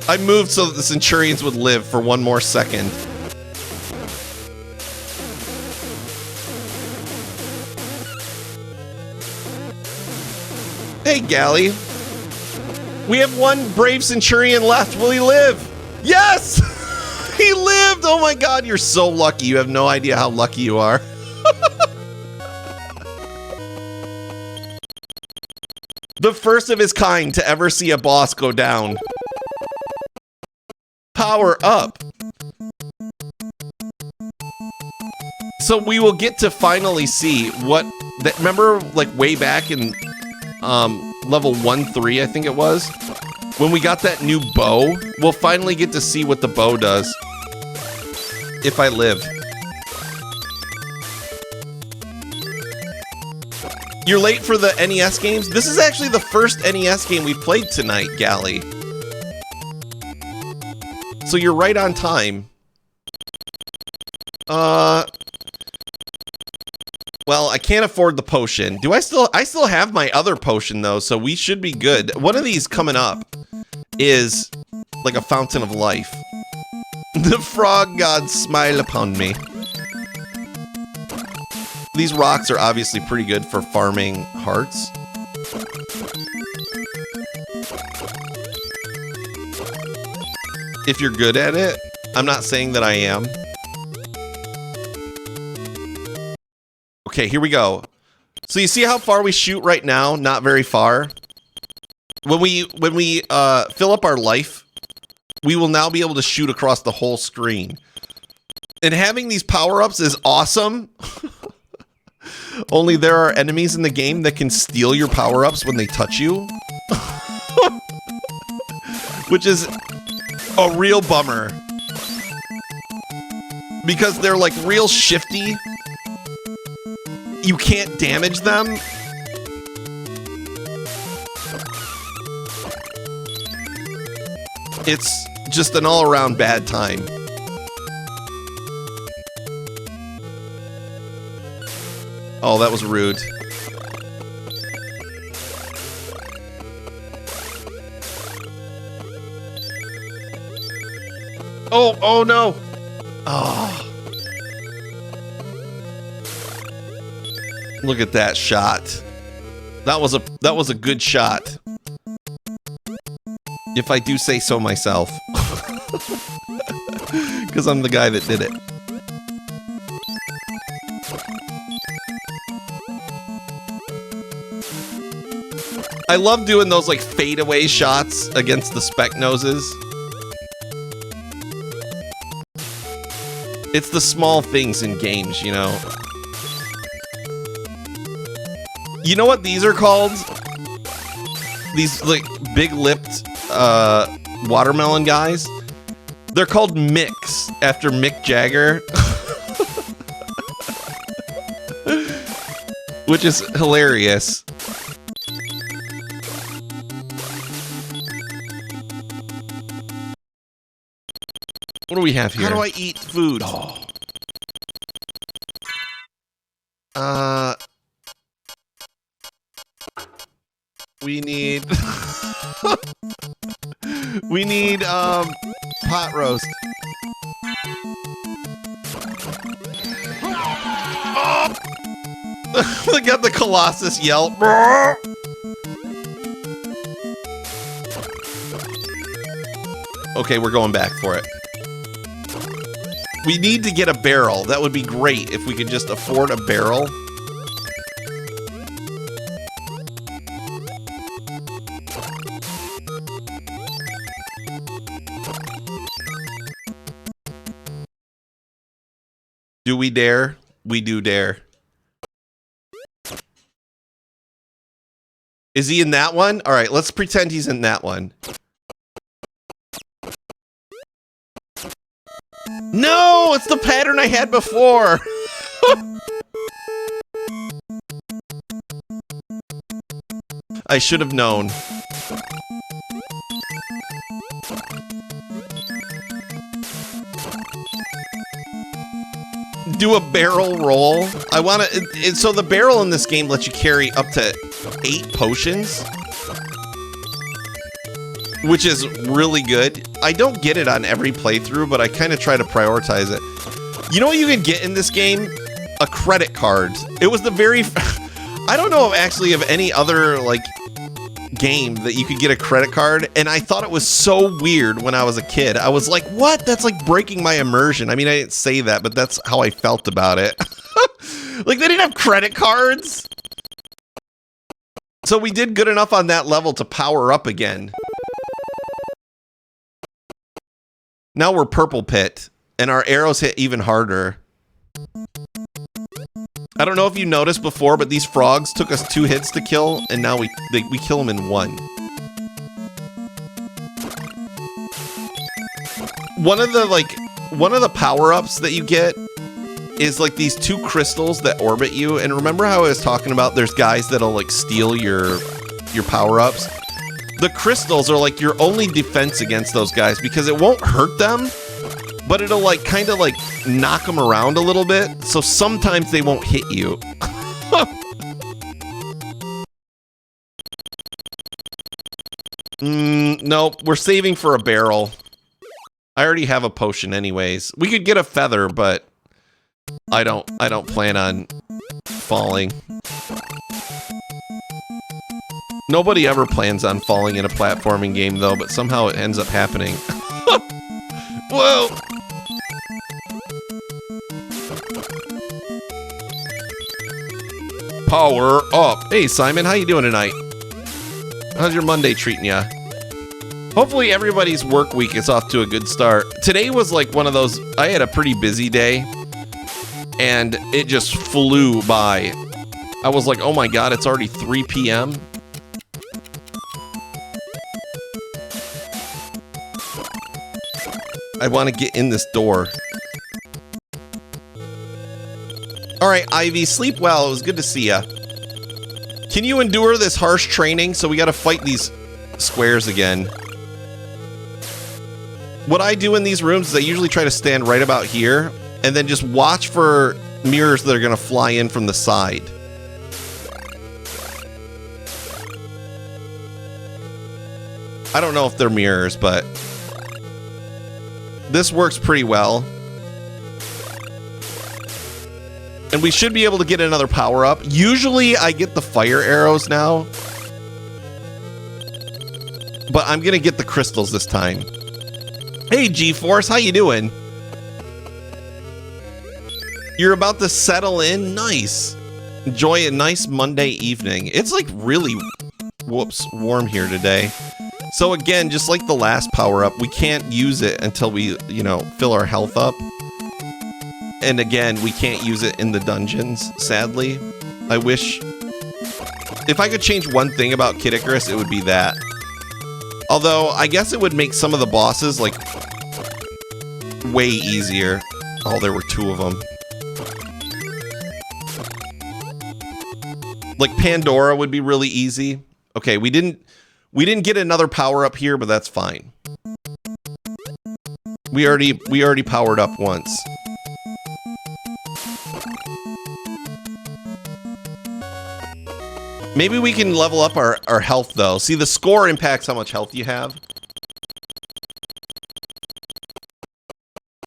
Speaker 1: I moved so that the Centurions would live for one more second. Hey, Gally. We have one brave Centurion left. Will he live? Yes! He lived! Oh my god, you're so lucky. You have no idea how lucky you are. The first of his kind to ever see a boss go down. Power up. So we will get to finally see what that. Remember, like way back in level 1-3, I think it was, when we got that new bow. We'll finally get to see what the bow does. If I live. You're late for the NES games? This is actually the first NES game we've played tonight, Gally. So you're right on time. Well, I can't afford the potion. I still have my other potion though, so we should be good. One of these coming up is like a fountain of life. The frog gods smile upon me. These rocks are obviously pretty good for farming hearts. If you're good at it. I'm not saying that I am. Okay, here we go. So you see how far we shoot right now? Not very far. When we fill up our life, we will now be able to shoot across the whole screen. And having these power-ups is awesome. Only there are enemies in the game that can steal your power-ups when they touch you. Which is a real bummer. Because they're like real shifty. You can't damage them. It's just an all-around bad time. Oh, that was rude. Oh no. Oh. Look at that shot. That was a good shot. If I do say so myself. Because I'm the guy that did it. I love doing those like fadeaway shots against the spec noses. It's the small things in games, you know. You know what these are called? These like big-lipped watermelon guys. They're called Micks after Mick Jagger. Which is hilarious. What do we have here?
Speaker 3: How do I eat food?
Speaker 1: Oh.
Speaker 3: We need... we need, pot roast.
Speaker 1: Oh! Look at the Colossus yell. Okay, we're going back for it. We need to get a barrel. That would be great if we could just afford a barrel. Do we dare? We do dare. Is he in that one? All right, let's pretend he's in that one. No, it's the pattern I had before. I should have known. Do a barrel roll. I want to. So the barrel in this game lets you carry up to 8 potions, which is really good. I don't get it on every playthrough, but I kind of try to prioritize it. You know what you can get in this game? A credit card. It was the very... I don't know actually of any other like game that you could get a credit card, and I thought it was so weird when I was a kid. I was like, what? That's like breaking my immersion. I mean, I didn't say that, but that's how I felt about it. Like, they didn't have credit cards. So we did good enough on that level to power up again. Now we're purple pit, and our arrows hit even harder. I don't know if you noticed before, but these frogs took us 2 hits to kill, and now we kill them in 1. One of the power-ups that you get is like these 2 crystals that orbit you. And remember how I was talking about there's guys that'll like steal your power-ups? The crystals are like your only defense against those guys because it won't hurt them, but it'll like kind of like knock them around a little bit. So sometimes they won't hit you. Nope, we're saving for a barrel. I already have a potion anyways. We could get a feather, but I don't plan on falling. Nobody ever plans on falling in a platforming game though, but somehow it ends up happening. Whoa! Power up. Hey Simon, how you doing tonight? How's your Monday treating ya? Hopefully everybody's work week is off to a good start. Today was like one of those, I had a pretty busy day and it just flew by. I was like, oh my god, it's already 3 p.m. I want to get in this door. All right, Ivy, sleep well. It was good to see ya. Can you endure this harsh training? So we got to fight these squares again. What I do in these rooms is I usually try to stand right about here and then just watch for mirrors that are going to fly in from the side. I don't know if they're mirrors, but... This works pretty well. And we should be able to get another power-up. Usually I get the fire arrows now. But I'm gonna get the crystals this time. Hey, G-Force, how you doing? You're about to settle in? Nice. Enjoy a nice Monday evening. It's like really, warm here today. So again, just like the last power-up, we can't use it until we, you know, fill our health up. And again, we can't use it in the dungeons, sadly. I wish... If I could change one thing about Kid Icarus, it would be that. Although, I guess it would make some of the bosses, like, way easier. Oh, there were 2 of them. Like, Pandora would be really easy. Okay, we didn't get another power-up here, but that's fine. We already powered up once. Maybe we can level up our health, though. See, the score impacts how much health you have.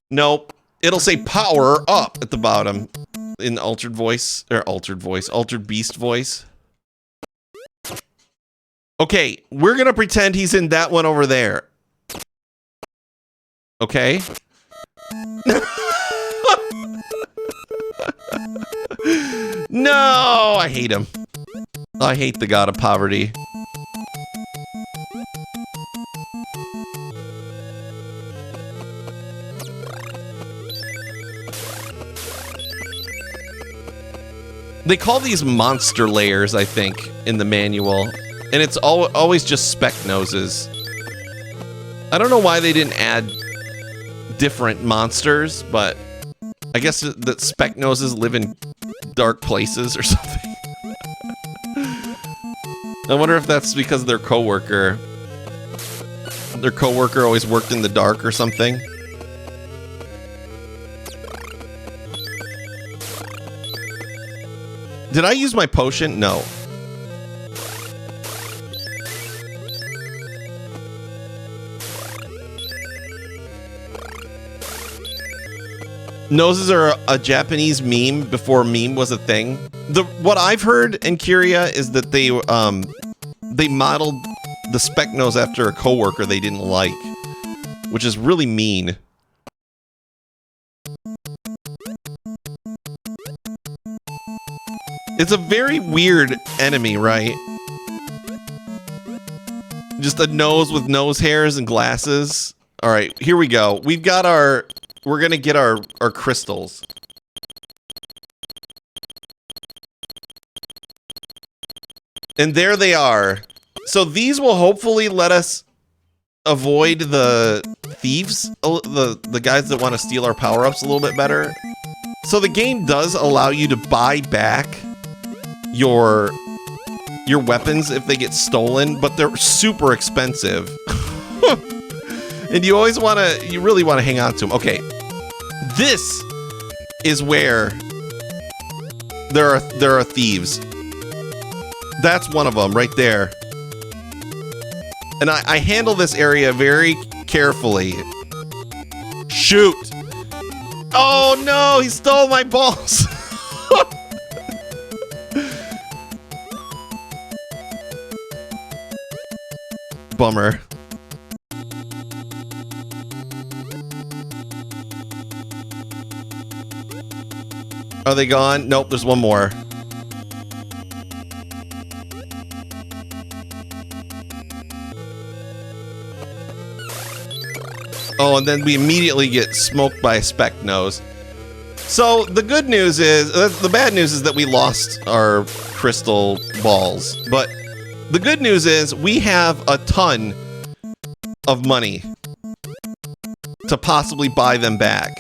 Speaker 1: Nope. It'll say power up at the bottom in altered voice, or altered beast voice. Okay, we're gonna pretend he's in that one over there. Okay. No, I hate him. I hate the god of poverty. They call these monster layers, I think, in the manual. And it's always just speck noses. I don't know why they didn't add different monsters, but I guess that speck noses live in dark places or something. I wonder if that's because their coworker always worked in the dark or something. Did I use my potion? No. Noses are a Japanese meme before meme was a thing. What I've heard in Curia is that they modeled the speck nose after a coworker they didn't like, which is really mean. It's a very weird enemy, right? Just a nose with nose hairs and glasses. All right, here we go. We've got we're gonna get our crystals. And there they are. So these will hopefully let us avoid the thieves, the guys that want to steal our power-ups a little bit better. So the game does allow you to buy back your weapons if they get stolen, but they're super expensive. And you really want to hang on to them. Okay. This is where there are thieves. That's one of them right there. And I handle this area very carefully. Shoot. Oh no, he stole my balls. Bummer. Are they gone? Nope, there's one more. Oh, and then we immediately get smoked by a speck nose. So the good news is, the bad news is that we lost our crystal balls. But the good news is we have a ton of money to possibly buy them back.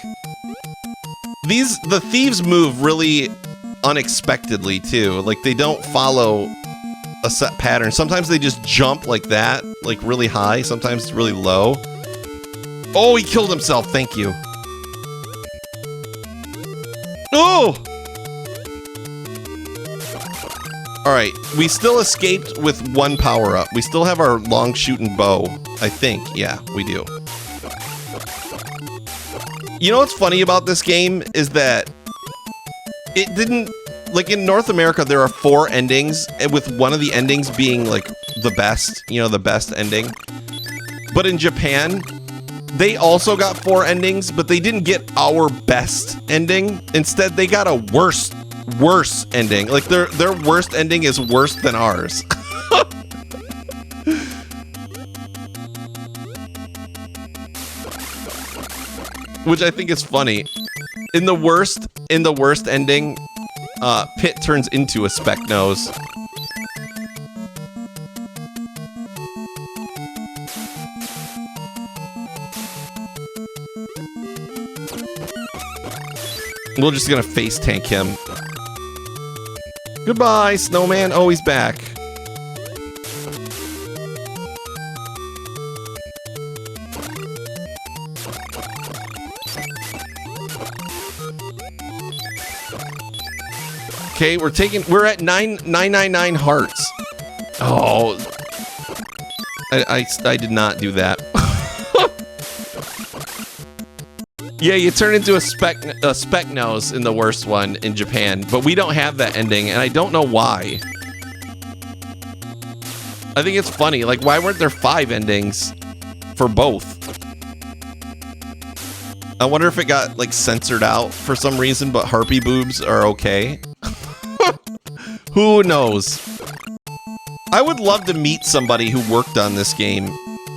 Speaker 1: The thieves move really unexpectedly too. Like they don't follow a set pattern. Sometimes they just jump like that, like really high. Sometimes it's really low. Oh, he killed himself. Thank you. Oh! Alright, we still escaped with one power-up. We still have our long shooting bow, I think. Yeah, we do. You know what's funny about this game is that it didn't, like in North America, there are 4 endings, and with one of the endings being like the best, you know, the best ending. But in Japan, they also got 4 endings, but they didn't get our best ending. Instead, they got a worse ending. Like their worst ending is worse than ours. Which I think is funny. In the worst ending, Pit turns into a speck nose. We're just gonna face tank him. Goodbye, snowman. Oh, he's back. Okay, we're at 999 hearts. Oh, I did not do that. Yeah, you turn into a speck nose in the worst one in Japan, but we don't have that ending, and I don't know why. I think it's funny. Like, why weren't there 5 endings for both? I wonder if it got like censored out for some reason, but harpy boobs are okay. Who knows? I would love to meet somebody who worked on this game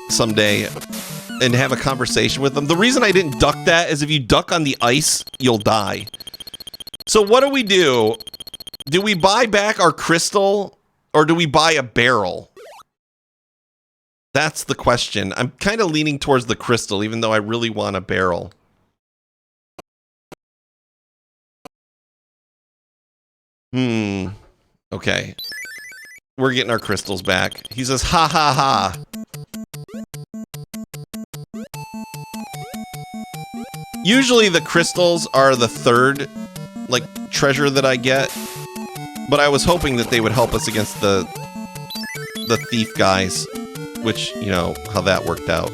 Speaker 1: someday and have a conversation with them. The reason I didn't duck that is if you duck on the ice, you'll die. So what do? Do we buy back our crystal or do we buy a barrel? That's the question. I'm kind of leaning towards the crystal, even though I really want a barrel. Okay. We're getting our crystals back. He says, ha ha ha. Usually the crystals are the third, like, treasure that I get. But I was hoping that they would help us against the thief guys. Which, you know, how that worked out.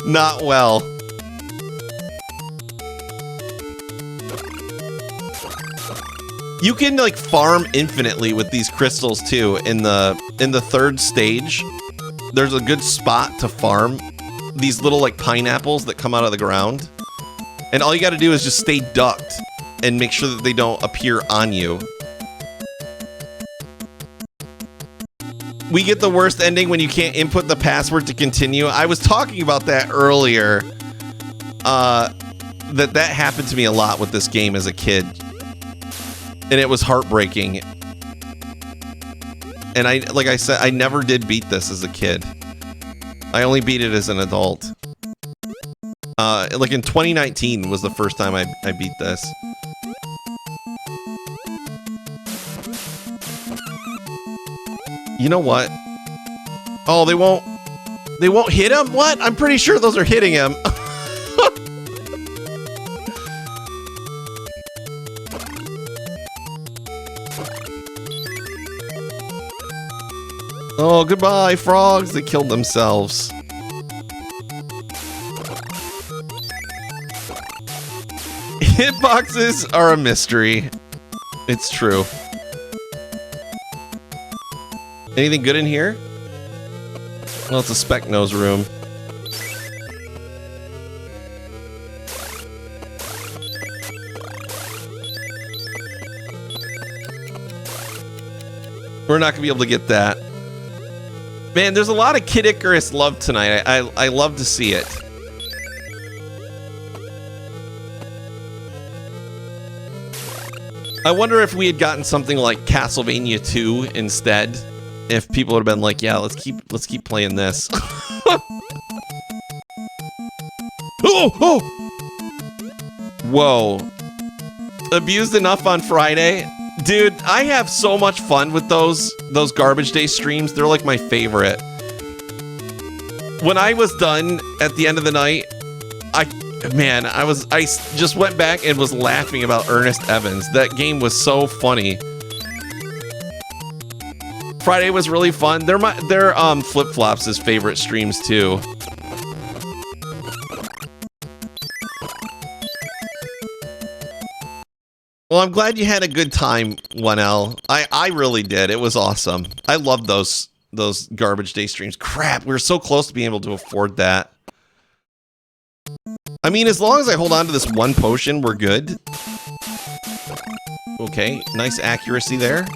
Speaker 1: Not well. You can like farm infinitely with these crystals too. In the third stage, there's a good spot to farm these little like pineapples that come out of the ground. And all you got to do is just stay ducked and make sure that they don't appear on you. We get the worst ending when you can't input the password to continue. I was talking about that earlier. That happened to me a lot with this game as a kid. And it was heartbreaking. And like I said, I never did beat this as a kid. I only beat it as an adult. Like in 2019 was the first time I beat this. You know what? Oh, they won't hit him? What? I'm pretty sure those are hitting him. Oh, goodbye, frogs. They killed themselves. Hitboxes are a mystery. It's true. Anything good in here? Well, it's a speck nose room. We're not gonna be able to get that. Man, there's a lot of Kid Icarus love tonight. I love to see it. I wonder if we had gotten something like Castlevania 2 instead. If people would have been like, yeah, let's keep playing this. Oh! Whoa. Abused enough on Friday? Dude, I have so much fun with those Garbage Day streams. They're like my favorite. When I was done at the end of the night, I just went back and was laughing about Ernest Evans. That game was so funny. Friday was really fun. They're Flip-Flops' favorite streams too. Well, I'm glad you had a good time, 1L. I really did. It was awesome. I loved those garbage day streams. Crap, we were so close to being able to afford that. I mean, as long as I hold on to this one potion, we're good. Okay, nice accuracy there.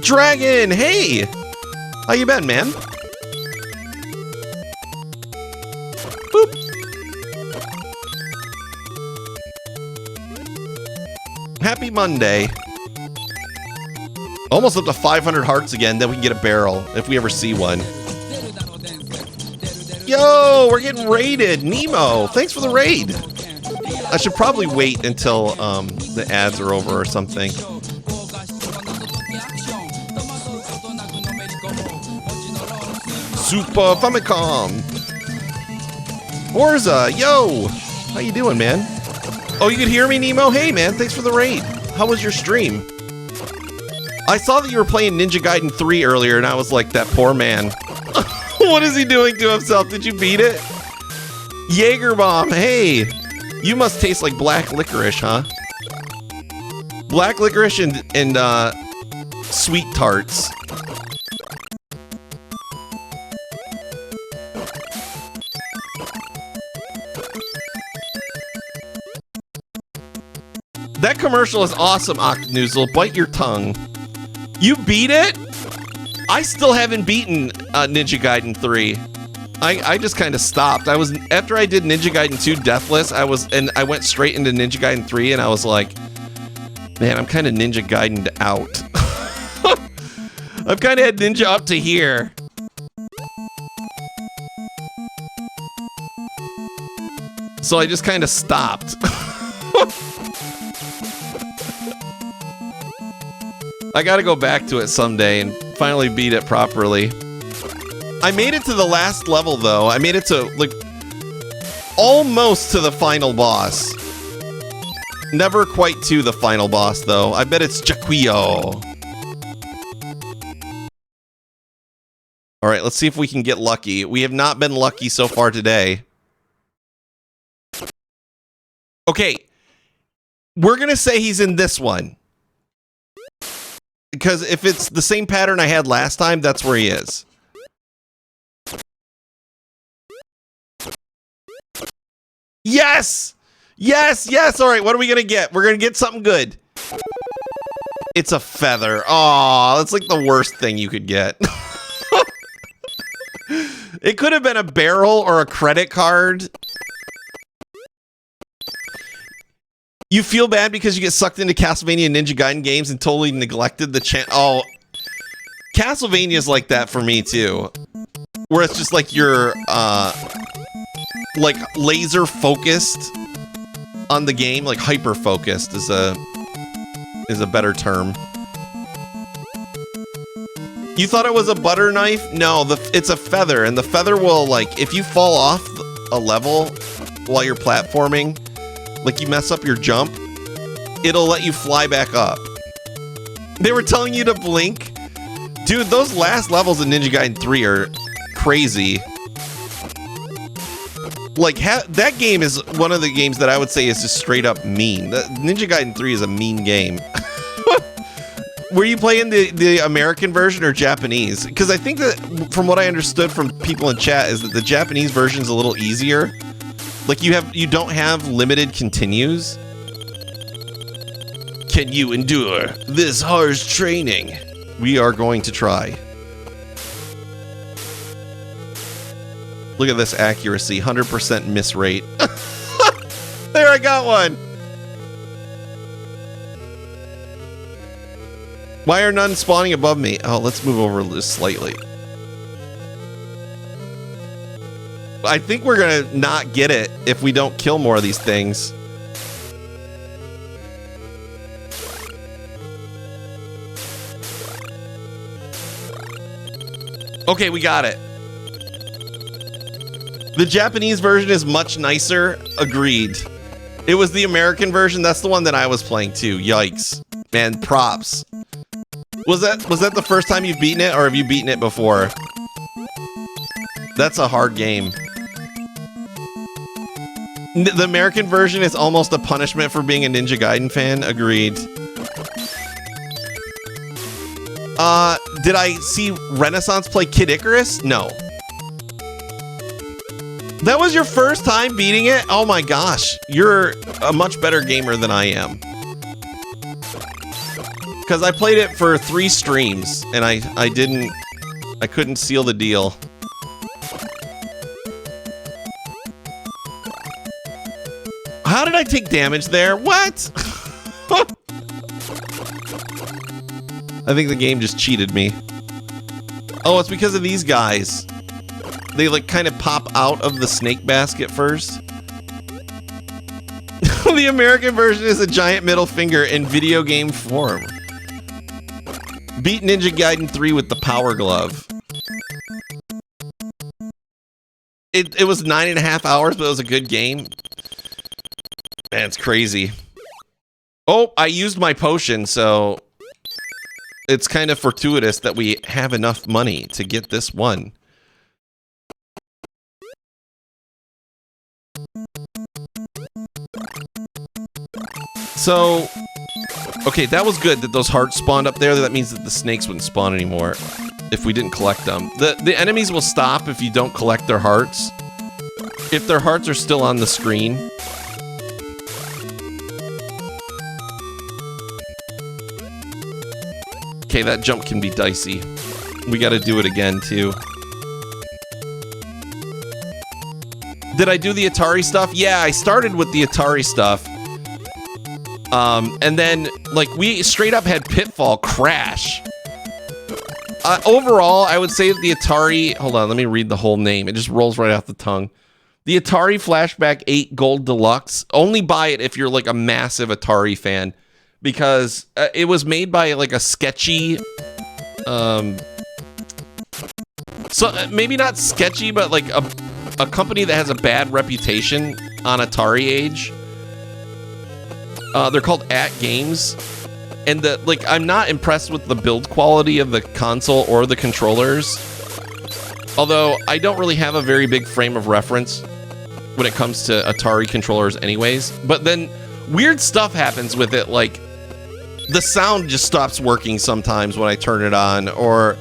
Speaker 1: Dragon, hey! How you been, man? Boop. Happy Monday. Almost up to 500 hearts again, then we can get a barrel, if we ever see one. Yo, we're getting raided. Nemo, thanks for the raid. I should probably wait until the ads are over or something. Super Famicom. Forza, yo. How you doing, man? Oh, you could hear me, Nemo? Hey, man, thanks for the raid. How was your stream? I saw that you were playing Ninja Gaiden 3 earlier, and I was like, that poor man. What is he doing to himself? Did you beat it? Jaeger Bomb, hey. You must taste like black licorice, huh? Black licorice and sweet tarts. That commercial is awesome, Octanoozle. Bite your tongue. You beat it? I still haven't beaten Ninja Gaiden 3. I just kind of stopped. After I did Ninja Gaiden 2 Deathless, I went straight into Ninja Gaiden 3, and I was like, man, I'm kind of Ninja Gaiden'd out. I've kind of had Ninja up to here. So I just kind of stopped. I gotta go back to it someday and finally beat it properly. I made it to the last level, though. I made it to, like, almost to the final boss. Never quite to the final boss, though. I bet it's Jaquio. Alright, let's see if we can get lucky. We have not been lucky so far today. Okay. We're gonna say he's in this one. Because if it's the same pattern I had last time, that's where he is. Yes! Yes, yes! Alright, what are we gonna get? We're gonna get something good. It's a feather. Aw, that's like the worst thing you could get. It could have been a barrel or a credit card. You feel bad because you get sucked into Castlevania and Ninja Gaiden games and totally neglected the Oh, Castlevania's like that for me too. Where it's just like you're, like laser focused on the game, like hyper focused is a better term. You thought it was a butter knife? No, it's a feather, and the feather will, like, if you fall off a level while you're platforming, like you mess up your jump, it'll let you fly back up. They were telling you to blink. Dude, those last levels in Ninja Gaiden 3 are crazy. Like, that game is one of the games that I would say is just straight up mean. Ninja Gaiden 3 is a mean game. Were you playing the American version or Japanese? Because I think that, from what I understood from people in chat, is that the Japanese version is a little easier. Like, you don't have limited continues. Can you endure this harsh training? We are going to try. Look at this accuracy, 100% miss rate. There, I got one. Why are none spawning above me? Oh, let's move over this slightly. I think we're gonna not get it if we don't kill more of these things. Okay, we got it. The Japanese version is much nicer. Agreed. It was the American version. That's the one that I was playing too. Yikes. Man, props. Was that the first time you've beaten it, or have you beaten it before? That's a hard game. The American version is almost a punishment for being a Ninja Gaiden fan. Agreed. Did I see Renaissance play Kid Icarus? No. That was your first time beating it? Oh my gosh. You're a much better gamer than I am. Because I played it for 3 streams, and I couldn't seal the deal. How did I take damage there? What? I think the game just cheated me. Oh, it's because of these guys. They like kind of pop out of the snake basket first. The American version is a giant middle finger in video game form. Beat Ninja Gaiden 3 with the power glove. It was 9.5 hours, but it was a good game. Man, it's crazy. Oh, I used my potion, so it's kind of fortuitous that we have enough money to get this one. So, okay, that was good that those hearts spawned up there. That means that the snakes wouldn't spawn anymore if we didn't collect them. The enemies will stop if you don't collect their hearts. If their hearts are still on the screen. Okay, that jump can be dicey. We gotta do it again, too. Did I do the Atari stuff? Yeah, I started with the Atari stuff. And then, like, we straight up had Pitfall crash. Overall, I would say that the Atari... Hold on, let me read the whole name. It just rolls right off the tongue. The Atari Flashback 8 Gold Deluxe. Only buy it if you're, like, a massive Atari fan. Because it was made by, like, a sketchy... So, maybe not sketchy, but, like, a company that has a bad reputation on Atari Age. They're called At Games, and I'm not impressed with the build quality of the console or the controllers. Although I don't really have a very big frame of reference when it comes to Atari controllers anyways. But then weird stuff happens with it, like the sound just stops working sometimes when I turn it on, or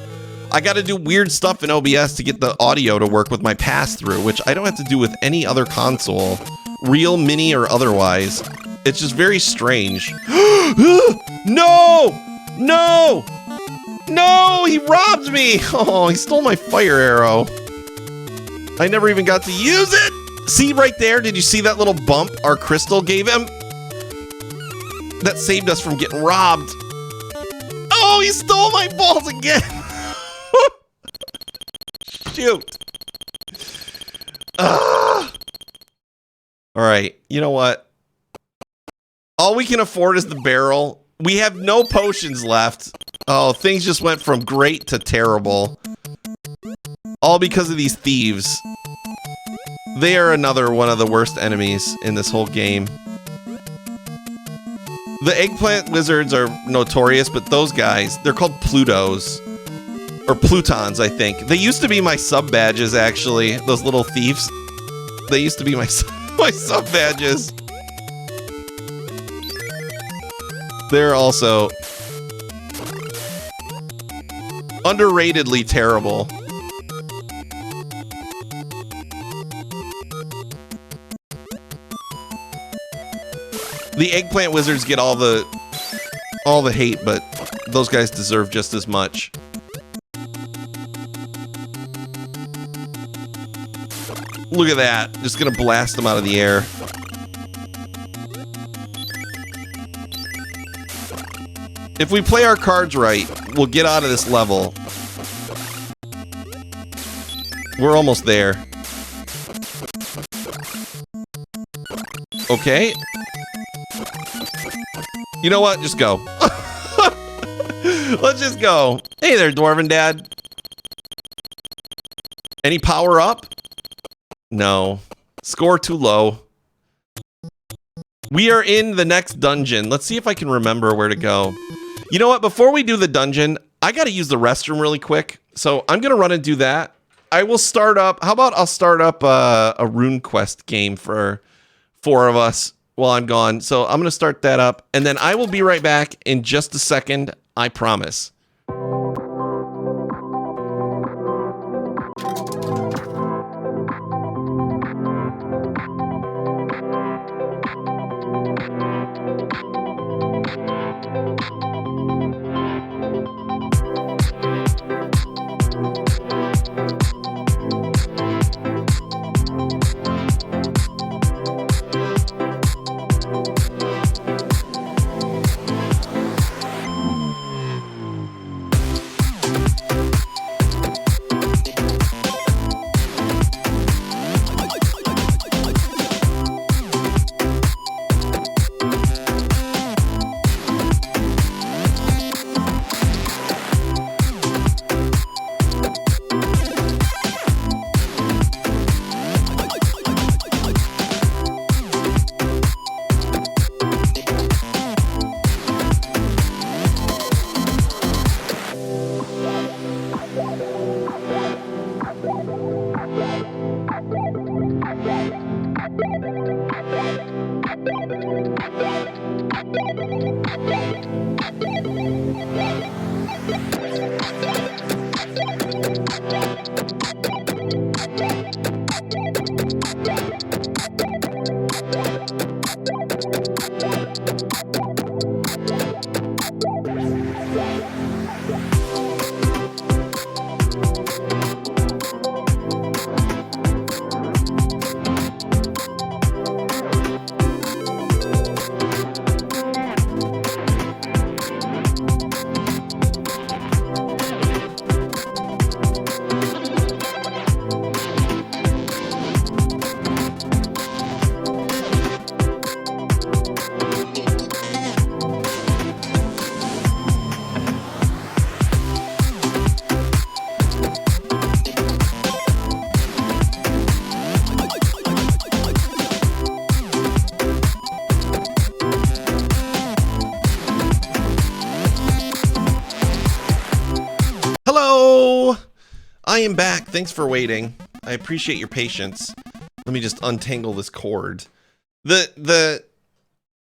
Speaker 1: I got to do weird stuff in OBS to get the audio to work with my pass-through, which I don't have to do with any other console, real, mini, or otherwise. It's just very strange. No! No! No! He robbed me! Oh, he stole my fire arrow. I never even got to use it! See right there? Did you see that little bump our crystal gave him? That saved us from getting robbed. Oh, he stole my balls again! Shoot. Alright, you know what? All we can afford is the barrel. We have no potions left. Oh, things just went from great to terrible. All because of these thieves. They are another one of the worst enemies in this whole game. The eggplant wizards are notorious, but those guys, they're called Plutos. Or Plutons, I think. They used to be my sub badges, actually. Those little thieves. They used to be my sub badges. They're also underratedly terrible. The eggplant wizards get all the hate, but those guys deserve just as much. Look at that. Just gonna blast them out of the air. If we play our cards right, we'll get out of this level. We're almost there. Okay. You know what? Just go. Let's just go. Hey there, Dwarven Dad. Any power up? No. Score too low. We are in the next dungeon. Let's see if I can remember where to go. You know what? Before we do the dungeon, I got to use the restroom really quick. So I'm going to run and do that. I will start up. How about I'll start up a RuneQuest game for 4 of us while I'm gone. So I'm going to start that up. And then I will be right back in just a second. I promise. I am back. Thanks for waiting. I appreciate your patience. Let me just untangle this cord. The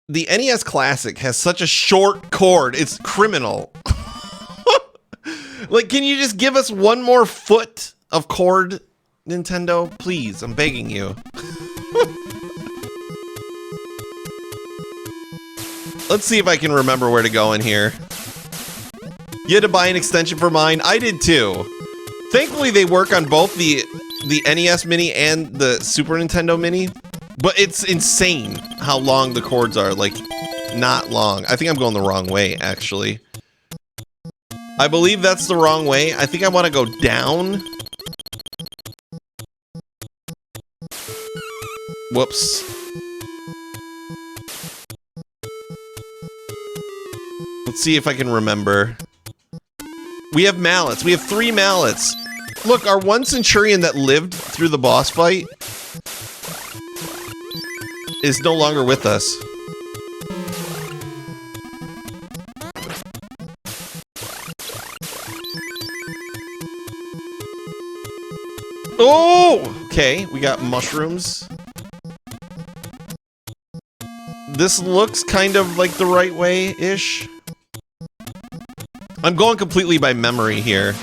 Speaker 1: NES Classic has such a short cord. It's criminal. Like, can you just give us one more foot of cord, Nintendo? Please, I'm begging you. Let's see if I can remember where to go in here. You had to buy an extension for mine. I did too. Thankfully, they work on both the NES Mini and the Super Nintendo Mini. But it's insane how long the cords are. Like, not long. I think I'm going the wrong way, actually. I believe that's the wrong way. I think I want to go down. Whoops. Let's see if I can remember. We have mallets. We have 3 mallets. Look, our one Centurion that lived through the boss fight is no longer with us. Oh! Okay, we got mushrooms. This looks kind of like the right way-ish. I'm going completely by memory here.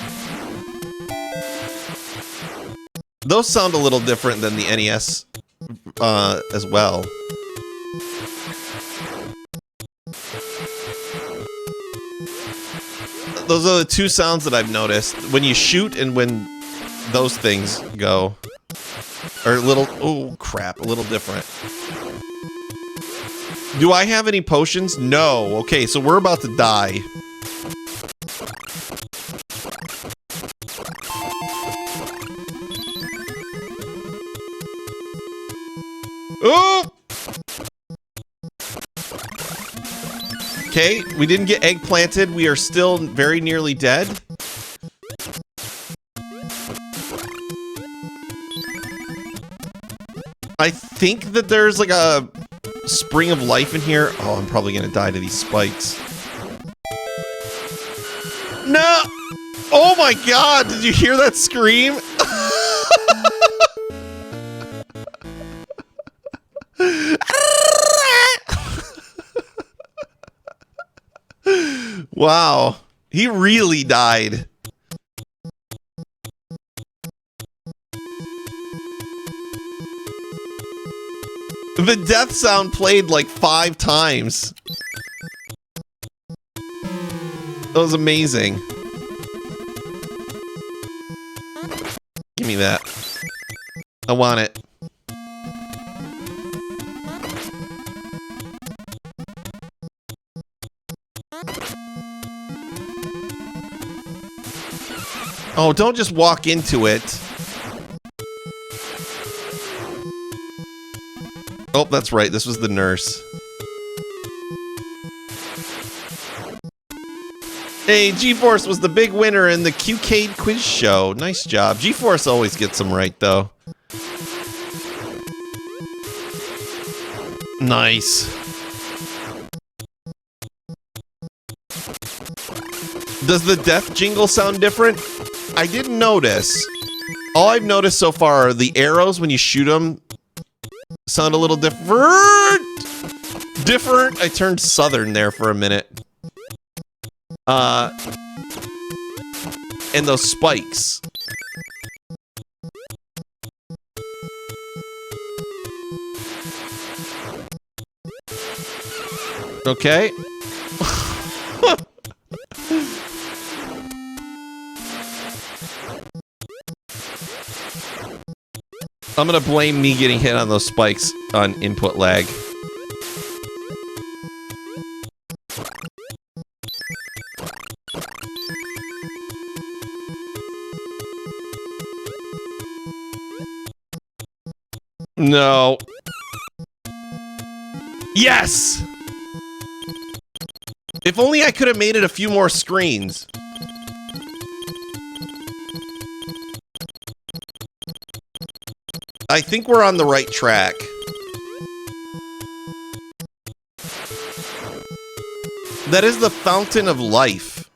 Speaker 1: Those sound a little different than the NES as well. Those are the 2 sounds that I've noticed. When you shoot and when those things go. Are a little... Oh, crap. A little different. Do I have any potions? No. Okay, so we're about to die. Oh! Okay, we didn't get egg planted. We are still very nearly dead. I think that there's like a spring of life in here. Oh, I'm probably gonna die to these spikes. No! Oh my god, did you hear that scream? Wow, he really died. The death sound played like 5 times. That was amazing. Give me that. I want it. Oh, don't just walk into it. Oh, that's right. This was the nurse. Hey, G-Force was the big winner in the Qcade quiz show. Nice job. G-Force always gets them right, though. Nice. Does the death jingle sound different? I didn't notice. All I've noticed so far are the arrows when you shoot them sound a little different. I turned southern there for a minute. And those spikes. Okay. I'm gonna blame me getting hit on those spikes on input lag. No. Yes! If only I could have made it a few more screens. I think we're on the right track. That is the fountain of life.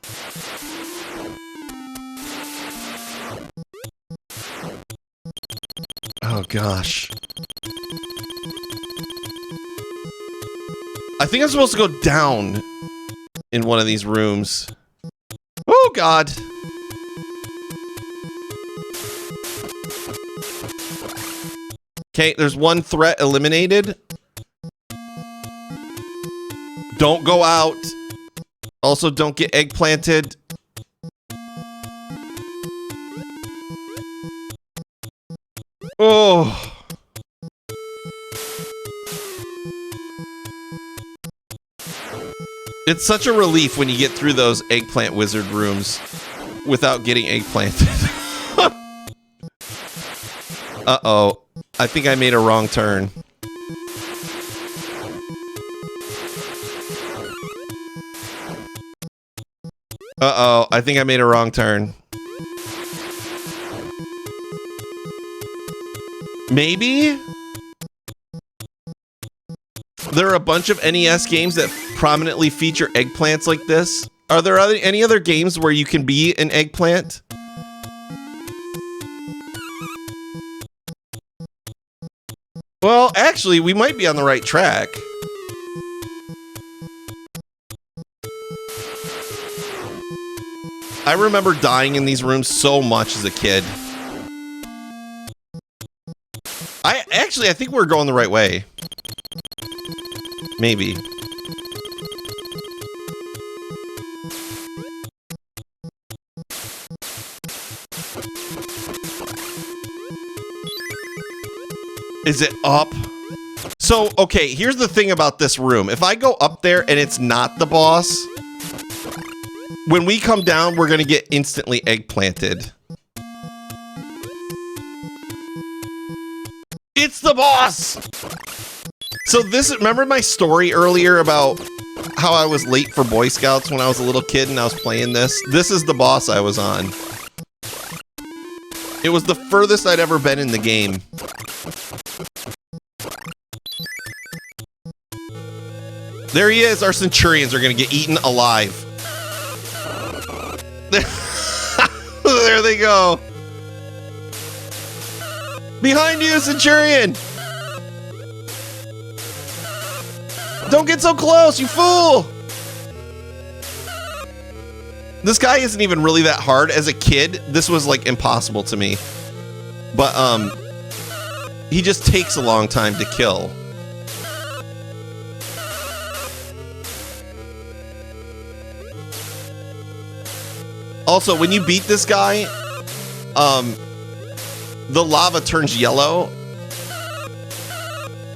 Speaker 1: Oh gosh. I think I'm supposed to go down in one of these rooms. Oh god. Okay, there's one threat eliminated. Don't go out. Also, don't get eggplanted. Oh. It's such a relief when you get through those eggplant wizard rooms without getting eggplanted. Uh-oh. I think I made a wrong turn. Uh-oh. I think I made a wrong turn. Maybe? There are a bunch of NES games that prominently feature eggplants like this. Are there any other games where you can be an eggplant? Well, actually, we might be on the right track. I remember dying in these rooms so much as a kid. I think we're going the right way. Maybe. Is it up? So, okay, here's the thing about this room. If I go up there and it's not the boss, when we come down, we're going to get instantly eggplanted. It's the boss! So this, remember my story earlier about how I was late for Boy Scouts when I was a little kid and I was playing this? This is the boss I was on. It was the furthest I'd ever been in the game. There he is. Our Centurions are going to get eaten alive. There they go. Behind you, Centurion. Don't get so close, you fool. This guy isn't even really that hard. As a kid, this was like impossible to me. But he just takes a long time to kill. Also, when you beat this guy, the lava turns yellow.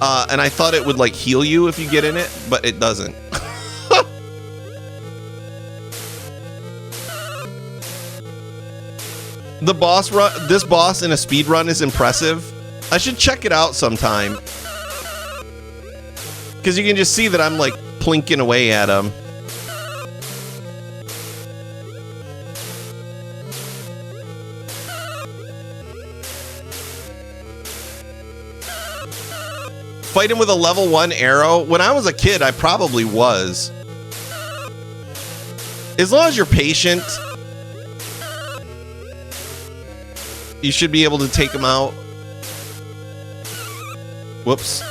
Speaker 1: And I thought it would like heal you if you get in it, but it doesn't. The boss run, this boss in a speed run is impressive. I should check it out sometime. Because you can just see that I'm like plinking away at him. Fight him with a level 1 arrow. When I was a kid, I probably was. As long as you're patient, you should be able to take him out. Whoops.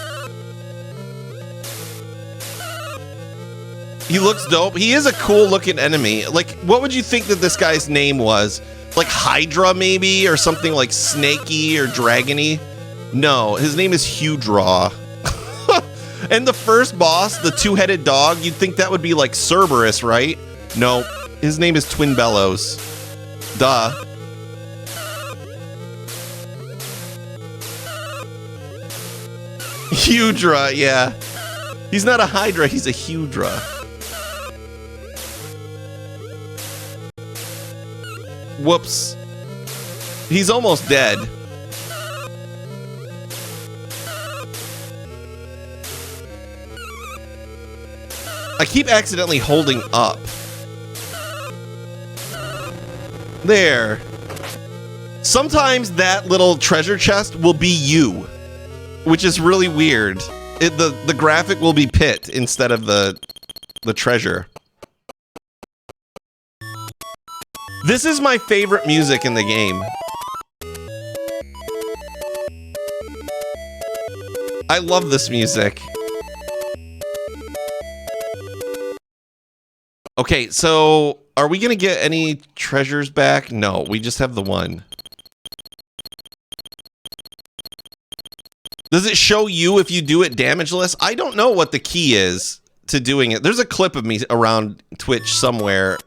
Speaker 1: He looks dope. He is a cool looking enemy. Like, what would you think that this guy's name was? Like Hydra maybe? Or something like snaky or dragony? No, his name is Hudraw. And the first boss, the two-headed dog, you'd think that would be like Cerberus, right? No, his name is Twin Bellows. Duh. Hydra, yeah. He's not a Hydra, he's a Hydra. Whoops. He's almost dead. I keep accidentally holding up. There. Sometimes that little treasure chest will be you, which is really weird. The graphic will be Pit instead of the treasure. This is my favorite music in the game. I love this music. Okay, so are we gonna get any treasures back? No, we just have the one. Does it show you if you do it damageless? I don't know what the key is to doing it. There's a clip of me around Twitch somewhere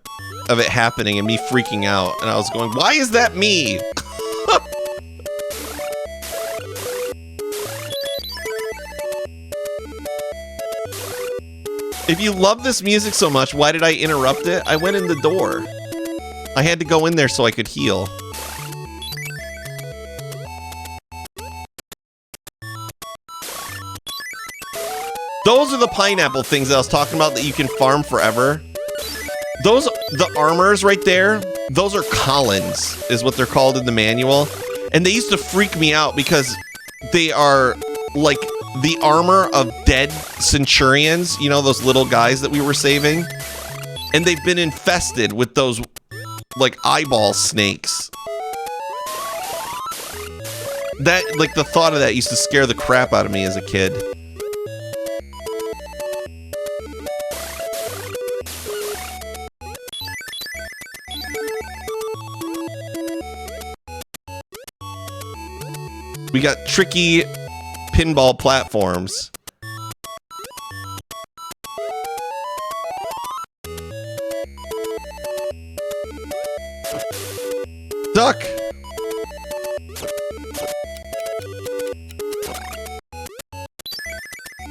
Speaker 1: of it happening and me freaking out. And I was going, why is that me? If you love this music so much, why did I interrupt it? I went in the door. I had to go in there so I could heal. Those are the pineapple things that I was talking about that you can farm forever. Those, the armors right there, those are Collins, is what they're called in the manual. And they used to freak me out because they are like the armor of dead centurions, you know, those little guys that we were saving. And they've been infested with those like eyeball snakes. That, like, the thought of that used to scare the crap out of me as a kid. We got tricky pinball platforms. Duck!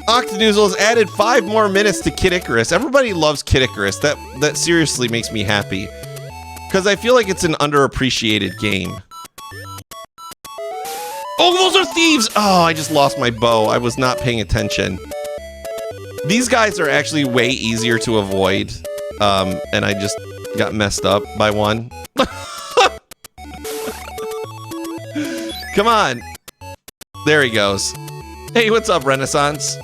Speaker 1: Octanoozle has added 5 more minutes to Kid Icarus. Everybody loves Kid Icarus. That seriously makes me happy. Because I feel like it's an underappreciated game. Oh, those are thieves! Oh, I just lost my bow. I was not paying attention. These guys are actually way easier to avoid. And I just got messed up by one. Come on. There he goes. Hey, what's up, Renaissance?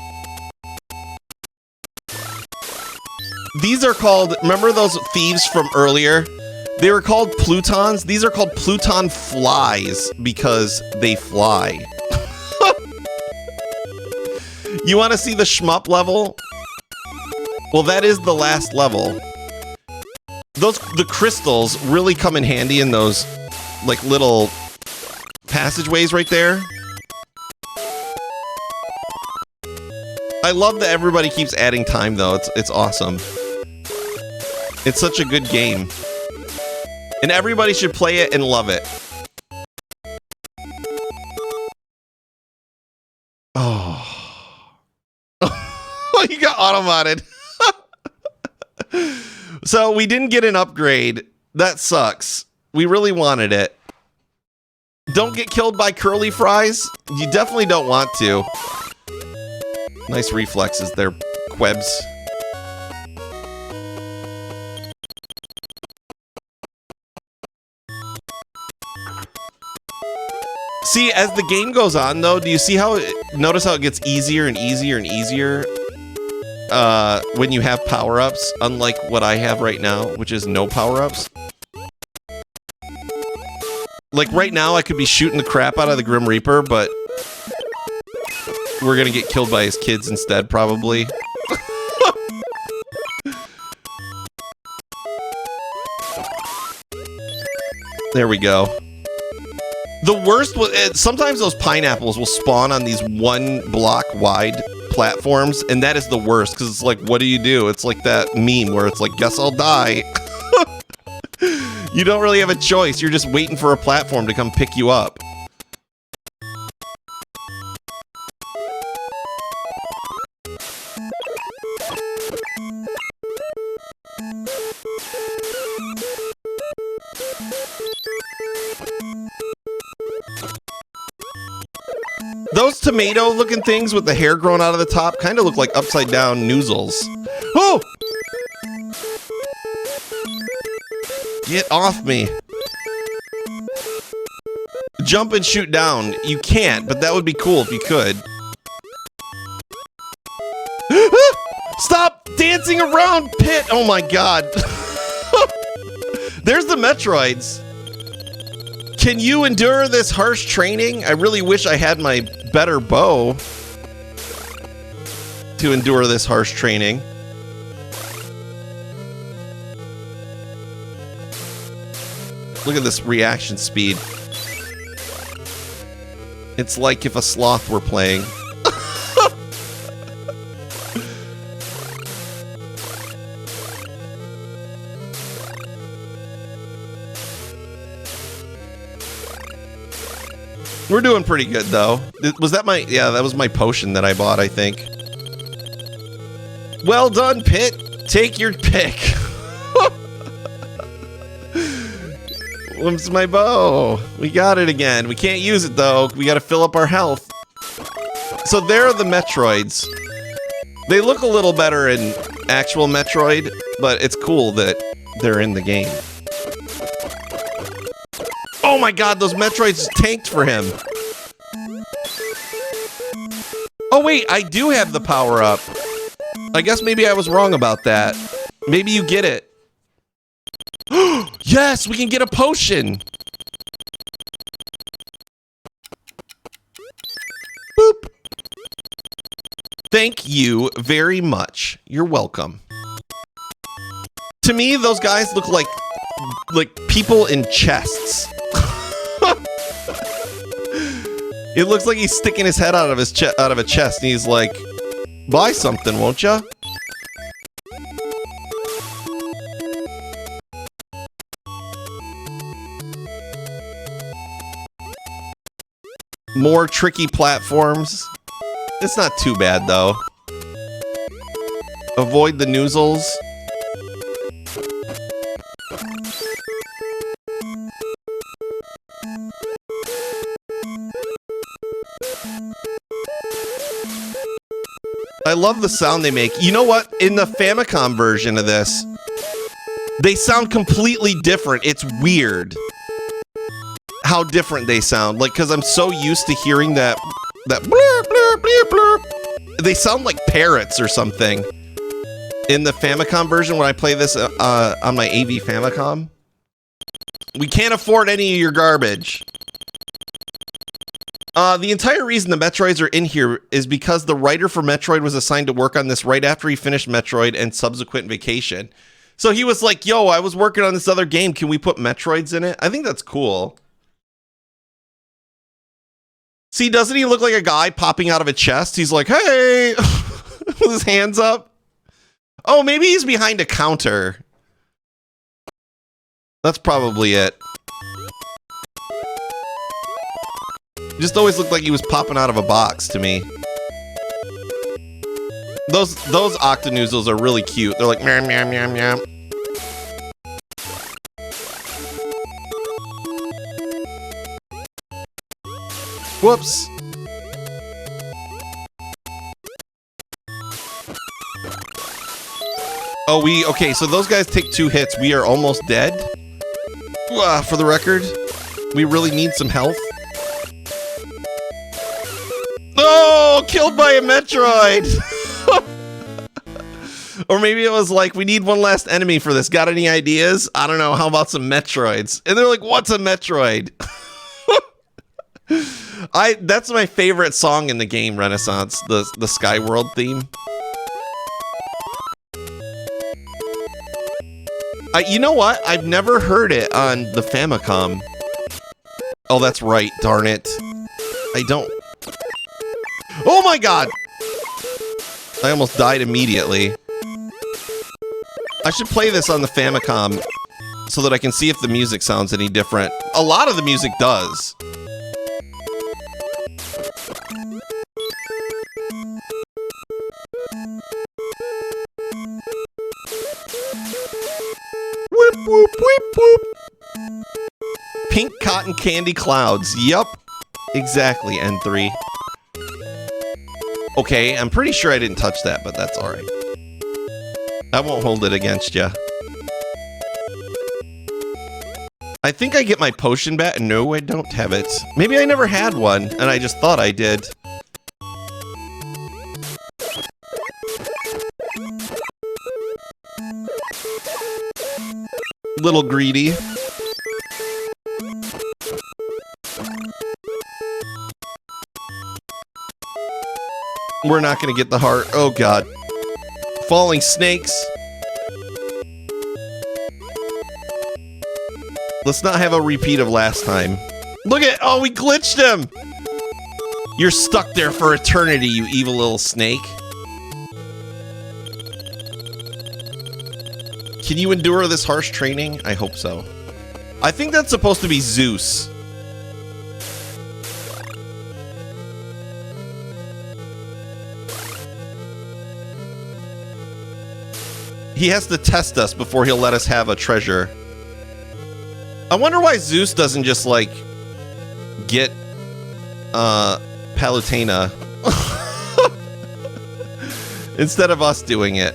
Speaker 1: These are called, remember those thieves from earlier? They were called Plutons. These are called Pluton flies because they fly. You want to see the shmup level? Well, that is the last level. The crystals really come in handy in those like little passageways right there. I love that everybody keeps adding time though. It's awesome. It's such a good game. And everybody should play it and love it. Oh. You got auto-modded. So we didn't get an upgrade. That sucks. We really wanted it. Don't get killed by curly fries. You definitely don't want to. Nice reflexes there, Quwebs. See, as the game goes on, though, do you see how notice how it gets easier and easier and easier when you have power-ups, unlike what I have right now, which is no power-ups? Like, right now, I could be shooting the crap out of the Grim Reaper, but we're gonna get killed by his kids instead, probably. There we go. The worst was sometimes those pineapples will spawn on these 1 block wide platforms, and that is the worst because it's like, what do you do? It's like that meme where it's like, guess I'll die. You don't really have a choice. You're just waiting for a platform to come pick you up. Those tomato-looking things with the hair growing out of the top kind of look like upside-down noozles. Oh! Get off me. Jump and shoot down. You can't, but that would be cool if you could. Stop dancing around, Pit! Oh my god. There's the Metroids. Can you endure this harsh training? I really wish I had my better bow to endure this harsh training. Look at this reaction speed. It's like if a sloth were playing. We're doing pretty good, though. Was that my... Yeah, that was my potion that I bought, I think. Well done, Pit. Take your pick. Where's my bow? We got it again. We can't use it, though. We gotta fill up our health. So there are the Metroids. They look a little better in actual Metroid, but it's cool that they're in the game. Oh my god, those Metroids tanked for him. Oh wait, I do have the power up. I guess maybe I was wrong about that. Maybe you get it. Yes, we can get a potion. Boop. Thank you very much. You're welcome. To me, those guys look like people in chests. It looks like he's sticking his head out of a chest, and he's like, "Buy something, won't ya?" More tricky platforms. It's not too bad, though. Avoid the noozles. I love the sound they make. You know what? In the Famicom version of this, they sound completely different. It's weird how different they sound. Like, because I'm so used to hearing that blurp, blurp, blurp, blurp. They sound like parrots or something. In the Famicom version, when I play this on my AV Famicom, We can't afford any of your garbage. The entire reason the Metroids are in here is because the writer for Metroid was assigned to work on this right after he finished Metroid and subsequent Vacation. So he was like, yo, I was working on this other game. Can we put Metroids in it? I think that's cool. See, doesn't he look like a guy popping out of a chest? He's like, hey, with his hands up. Oh, maybe he's behind a counter. That's probably it. Just always looked like he was popping out of a box to me. Those Octanoozles are really cute. They're like meow meow meow meow. Whoops. Oh, okay, so those guys take 2 hits. We are almost dead. For the record, we really need some health. Oh, killed by a Metroid! Or maybe it was like, we need one last enemy for this. Got any ideas? I don't know. How about some Metroids? And they're like, what's a Metroid? That's my favorite song in the game, Renaissance, the Skyworld theme. You know what? I've never heard it on the Famicom. Oh, that's right. Darn it. I don't... Oh my god! I almost died immediately. I should play this on the Famicom so that I can see if the music sounds any different. A lot of the music does. Whoop, whoop, whoop, whoop. Pink cotton candy clouds. Yup. Exactly, N3. Okay, I'm pretty sure I didn't touch that, but that's alright. I won't hold it against you. I think I get my potion back. No, I don't have it. Maybe I never had one, and I just thought I did. Little greedy. We're not going to get the heart. Oh, God. Falling snakes. Let's not have a repeat of last time. Look at... Oh, we glitched him! You're stuck there for eternity, you evil little snake. Can you endure this harsh training? I hope so. I think that's supposed to be Zeus. He has to test us before he'll let us have a treasure. I wonder why Zeus doesn't just, like, get, Palutena. Instead of us doing it.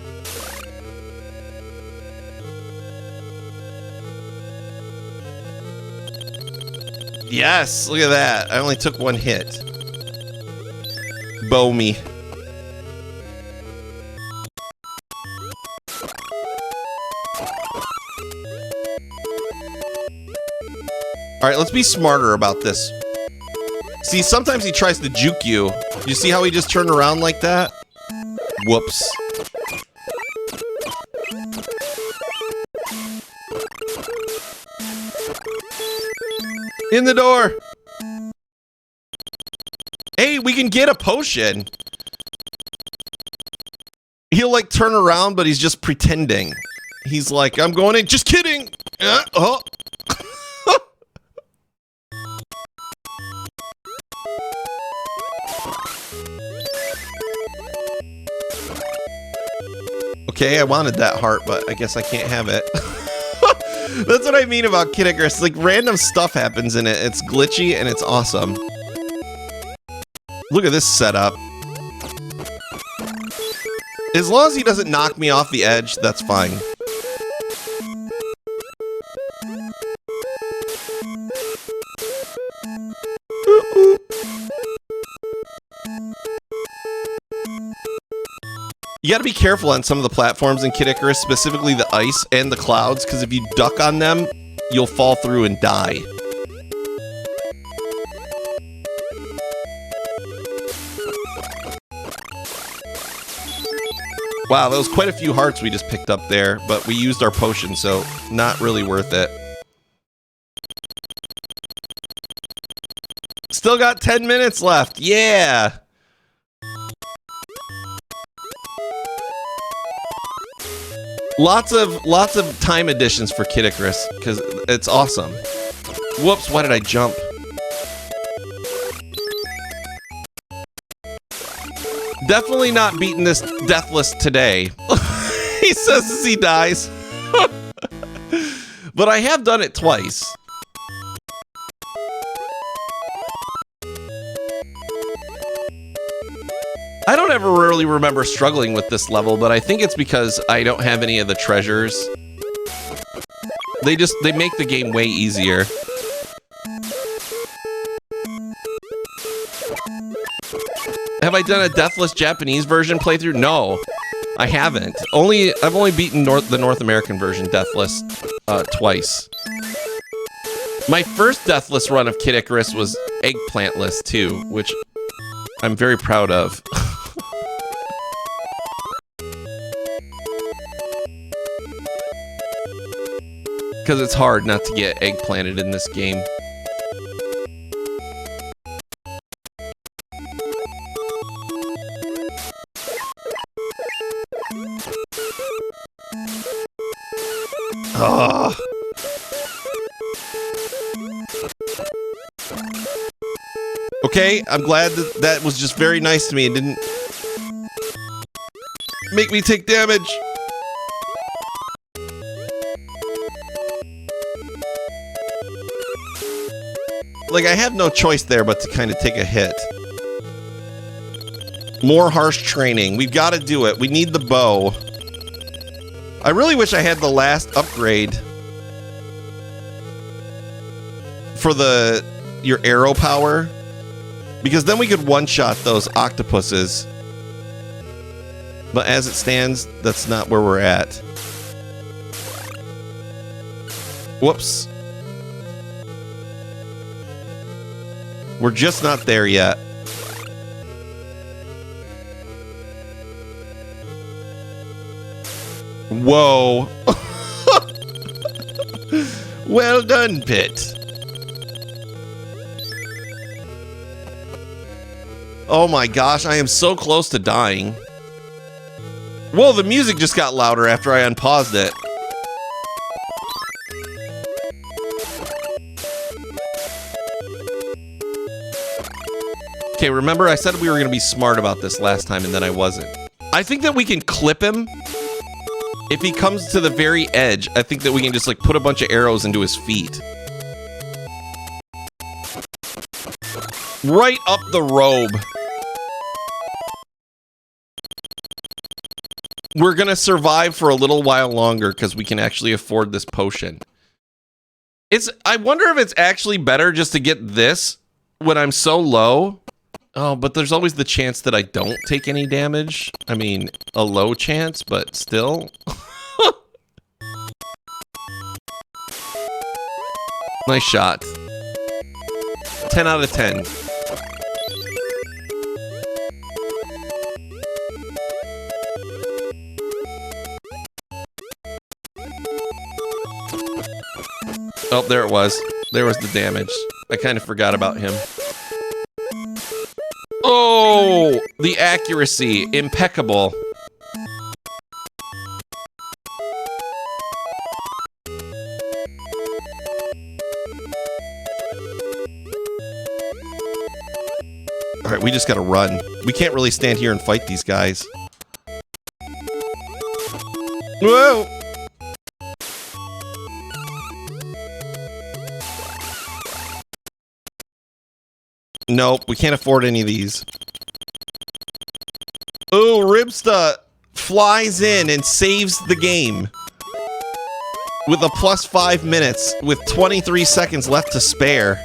Speaker 1: Yes, look at that. I only took 1 hit. Bow me. Alright, let's be smarter about this. See, sometimes he tries to juke you. You see how he just turned around like that? Whoops. In the door! Hey, we can get a potion! He'll, like, turn around, but he's just pretending. He's like, I'm going in. Just kidding! Oh! Okay, I wanted that heart, but I guess I can't have it. That's what I mean about Kid Icarus. Like, random stuff happens in it. It's glitchy and it's awesome. Look at this setup. As long as he doesn't knock me off the edge, that's fine. You gotta be careful on some of the platforms in Kid Icarus, specifically the ice and the clouds, because if you duck on them, you'll fall through and die. Wow, that was quite a few hearts we just picked up there, but we used our potion, so not really worth it. Still got 10 minutes left. Yeah. Lots of time additions for Kid Icarus because it's awesome. Whoops, why did I jump? Definitely not beating this deathless today. He says as he dies. But I have done it twice. I don't ever really remember struggling with this level, but I think it's because I don't have any of the treasures. They make the game way easier. Have I done a deathless Japanese version playthrough? No, I haven't. I've only beaten the North American version deathless twice. My first deathless run of Kid Icarus was eggplantless too, which I'm very proud of. Because it's hard not to get eggplanted in this game. Ugh. Okay, I'm glad that was just very nice to me and didn't make me take damage. Like, I have no choice there but to kind of take a hit. More harsh training. We've got to do it. We need the bow. I really wish I had the last upgrade for your arrow power, because then we could one-shot those octopuses. But as it stands, that's not where we're at. Whoops. We're just not there yet. Whoa. Well done, Pit. Oh my gosh, I am so close to dying. Whoa, the music just got louder after I unpaused it. Okay, remember I said we were going to be smart about this last time and then I wasn't. I think that we can clip him. If he comes to the very edge, I think that we can just like put a bunch of arrows into his feet. Right up the robe. We're going to survive for a little while longer because we can actually afford this potion. I wonder if it's actually better just to get this when I'm so low. Oh, but there's always the chance that I don't take any damage. I mean, a low chance, but still. Nice shot. 10 out of 10. Oh, there it was. There was the damage. I kind of forgot about him. Oh, the accuracy. Impeccable. All right, we just gotta run. We can't really stand here and fight these guys. Whoa! Nope, we can't afford any of these. Ooh, Ribsta flies in and saves the game. With a plus 5 minutes, with 23 seconds left to spare.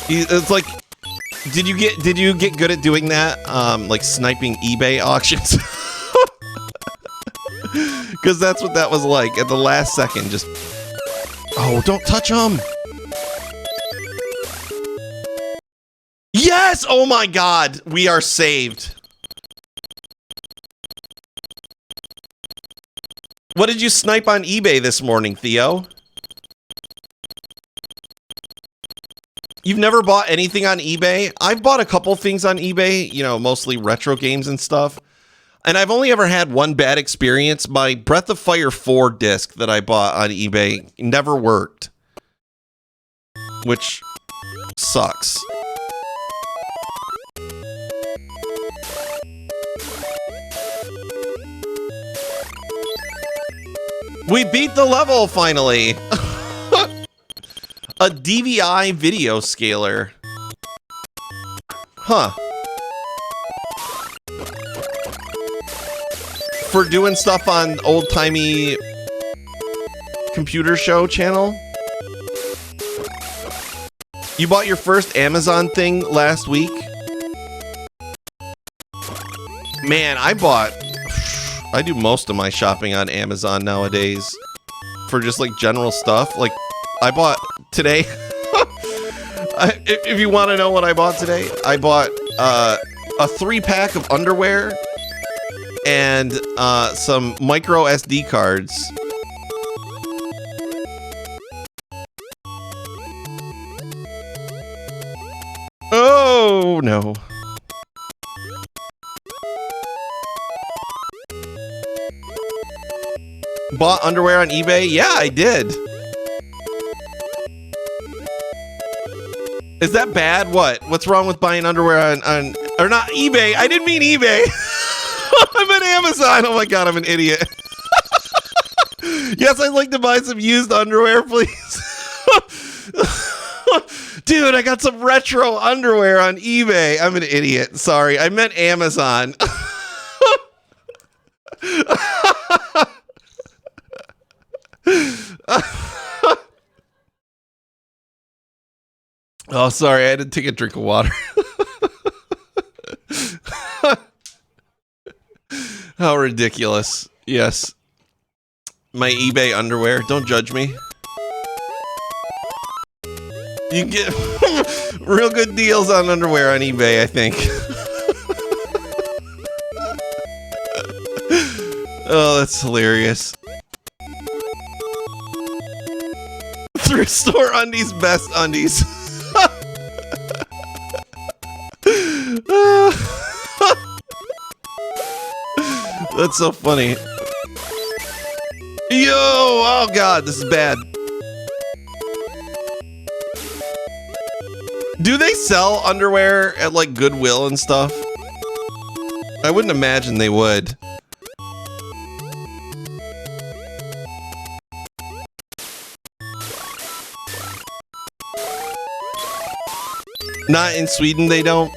Speaker 1: It's like Did you get good at doing that? Like sniping eBay auctions? Because that's what that was like at the last second. Just, oh, don't touch them. Yes! Oh my God, we are saved. What did you snipe on eBay this morning, Theo? You've never bought anything on eBay? I've bought a couple things on eBay, you know, mostly retro games and stuff. And I've only ever had one bad experience. My Breath of Fire 4 disc that I bought on eBay never worked. Which sucks. We beat the level finally. A DVI video scaler. Huh. For doing stuff on old-timey computer show channel? You bought your first Amazon thing last week? Man, I do most of my shopping on Amazon nowadays for just like general stuff. Like I bought today, if you want to know what I bought today, I bought a 3-pack of underwear and some micro SD cards. Oh no. Bought underwear on eBay? Yeah, I did. Is that bad? What? What's wrong with buying underwear on or not eBay? I didn't mean eBay. I meant Amazon. Oh my God, I'm an idiot. Yes, I'd like to buy some used underwear, please. Dude, I got some retro underwear on eBay. I'm an idiot. Sorry, I meant Amazon. Oh, sorry, I had to take a drink of water. How ridiculous. Yes. My eBay underwear. Don't judge me. You can get real good deals on underwear on eBay, I think. Oh, that's hilarious. Thrift store undies, best undies. That's so funny. Yo, oh God, this is bad. Do they sell underwear at like Goodwill and stuff? I wouldn't imagine they would. Not in Sweden, they don't.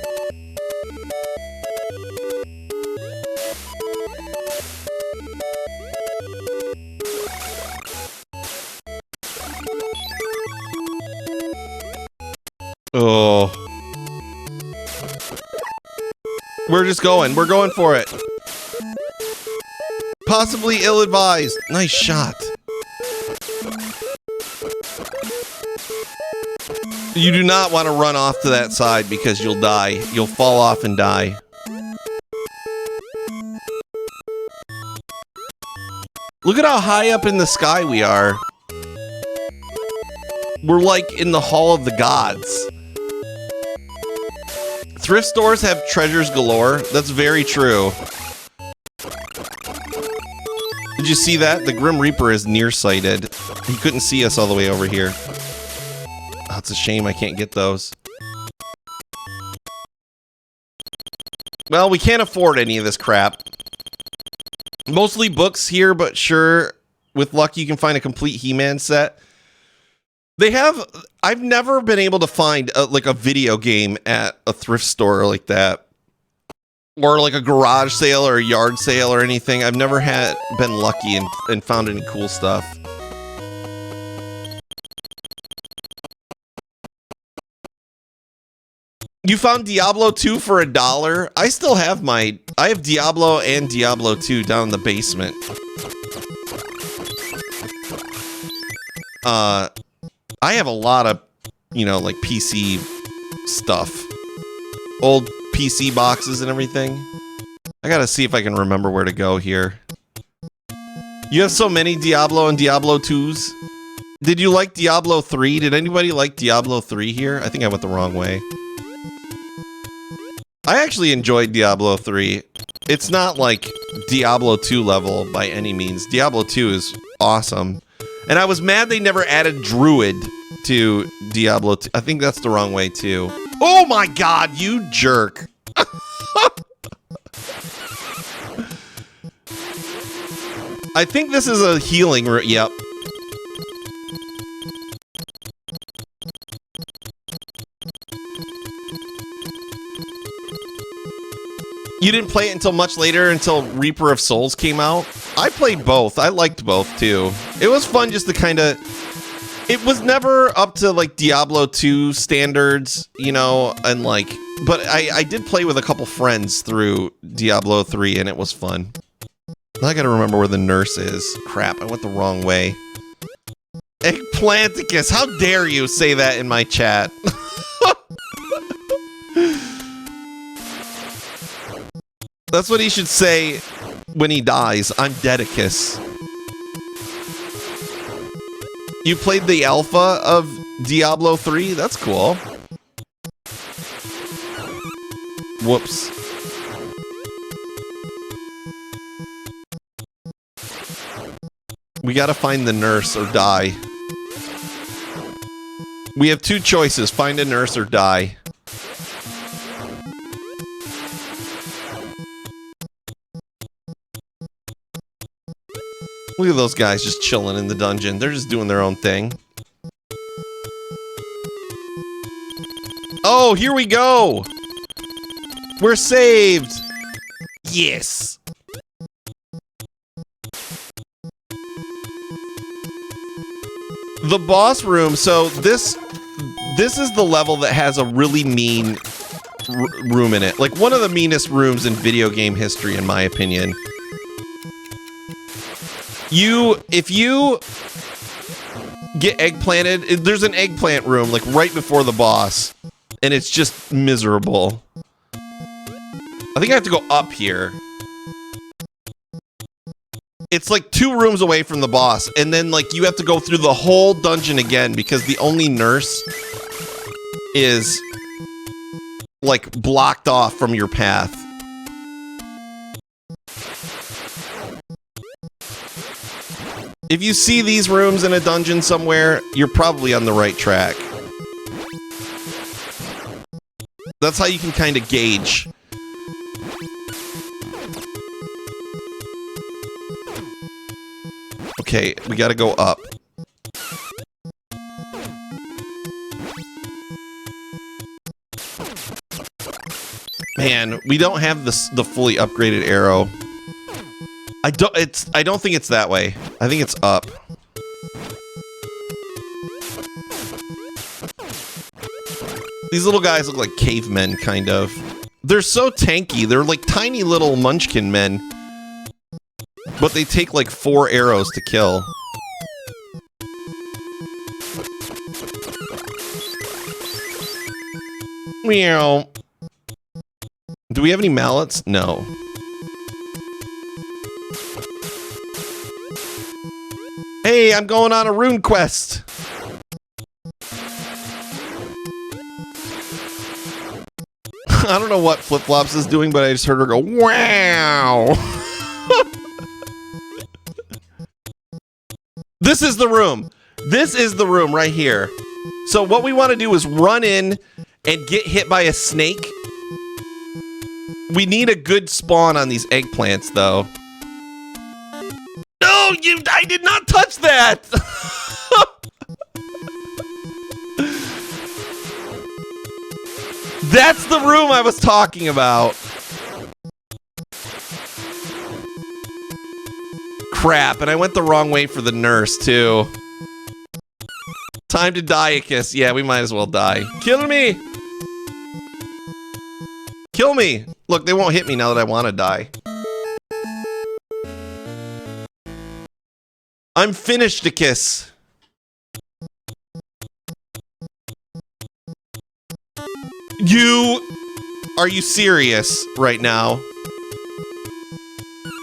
Speaker 1: Oh. We're just going. We're going for it. Possibly ill-advised. Nice shot. You do not want to run off to that side because you'll die. You'll fall off and die. Look at how high up in the sky we are. We're like in the Hall of the Gods. Thrift stores have treasures galore. That's very true. Did you see that? The Grim Reaper is nearsighted. He couldn't see us all the way over here. Oh, it's a shame I can't get those. Well, we can't afford any of this crap. Mostly books here, but sure, with luck you can find a complete He-Man set. They have... I've never been able to find like a video game at a thrift store like that. Or like a garage sale or a yard sale or anything. I've never been lucky and found any cool stuff. You found Diablo 2 for $1? I still have I have Diablo and Diablo 2 down in the basement. I have a lot of, like PC stuff. Old PC boxes and everything. I gotta see if I can remember where to go here. You have so many Diablo and Diablo 2s. Did you like Diablo 3? Did anybody like Diablo 3 here? I think I went the wrong way. I actually enjoyed Diablo 3. It's not like Diablo 2 level by any means. Diablo 2 is awesome. And I was mad they never added Druid to Diablo 2. I think that's the wrong way too. Oh my god, you jerk. I think this is a healing room. Yep. You didn't play it until much later, until Reaper of Souls came out? I played both. I liked both, too. It was fun just to kind of... It was never up to, like, Diablo 2 standards, and, like... But I did play with a couple friends through Diablo 3, and it was fun. I gotta remember where the nurse is. Crap, I went the wrong way. Eggplanticus, how dare you say that in my chat? That's what he should say when he dies. I'm Dedicus. You played the alpha of Diablo 3? That's cool. Whoops. We gotta find the nurse or die. We have two choices. Find a nurse or die. Look at those guys just chilling in the dungeon. They're just doing their own thing. Oh, here we go! We're saved! Yes! The boss room, so this is the level that has a really mean room in it. Like, one of the meanest rooms in video game history, in my opinion. If you get eggplanted, there's an eggplant room, like, right before the boss. And it's just miserable. I think I have to go up here. It's like 2 rooms away from the boss, and then, like, you have to go through the whole dungeon again because the only nurse is, like, blocked off from your path. If you see these rooms in a dungeon somewhere, you're probably on the right track. That's how you can kind of gauge. Okay, we gotta go up. Man, we don't have the fully upgraded arrow. I don't think it's that way. I think it's up. These little guys look like cavemen, kind of. They're so tanky. They're like tiny little munchkin men. But they take like 4 arrows to kill. Meow. Do we have any mallets? No. Hey, I'm going on a rune quest. I don't know what Flip Flops is doing, but I just heard her go, wow. This is the room. This is the room right here. So what we want to do is run in and get hit by a snake. We need a good spawn on these eggplants, though. No, I did not touch that. That's the room I was talking about. Crap, and I went the wrong way for the nurse, too. Time to die, Ickis. Yeah, we might as well die. Kill me! Kill me! Look, they won't hit me now that I want to die. I'm finished to kiss. Are you serious right now?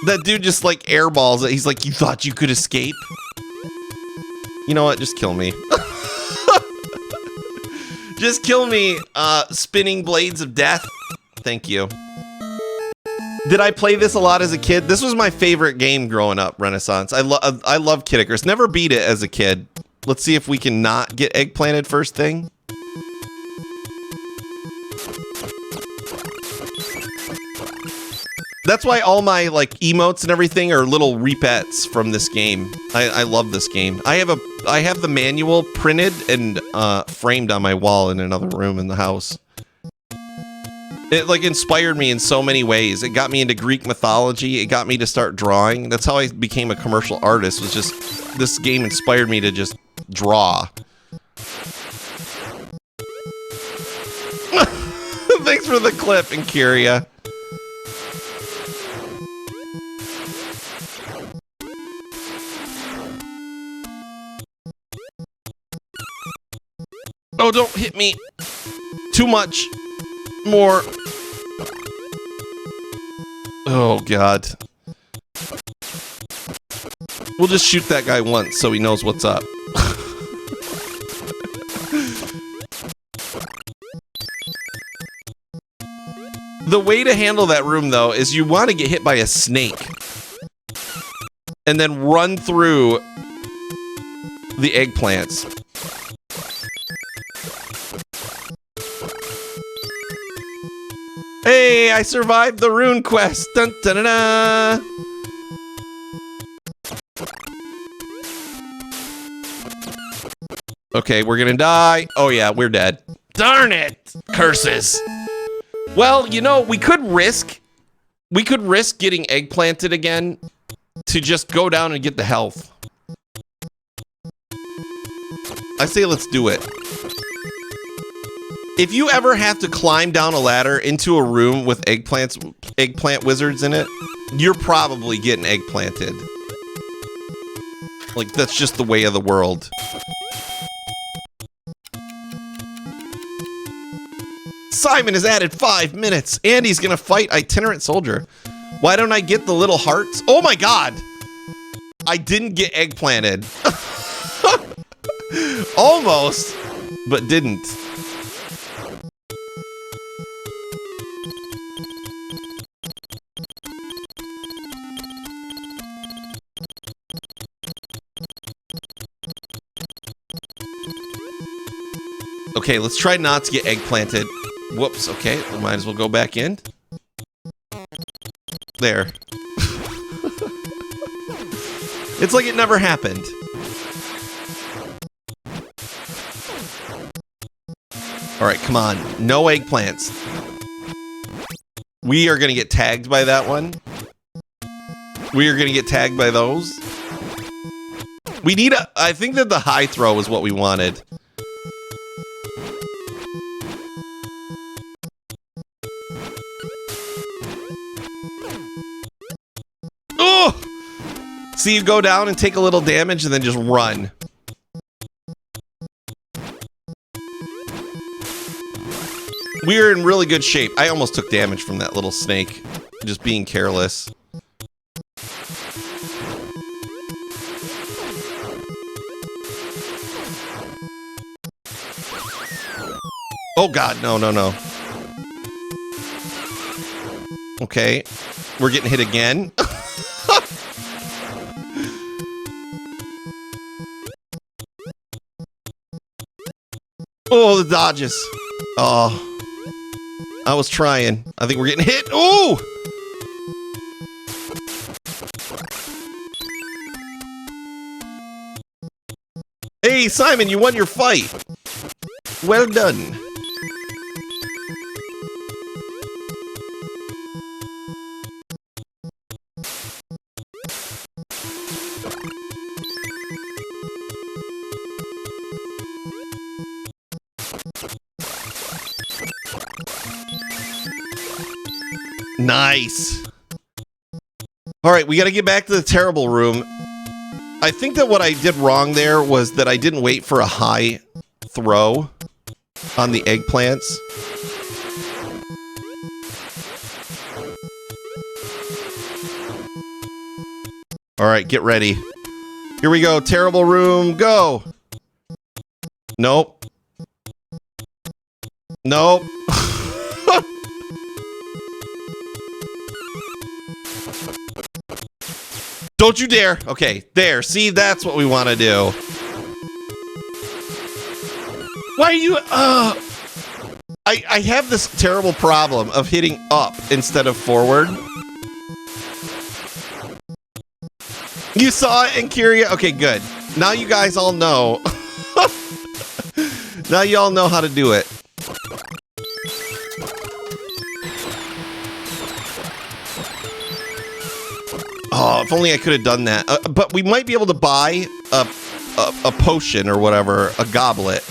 Speaker 1: That dude just like airballs it. He's like, you thought you could escape? You know what? Just kill me. Just kill me, spinning blades of death. Thank you. Did I play this a lot as a kid? This was my favorite game growing up, Renaissance. I love Kid Icarus. Never beat it as a kid. Let's see if we can not get eggplanted first thing. That's why all my like emotes and everything are little repeats from this game. I love this game. I have the manual printed and framed on my wall in another room in the house. It like inspired me in so many ways. It got me into Greek mythology. It got me to start drawing. That's how I became a commercial artist. Was just this game inspired me to just draw. Thanks for the clip, Incuria. Oh, don't hit me too much more. Oh, God. We'll just shoot that guy once so he knows what's up. The way to handle that room, though, is you want to get hit by a snake and then run through the eggplants. Hey, I survived the rune quest. Dun, dun, dun, dun. Okay, we're gonna die. Oh yeah, we're dead. Darn it! Curses. Well, you know, we could risk getting eggplanted again to just go down and get the health. I say let's do it. If you ever have to climb down a ladder into a room with eggplant wizards in it, you're probably getting eggplanted. Like, that's just the way of the world. Simon has added 5 minutes. Andy's gonna fight itinerant soldier. Why don't I get the little hearts? Oh my God! I didn't get eggplanted. Almost, but didn't. Okay, let's try not to get eggplanted. Whoops, okay, we might as well go back in. There. It's like it never happened. Alright, come on. No eggplants. We are gonna get tagged by that one. We are gonna get tagged by those. We need a... I think that the high throw is what we wanted. Oh! See, you go down and take a little damage and then just run. We're in really good shape. I almost took damage from that little snake. Just being careless. Oh God, no, no, no. Okay, we're getting hit again. Oh, the dodges. Oh, I was trying. I think we're getting hit. Oh! Hey, Simon, you won your fight. Well done. Nice. All right, we got to get back to the terrible room. I think that what I did wrong there was that I didn't wait for a high throw on the eggplants. All right, get ready. Here we go. Terrible room, go. Nope. Nope. Don't you dare. Okay, there. See, that's what we want to do. Why are you... I have this terrible problem of hitting up instead of forward. You saw it in Kyria? Okay, good. Now you guys all know. Now you all know how to do it. Oh, if only I could have done that. But we might be able to buy a potion or whatever, a goblet.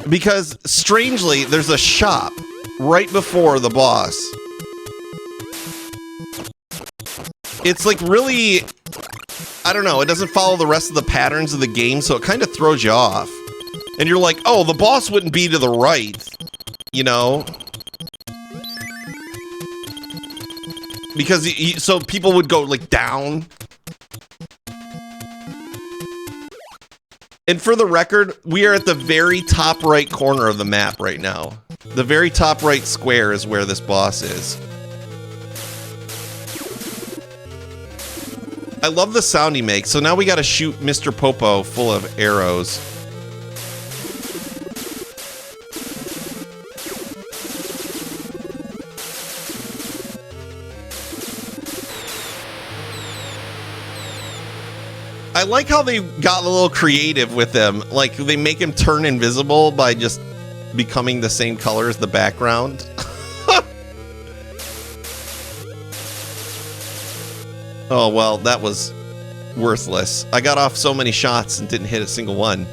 Speaker 1: Because, strangely, there's a shop right before the boss. It's like really, I don't know, it doesn't follow the rest of the patterns of the game, so it kind of throws you off. And you're like, oh, the boss wouldn't be to the right, you know? Because, so people would go, like, down. And for the record, we are at the very top right corner of the map right now. The very top right square is where this boss is. I love the sound he makes. So now we got to shoot Mr. Popo full of arrows. I like how they got a little creative with him. Like, they make him turn invisible by just becoming the same color as the background. Oh, well, that was worthless. I got off so many shots and didn't hit a single one.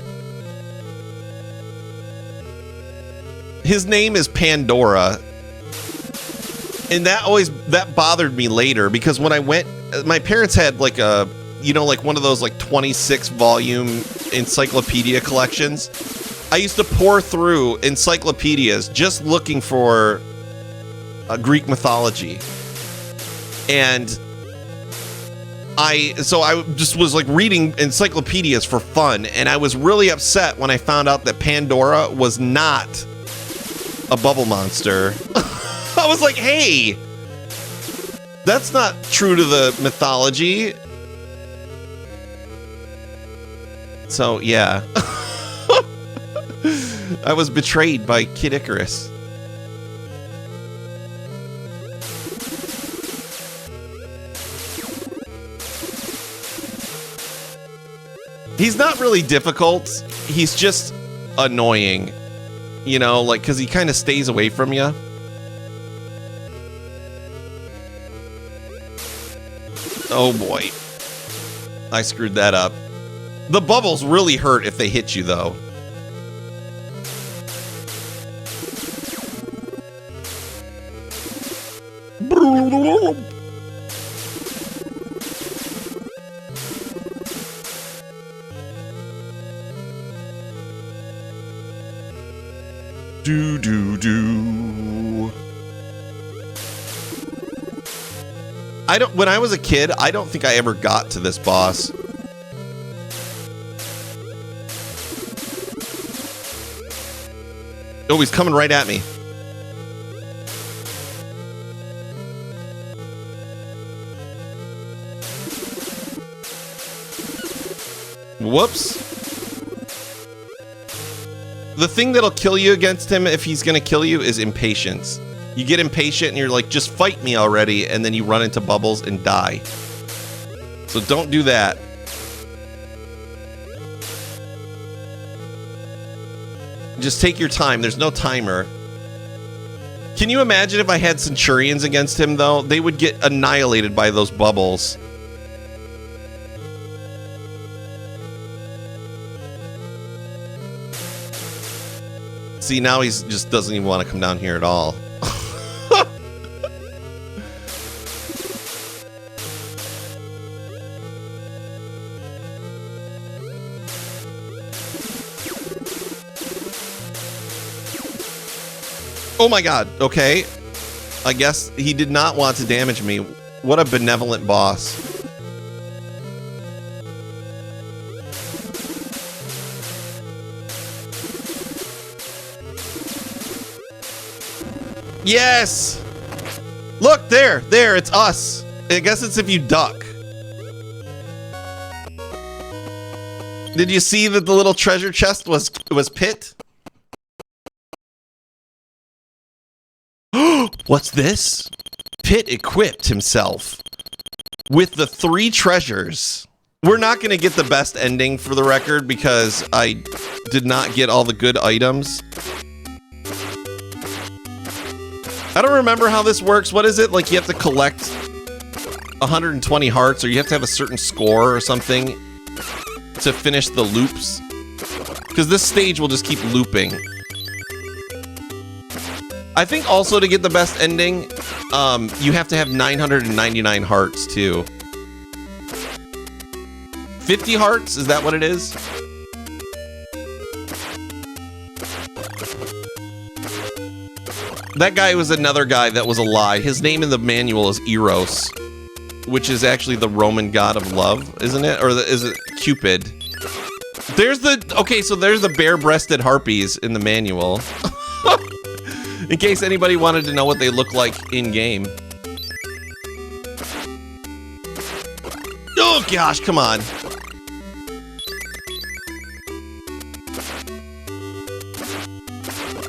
Speaker 1: His name is Pandora. And that bothered me later because when I went, my parents had like a, you know, like one of those like 26 volume encyclopedia collections. I used to pour through encyclopedias just looking for Greek mythology. And I just was like reading encyclopedias for fun, and I was really upset when I found out that Pandora was not a bubble monster. I was like, hey, that's not true to the mythology. So, yeah. I was betrayed by Kid Icarus. He's not really difficult. He's just annoying. You know, like, because he kind of stays away from you. Oh, boy. I screwed that up. The bubbles really hurt if they hit you, though. When I was a kid, I don't think I ever got to this boss. Oh, he's coming right at me. Whoops. The thing that'll kill you against him if he's gonna kill you is impatience. You get impatient and you're like, just fight me already, and then you run into bubbles and die. So don't do that. Just take your time. There's no timer. Can you imagine if I had Centurions against him, though? They would get annihilated by those bubbles. See, now he's just doesn't even want to come down here at all. Oh my god, okay. I guess he did not want to damage me. What a benevolent boss. Yes! Look, there, it's us. I guess it's if you duck. Did you see that the little treasure chest was Pit? What's this? Pit equipped himself with the 3 treasures. We're not going to get the best ending for the record because I did not get all the good items. I don't remember how this works. What is it? Like you have to collect 120 hearts or you have to have a certain score or something to finish the loops? Because this stage will just keep looping. I think also to get the best ending, you have to have 999 hearts too. 50 hearts? Is that what it is? That guy was another guy that was a lie. His name in the manual is Eros, which is actually the Roman god of love, isn't it? Or is it Cupid? There's the bare-breasted harpies in the manual. In case anybody wanted to know what they look like in-game. Oh gosh, come on.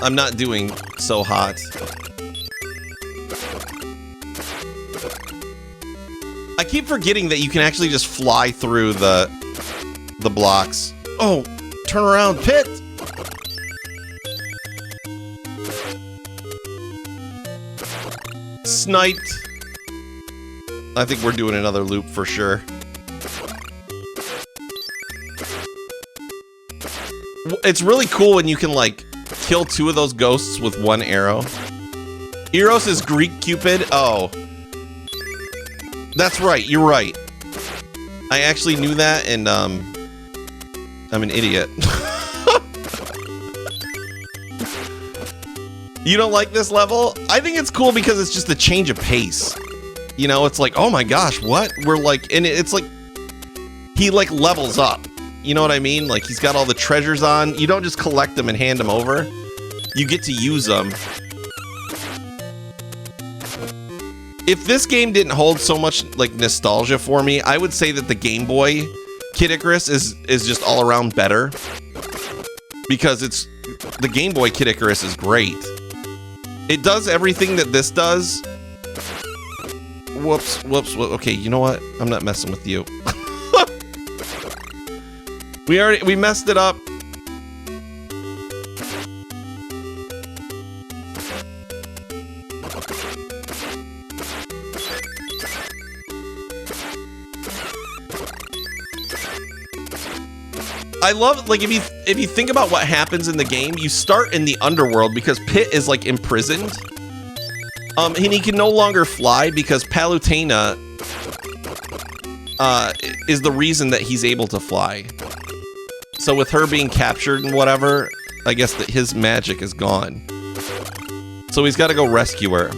Speaker 1: I'm not doing so hot. I keep forgetting that you can actually just fly through the blocks. Oh, turn around, Pit! Sniped. I think we're doing another loop for sure. It's really cool when you can, like, kill 2 of those ghosts with 1 arrow. Eros is Greek Cupid? Oh. That's right, you're right. I actually knew that, and, I'm an idiot. You don't like this level? I think it's cool because it's just a change of pace. You know, it's like, oh my gosh, what? We're like, and it's like, he like levels up. You know what I mean? Like he's got all the treasures on. You don't just collect them and hand them over. You get to use them. If this game didn't hold so much like nostalgia for me, I would say that the Game Boy Kid Icarus is just all around better. Because the Game Boy Kid Icarus is great. It does everything that this does. Whoops. Okay, you know what? I'm not messing with you. We messed it up. I love, like, if you think about what happens in the game, you start in the underworld because Pit is like imprisoned. And he can no longer fly because Palutena is the reason that he's able to fly. So with her being captured and whatever, I guess that his magic is gone. So he's got to go rescue her.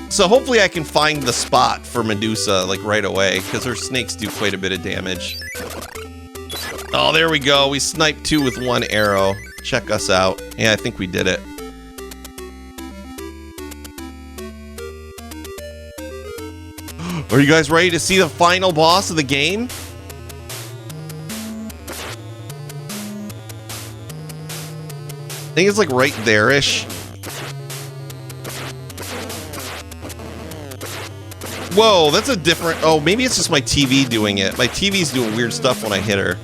Speaker 1: So hopefully I can find the spot for Medusa, like, right away, because her snakes do quite a bit of damage. Oh, there we go. We sniped 2 with 1 arrow. Check us out. Yeah, I think we did it. Are you guys ready to see the final boss of the game? I think it's like right there-ish. Whoa, that's a different... Oh, maybe it's just my TV doing it. My TV's doing weird stuff when I hit her.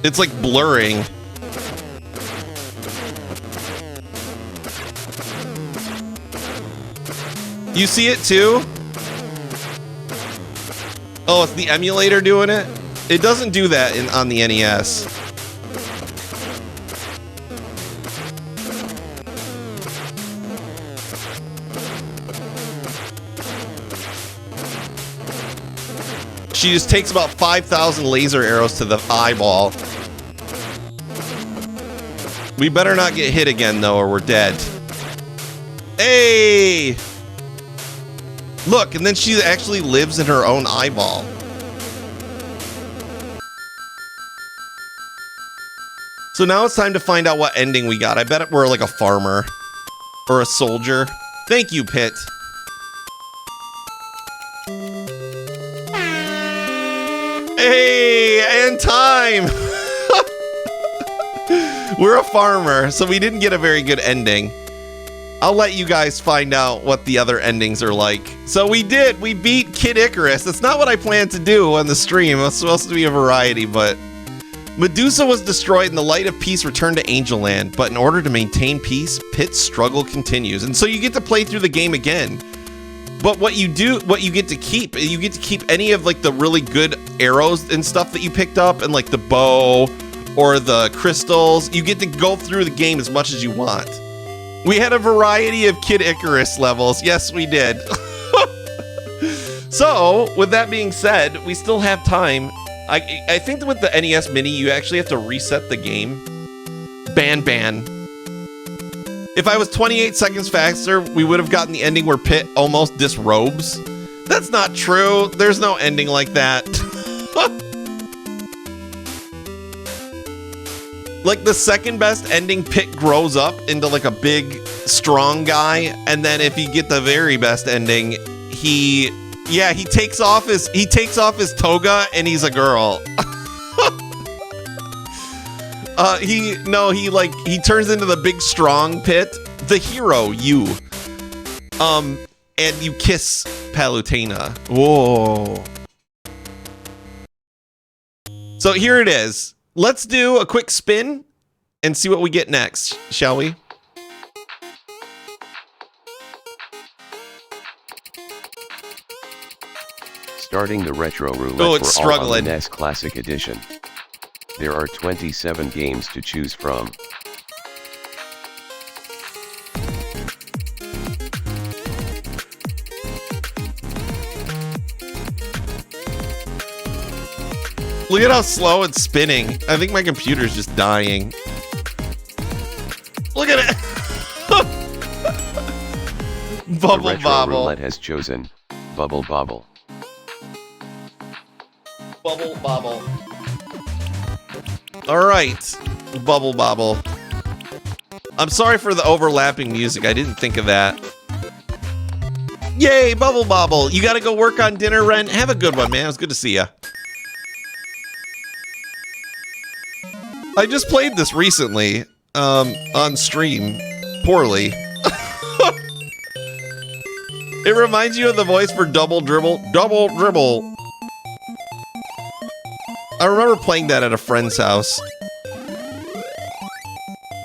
Speaker 1: It's like blurring. You see it too? Oh, it's the emulator doing it? It doesn't do that on the NES. She just takes about 5,000 laser arrows to the eyeball. We better not get hit again, though, or we're dead. Hey! Look, and then she actually lives in her own eyeball. So now it's time to find out what ending we got. I bet we're like a farmer or a soldier. Thank you, Pit. Hey, and time. We're a farmer, so we didn't get a very good ending. I'll let you guys find out what the other endings are like. So we did. We beat Kid Icarus. That's not what I planned to do on the stream. It was supposed to be a variety, but Medusa was destroyed and the light of peace returned to Angel Land. But in order to maintain peace, Pit's struggle continues. And so you get to play through the game again. But what you get to keep any of like the really good arrows and stuff that you picked up, and like the bow or the crystals. You get to go through the game as much as you want. We had a variety of Kid Icarus levels. Yes, we did. So, with that being said, we still have time. I think that with the NES Mini, you actually have to reset the game. Ban. If I was 28 seconds faster, we would have gotten the ending where Pit almost disrobes. That's not true. There's no ending like that. Like the second best ending, Pit grows up into like a big, strong guy, and then if you get the very best ending, he takes off his toga and he's a girl. He turns into the big strong Pit, the hero, and you kiss Palutena. Whoa. So here it is. Let's do a quick spin and see what we get next, shall we?
Speaker 2: Starting the retro roulette
Speaker 1: Oh, it's
Speaker 2: for all on
Speaker 1: struggling.
Speaker 2: the NES Classic Edition. There are 27 games to choose from.
Speaker 1: Look at how slow it's spinning. I think my computer's just dying. Look at it. Bubble
Speaker 2: The retro
Speaker 1: bobble.
Speaker 2: roulette has chosen Bubble Bobble.
Speaker 1: Bubble bobble. All right, Bubble bobble. I'm sorry for the overlapping music. I didn't think of that. Yay, Bubble bobble. You got to go work on dinner, Ren. Have a good one, man. It was good to see ya. I just played this recently on stream, poorly. It reminds you of the voice for Double Dribble. Double Dribble. I remember playing that at a friend's house.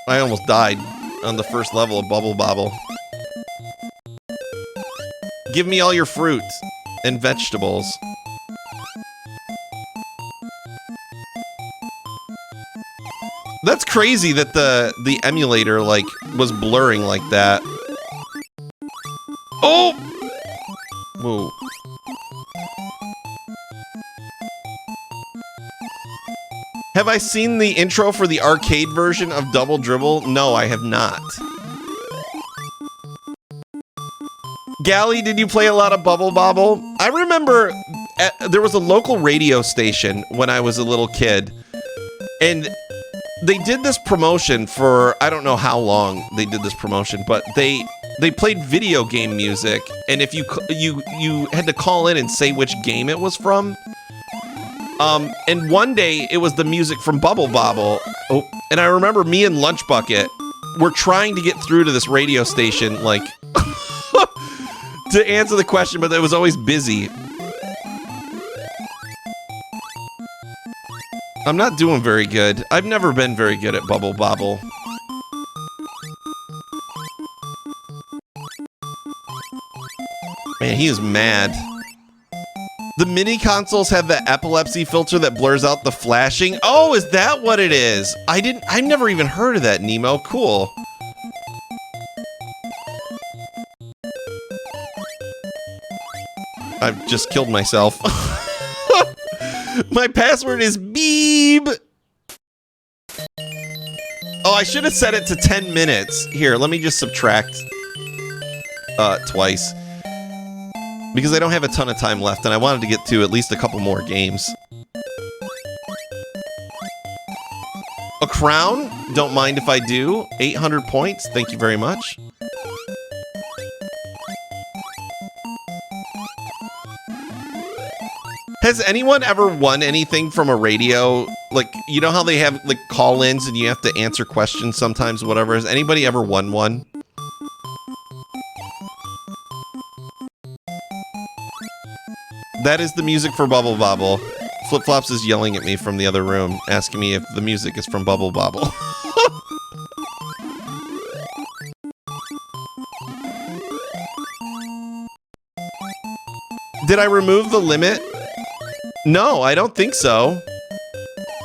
Speaker 1: I almost died on the first level of Bubble Bobble. Give me all your fruit and vegetables. That's crazy that the emulator like was blurring like that. Oh! Whoa. Have I seen the intro for the arcade version of Double Dribble? No, I have not. Gally, did you play a lot of Bubble Bobble? I remember there was a local radio station when I was a little kid, and they did this promotion for, I don't know how long they did this promotion, but they played video game music, and if you had to call in and say which game it was from. And one day it was the music from Bubble Bobble. Oh, and I remember me and Lunch Bucket were trying to get through to this radio station, like, to answer the question, but it was always busy. I'm not doing very good. I've never been very good at Bubble Bobble. Man, he is mad. The mini consoles have the epilepsy filter that blurs out the flashing. Oh, is that what it is? I've never even heard of that, Nemo. Cool. I've just killed myself. My password is Beeb. Oh, I should have set it to 10 minutes. Here, let me just subtract twice. Because I don't have a ton of time left, and I wanted to get to at least a couple more games. A crown? Don't mind if I do. 800 points. Thank you very much. Has anyone ever won anything from a radio? Like, you know how they have like call-ins and you have to answer questions sometimes, whatever. Has anybody ever won one? That is the music for Bubble Bobble. Flip Flops is yelling at me from the other room, asking me if the music is from Bubble Bobble. Did I remove the limit? No, I don't think so.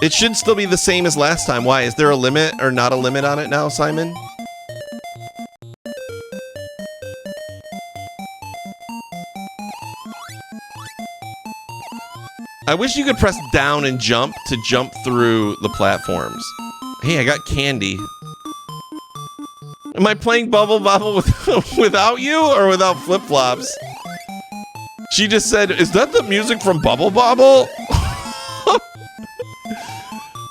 Speaker 1: It should still be the same as last time. Why? Is there a limit or not a limit on it now, Simon? I wish you could press down and jump to jump through the platforms. Hey, I got candy. Am I playing Bubble Bobble without you or without Flip Flops? She just said, is that the music from Bubble Bobble?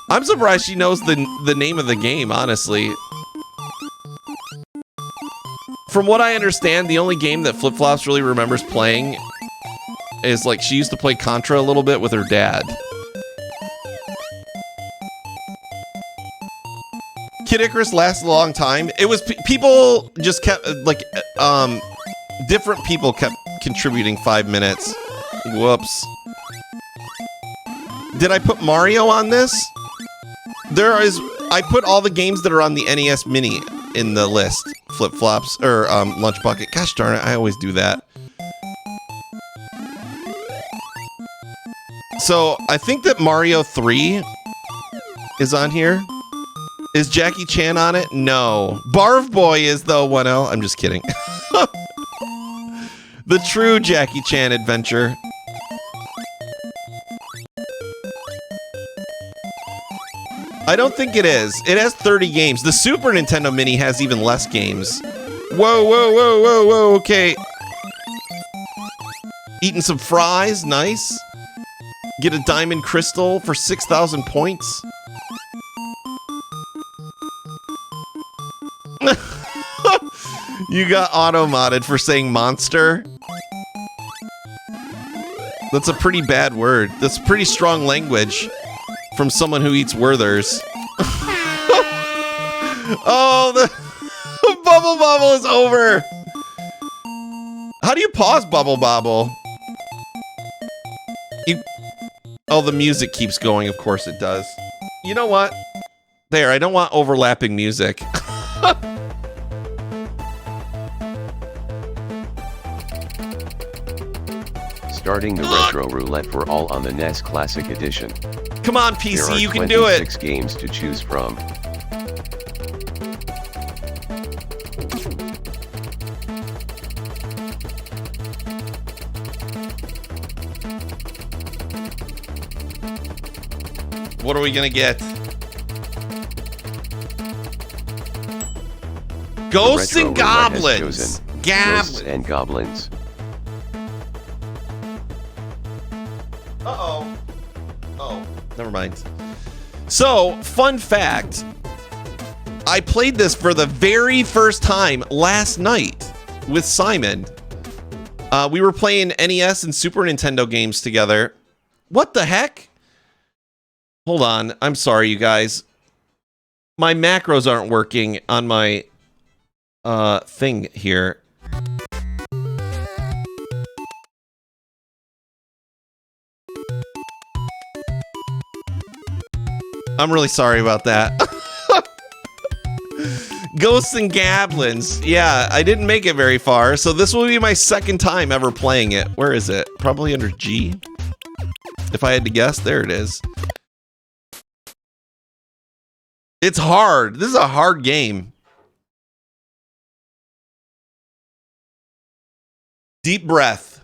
Speaker 1: I'm surprised she knows the name of the game, honestly. From what I understand, the only game that Flip Flops really remembers playing is like she used to play Contra a little bit with her dad. Kid Icarus lasted a long time. It was people just kept like different people kept contributing 5 minutes. Whoops. Did I put Mario on this? I put all the games that are on the NES Mini in the list. Flip Flops or Lunch Bucket. Gosh darn it, I always do that. So, I think that Mario 3 is on here. Is Jackie Chan on it? No. Barf Boy is, though, 1L. I'm just kidding. The true Jackie Chan adventure. I don't think it is. It has 30 games. The Super Nintendo Mini has even less games. Whoa, whoa, whoa, whoa, whoa, okay. Eating some fries, nice. Get a diamond crystal for 6,000 points. You got auto-modded for saying monster. That's a pretty bad word. That's pretty strong language from someone who eats Werthers. Oh, the Bubble Bobble is over. How do you pause Bubble Bobble? Oh, the music keeps going. Of course it does. You know what? There, I don't want overlapping music.
Speaker 2: Starting the Retro Roulette for all on the NES Classic Edition.
Speaker 1: Come on, PC, you can do it.
Speaker 2: There are 26 games to choose from.
Speaker 1: What are we gonna get? Ghosts and Goblins.
Speaker 2: Ghosts and Goblins.
Speaker 1: Uh-oh. Oh, never mind. So, fun fact. I played this for the very first time last night with Simon. We were playing NES and Super Nintendo games together. What the heck? Hold on. I'm sorry, you guys. My macros aren't working on my thing here. I'm really sorry about that. Ghosts and Goblins. Yeah, I didn't make it very far, so this will be my second time ever playing it. Where is it? Probably under G. If I had to guess, there it is. It's hard. This is a hard game. Deep breath.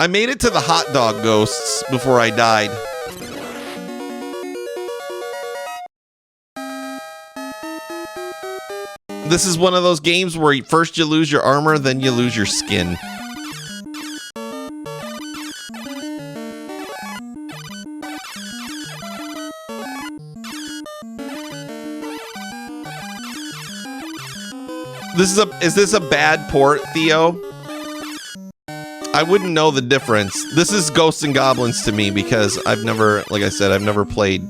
Speaker 1: I made it to the hot dog ghosts before I died. This is one of those games where first you lose your armor, then you lose your skin. Is this a bad port, Theo? I wouldn't know the difference. This is Ghosts and Goblins to me because I've never, like I said, I've never played.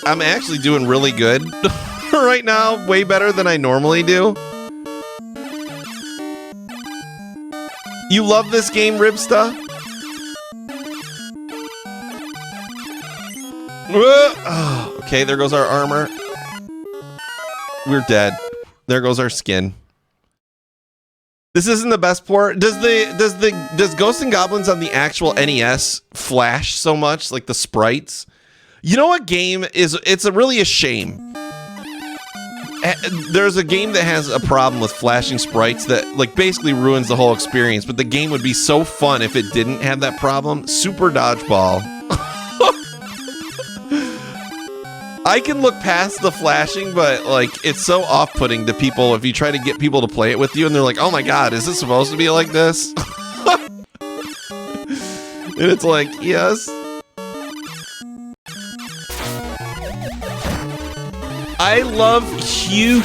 Speaker 1: I'm actually doing really good right now, way better than I normally do. You love this game, Ribsta? Oh, okay, there goes our armor. We're dead. There goes our skin. This isn't the best port. Does Ghosts and Goblins on the actual NES flash so much, like the sprites? You know what game is? It's really a shame. There's a game that has a problem with flashing sprites that like basically ruins the whole experience. But the game would be so fun if it didn't have that problem. Super Dodgeball. I can look past the flashing, but like it's so off-putting to people if you try to get people to play it with you and they're like, oh my god, is this supposed to be like this? And it's like, yes. I love you.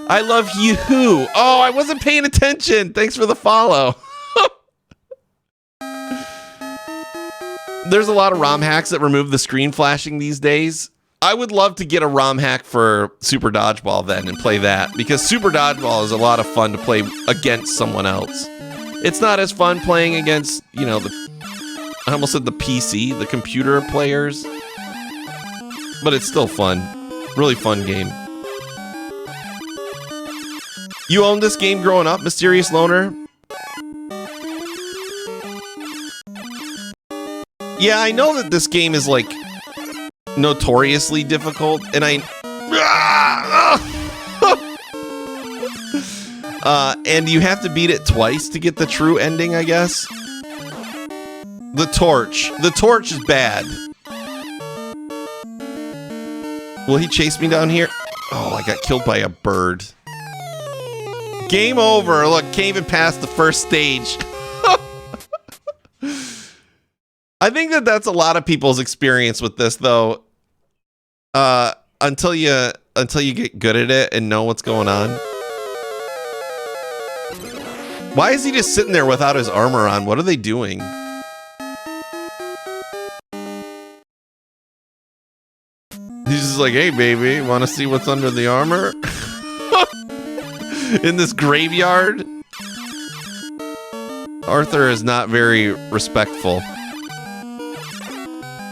Speaker 1: I love you. Oh, I wasn't paying attention. Thanks for the follow. There's a lot of ROM hacks that remove the screen flashing these days. I would love to get a ROM hack for Super Dodgeball then and play that, because Super Dodgeball is a lot of fun to play against someone else. It's not as fun playing against, you know, I almost said the PC, the computer players, but it's still fun. Really fun game. You owned this game growing up, Mysterious Loner? Yeah, I know that this game is like notoriously difficult, and and you have to beat it twice to get the true ending, I guess. The torch is bad. Will he chase me down here? Oh, I got killed by a bird. Game over. Look, can't even pass the first stage. I think that's a lot of people's experience with this, though. Until you get good at it and know what's going on. Why is he just sitting there without his armor on? What are they doing? He's just like, hey, baby, want to see what's under the armor? In this graveyard? Arthur is not very respectful.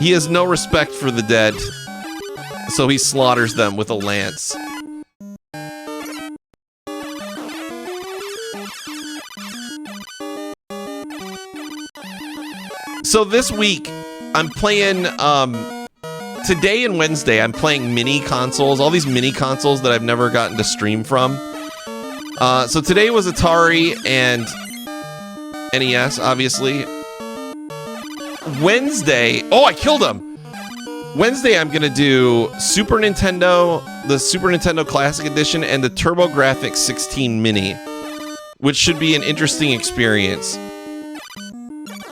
Speaker 1: He has no respect for the dead, so he slaughters them with a lance. So this week, I'm playing, today and Wednesday, I'm playing mini consoles, all these mini consoles that I've never gotten to stream from. So today was Atari and NES, obviously. Wednesday, oh, I killed him! Wednesday, I'm gonna do Super Nintendo, the Super Nintendo Classic Edition, and the TurboGrafx 16 Mini, which should be an interesting experience.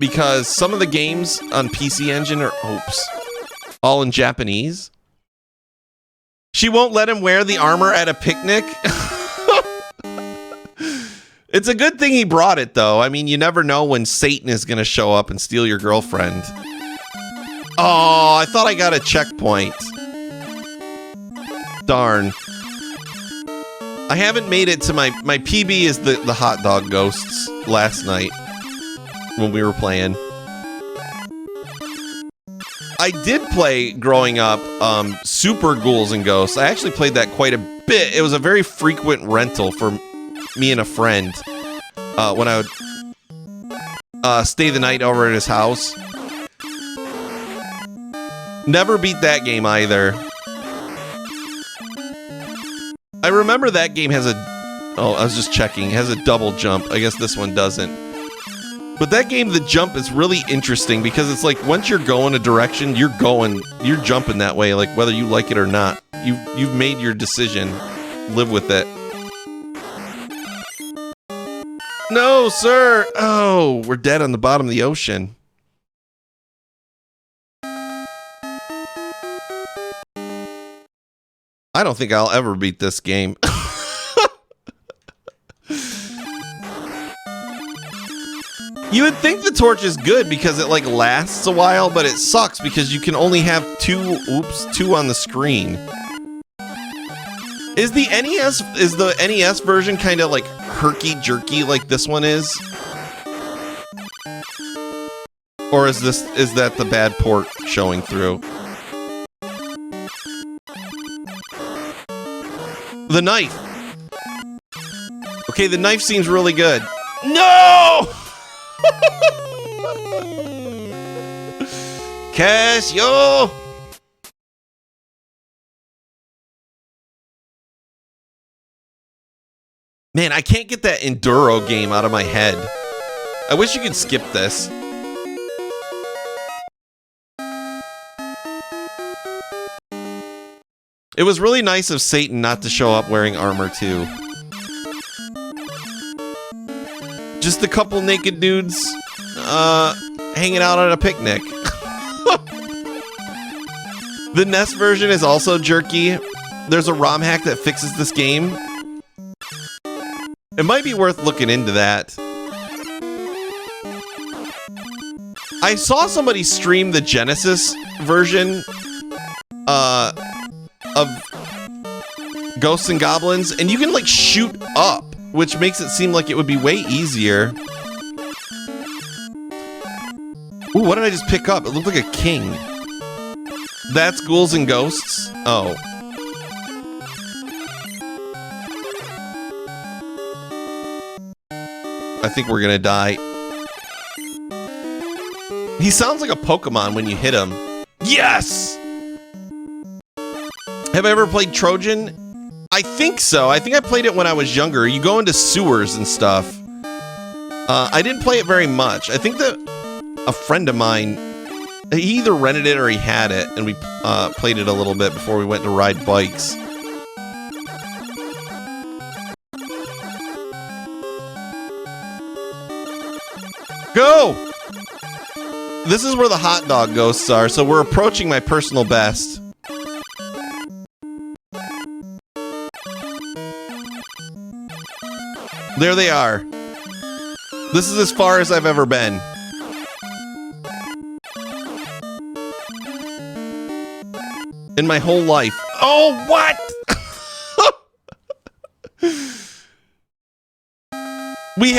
Speaker 1: Because some of the games on PC Engine are, all in Japanese. She won't let him wear the armor at a picnic. It's a good thing he brought it, though. I mean, you never know when Satan is going to show up and steal your girlfriend. Oh, I thought I got a checkpoint. Darn. I haven't made it to my PB is the hot dog ghosts last night when we were playing. I did play growing up Super Ghouls and Ghosts. I actually played that quite a bit. It was a very frequent rental for me and a friend when I would stay the night over at his house. Never beat that game either. I remember that game has a... Oh, I was just checking. It has a double jump. I guess this one doesn't. But that game, the jump is really interesting because it's like once you're going a direction, you're jumping that way, like whether you like it or not. You've made your decision. Live with it. No, sir. Oh, we're dead on the bottom of the ocean. I don't think I'll ever beat this game. You would think the torch is good because it like lasts a while, but it sucks because you can only have two on the screen. Is the NES version kind of like herky-jerky like this one is? Or is that the bad port showing through? The knife. Okay, the knife seems really good. No! Casio! Man, I can't get that Enduro game out of my head. I wish you could skip this. It was really nice of Satan not to show up wearing armor too. Just a couple naked dudes hanging out at a picnic. The NES version is also jerky. There's a ROM hack that fixes this game. It might be worth looking into that. I saw somebody stream the Genesis version of Ghosts and Goblins, and you can like shoot up, which makes it seem like it would be way easier. Ooh, what did I just pick up? It looked like a king. That's Ghouls and Ghosts? Oh. I think we're gonna die. He sounds like a Pokemon when you hit him. Yes! Have I ever played Trojan? I think so. I think I played it when I was younger. You go into sewers and stuff. I didn't play it very much. I think that a friend of mine, he either rented it or he had it, and we played it a little bit before we went to ride bikes. Go! This is where the hot dog ghosts are, so we're approaching my personal best. There they are. This is as far as I've ever been. In my whole life. Oh, what? We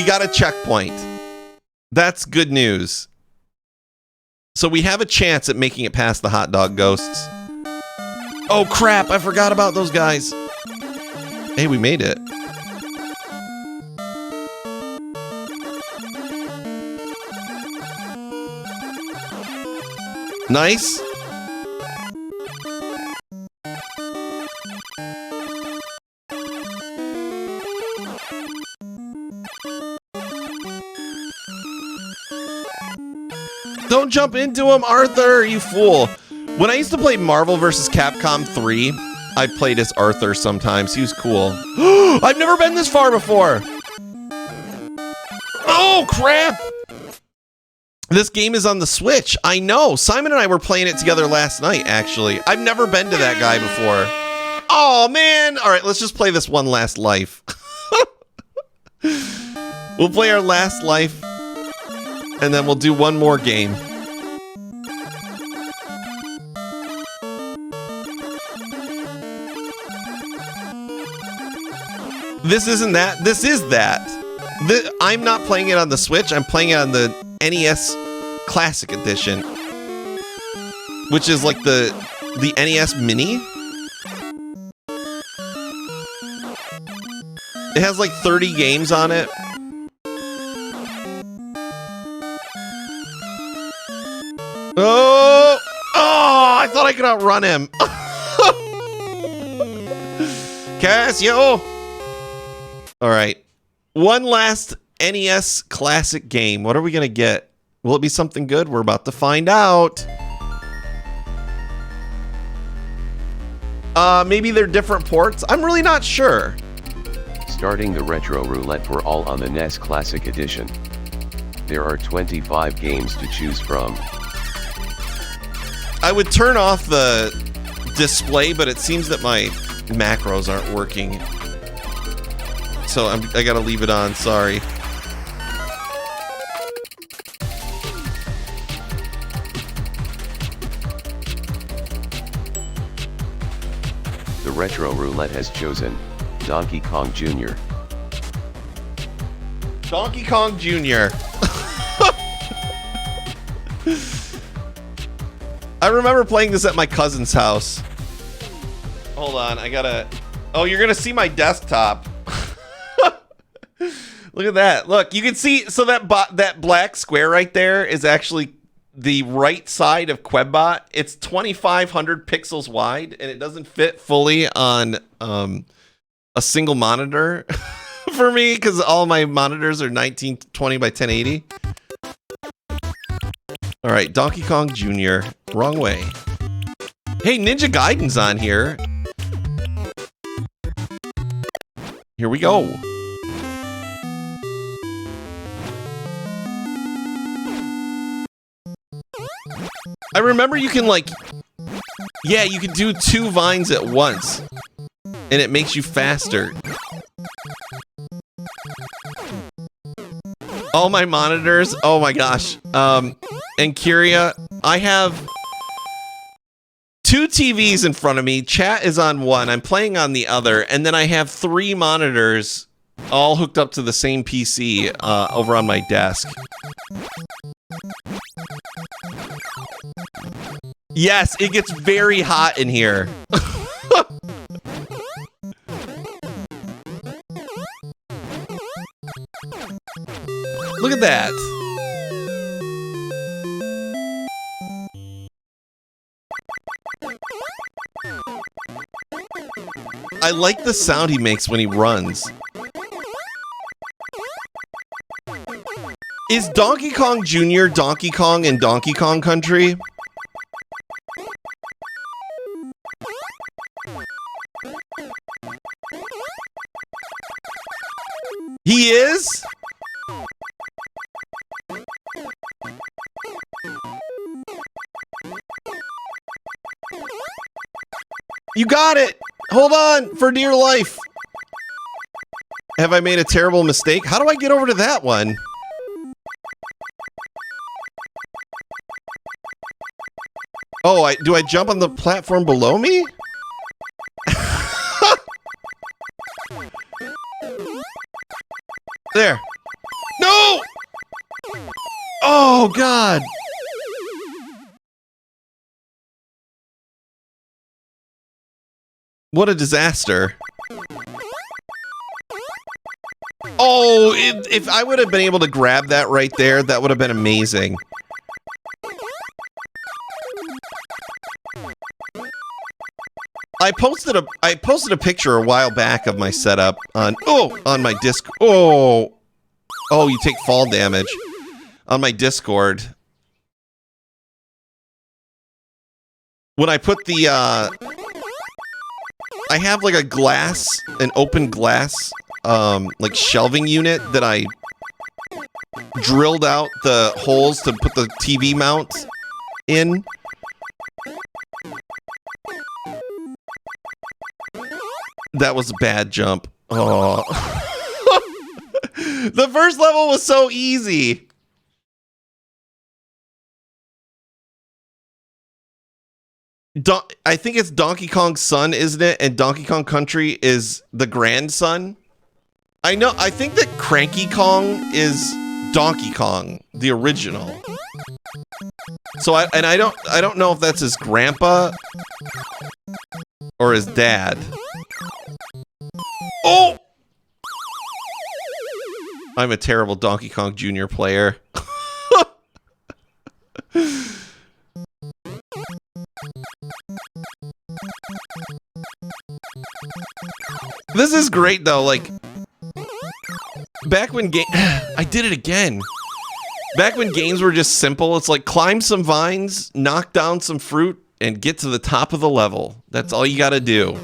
Speaker 1: got a checkpoint. That's good news. So we have a chance at making it past the hot dog ghosts. Oh crap, I forgot about those guys. Hey, we made it. Nice. Don't jump into him, Arthur, you fool. When I used to play Marvel vs. Capcom 3, I played as Arthur sometimes. He was cool. I've never been this far before. Oh, crap. This game is on the Switch. I know. Simon and I were playing it together last night, actually. I've never been to that guy before. Oh, man. All right, let's just play this one last life. We'll play our last life, and then we'll do one more game. This isn't that. This is that. I'm not playing it on the Switch. I'm playing it on the NES Classic Edition, which is like the NES Mini. It has like 30 games on it. Oh! Oh! I thought I could outrun him. Casio. All right. One last NES classic game. What are we going to get? Will it be something good? We're about to find out. Maybe they're different ports. I'm really not sure.
Speaker 2: Starting the Retro Roulette for all on the NES Classic Edition. There are 25 games to choose from.
Speaker 1: I would turn off the display, but it seems that my macros aren't working. So I gotta leave it on, sorry.
Speaker 2: The Retro Roulette has chosen Donkey Kong Jr.
Speaker 1: Donkey Kong Jr. I remember playing this at my cousin's house. Hold on, I gotta... Oh, you're gonna see my desktop. Look at that. Look, you can see... So that black square right there is actually the right side of Quwebbot. It's 2,500 pixels wide, and it doesn't fit fully on a single monitor for me, because all my monitors are 1920 by 1080. All right, Donkey Kong Jr. Wrong way. Hey, Ninja Gaiden's on here. Here we go. I remember you can yeah, you can do 2 vines at once, and it makes you faster. All my monitors, oh my gosh. And Kyria, I have 2 TVs in front of me. Chat is on one. I'm playing on the other. And then I have 3 monitors all hooked up to the same PC over on my desk. Yes, it gets very hot in here. Look at that. I like the sound he makes when he runs. Is Donkey Kong Jr. Donkey Kong in Donkey Kong Country? He is? You got it! Hold on, for dear life. Have I made a terrible mistake? How do I get over to that one? Oh, do I jump on the platform below me? There. No! Oh, God. What a disaster. Oh, if I would have been able to grab that right there, that would have been amazing. I posted a picture a while back of my setup on my disc. Oh, you take fall damage on my Discord. When I put the I have like an open glass like shelving unit that I drilled out the holes to put the TV mount in. That was a bad jump. Oh. The first level was so easy. I think it's Donkey Kong's son, isn't it? And Donkey Kong Country is the grandson. I think that Cranky Kong is Donkey Kong, the original. So I don't know if that's his grandpa or his dad. Oh! I'm a terrible Donkey Kong Jr. player. This is great though. Like back when I did it again. Back when games were just simple, it's like climb some vines, knock down some fruit, and get to the top of the level. That's all you gotta do.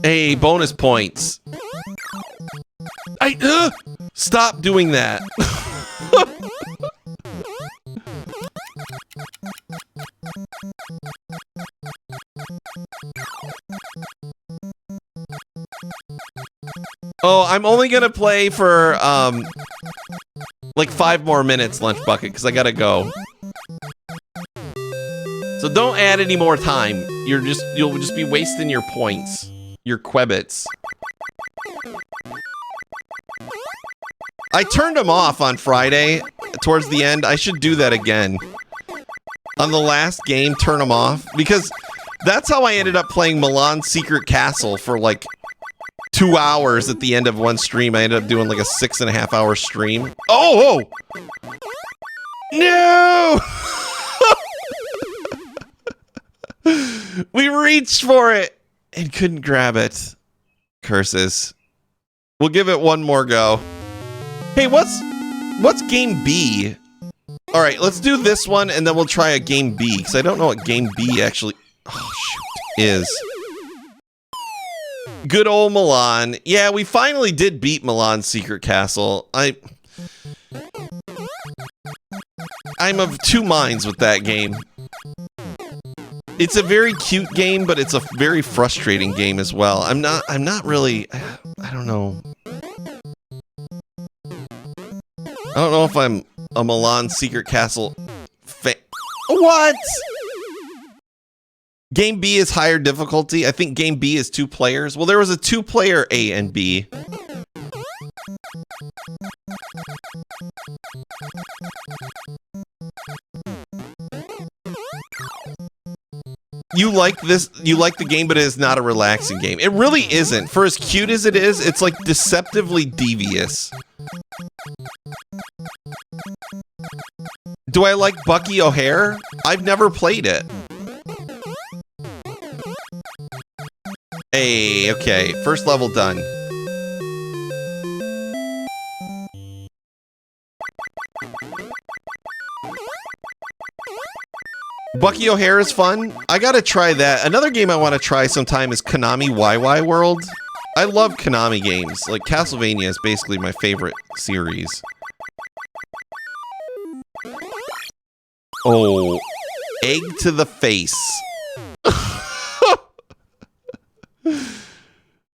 Speaker 1: Hey, bonus points. Stop doing that. Oh, I'm only gonna play for like 5 more minutes, Lunch Bucket, because I gotta go. So don't add any more time. You'll just be wasting your points, your Quwebs. I turned them off on Friday towards the end. I should do that again. On the last game, turn them off, because that's how I ended up playing Milan's Secret Castle for like 2 hours at the end of one stream. I ended up doing like a 6.5 hour stream. Oh! No! We reached for it and couldn't grab it. Curses. We'll give it one more go. Hey, what's game B? All right, let's do this one and then we'll try a game B, because I don't know what game B actually is. Good old Milan. Yeah, we finally did beat Milan's Secret Castle. I'm of two minds with that game. It's a very cute game, but it's a very frustrating game as well. I'm not really, I don't know. I don't know if I'm a Milan Secret Castle fan. What? Game B is higher difficulty. I think game B is 2 players. Well, there was a 2-player A and B. You like this, you like the game, but it is not a relaxing game. It really isn't. For as cute as it is, it's like deceptively devious. Do I like Bucky O'Hare? I've never played it. Hey, okay, first level done. Bucky O'Hare is fun. I gotta try that. Another game I want to try sometime is Konami YY World. I love Konami games. Like, Castlevania is basically my favorite series. Oh, egg to the face.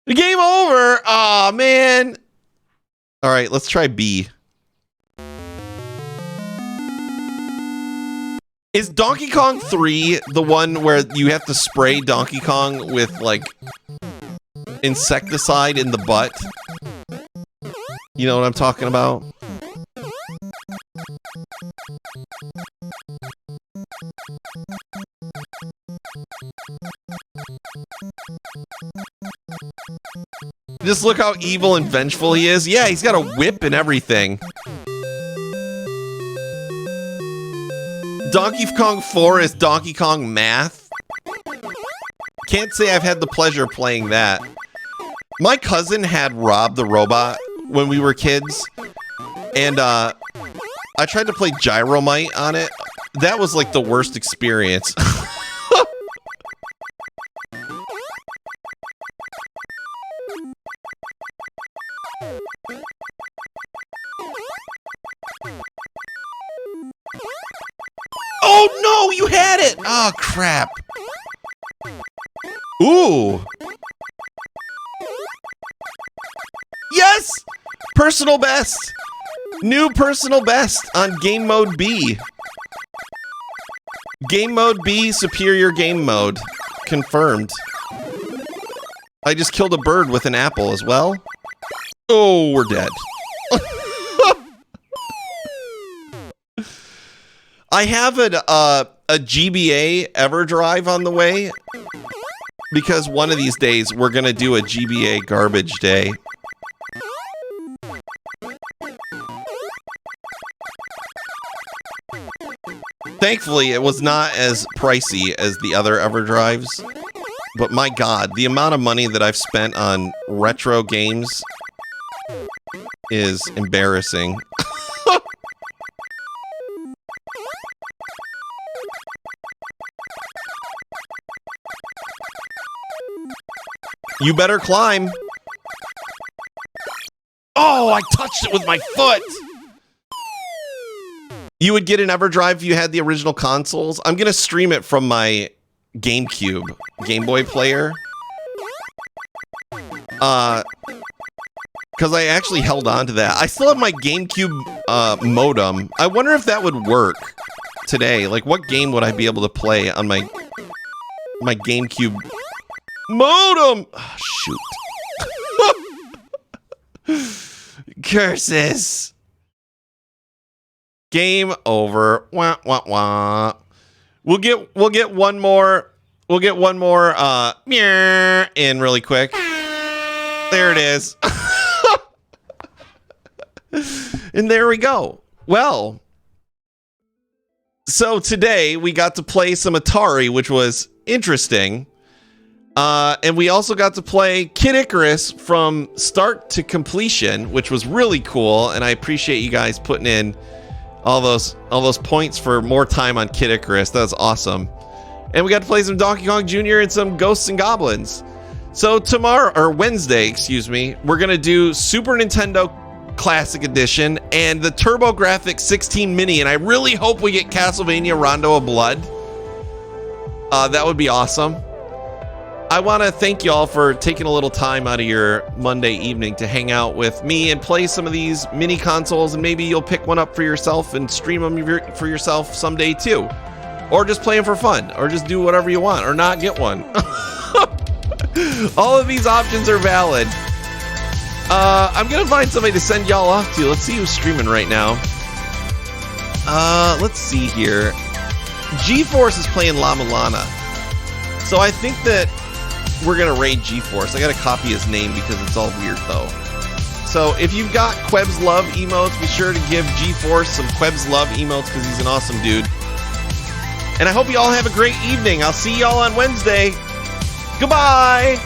Speaker 1: Game over. Aw, man. All right, let's try B. Is Donkey Kong 3 the one where you have to spray Donkey Kong with, like, insecticide in the butt? You know what I'm talking about? Just look how evil and vengeful he is. Yeah, he's got a whip and everything. Donkey Kong 4 is Donkey Kong Math. Can't say I've had the pleasure of playing that. My cousin had Rob the Robot when we were kids, and I tried to play Gyromite on it. That was like the worst experience. Oh no, you had it! Oh crap. Ooh. Yes! Personal best! New personal best on Game Mode B. Game Mode B, superior game mode. Confirmed. I just killed a bird with an apple as well. Oh, we're dead. I have a GBA EverDrive on the way, because one of these days we're gonna do a GBA garbage day. Thankfully, it was not as pricey as the other EverDrives. But my God, the amount of money that I've spent on retro games is embarrassing. You better climb. Oh, I touched it with my foot. You would get an EverDrive if you had the original consoles. I'm going to stream it from my GameCube, Game Boy player. Because I actually held on to that. I still have my GameCube modem. I wonder if that would work today. Like, what game would I be able to play on my GameCube modem? Oh, shoot. Curses. Game over. Wah, wah, wah. We'll get one more in really quick. There it is. And there we go. Well, so today we got to play some Atari, which was interesting. And we also got to play Kid Icarus from start to completion, which was really cool. And I appreciate you guys putting in all those points for more time on Kid Icarus. That was awesome. And we got to play some Donkey Kong Jr. and some Ghosts and Goblins. So tomorrow, or Wednesday, excuse me, we're going to do Super Nintendo Classic Edition and the TurboGrafx 16 Mini. And I really hope we get Castlevania Rondo of Blood. That would be awesome. I want to thank y'all for taking a little time out of your Monday evening to hang out with me and play some of these mini consoles, and maybe you'll pick one up for yourself and stream them for yourself someday too. Or just play them for fun, or just do whatever you want, or not get one. All of these options are valid. I'm going to find somebody to send y'all off to. Let's see who's streaming right now. Let's see here. G-Force is playing La Milana. So I think that we're going to raid G-Force. I got to copy his name because it's all weird, though. So if you've got Quwebs Love emotes, be sure to give G-Force some Quwebs Love emotes because he's an awesome dude. And I hope you all have a great evening. I'll see y'all on Wednesday. Goodbye!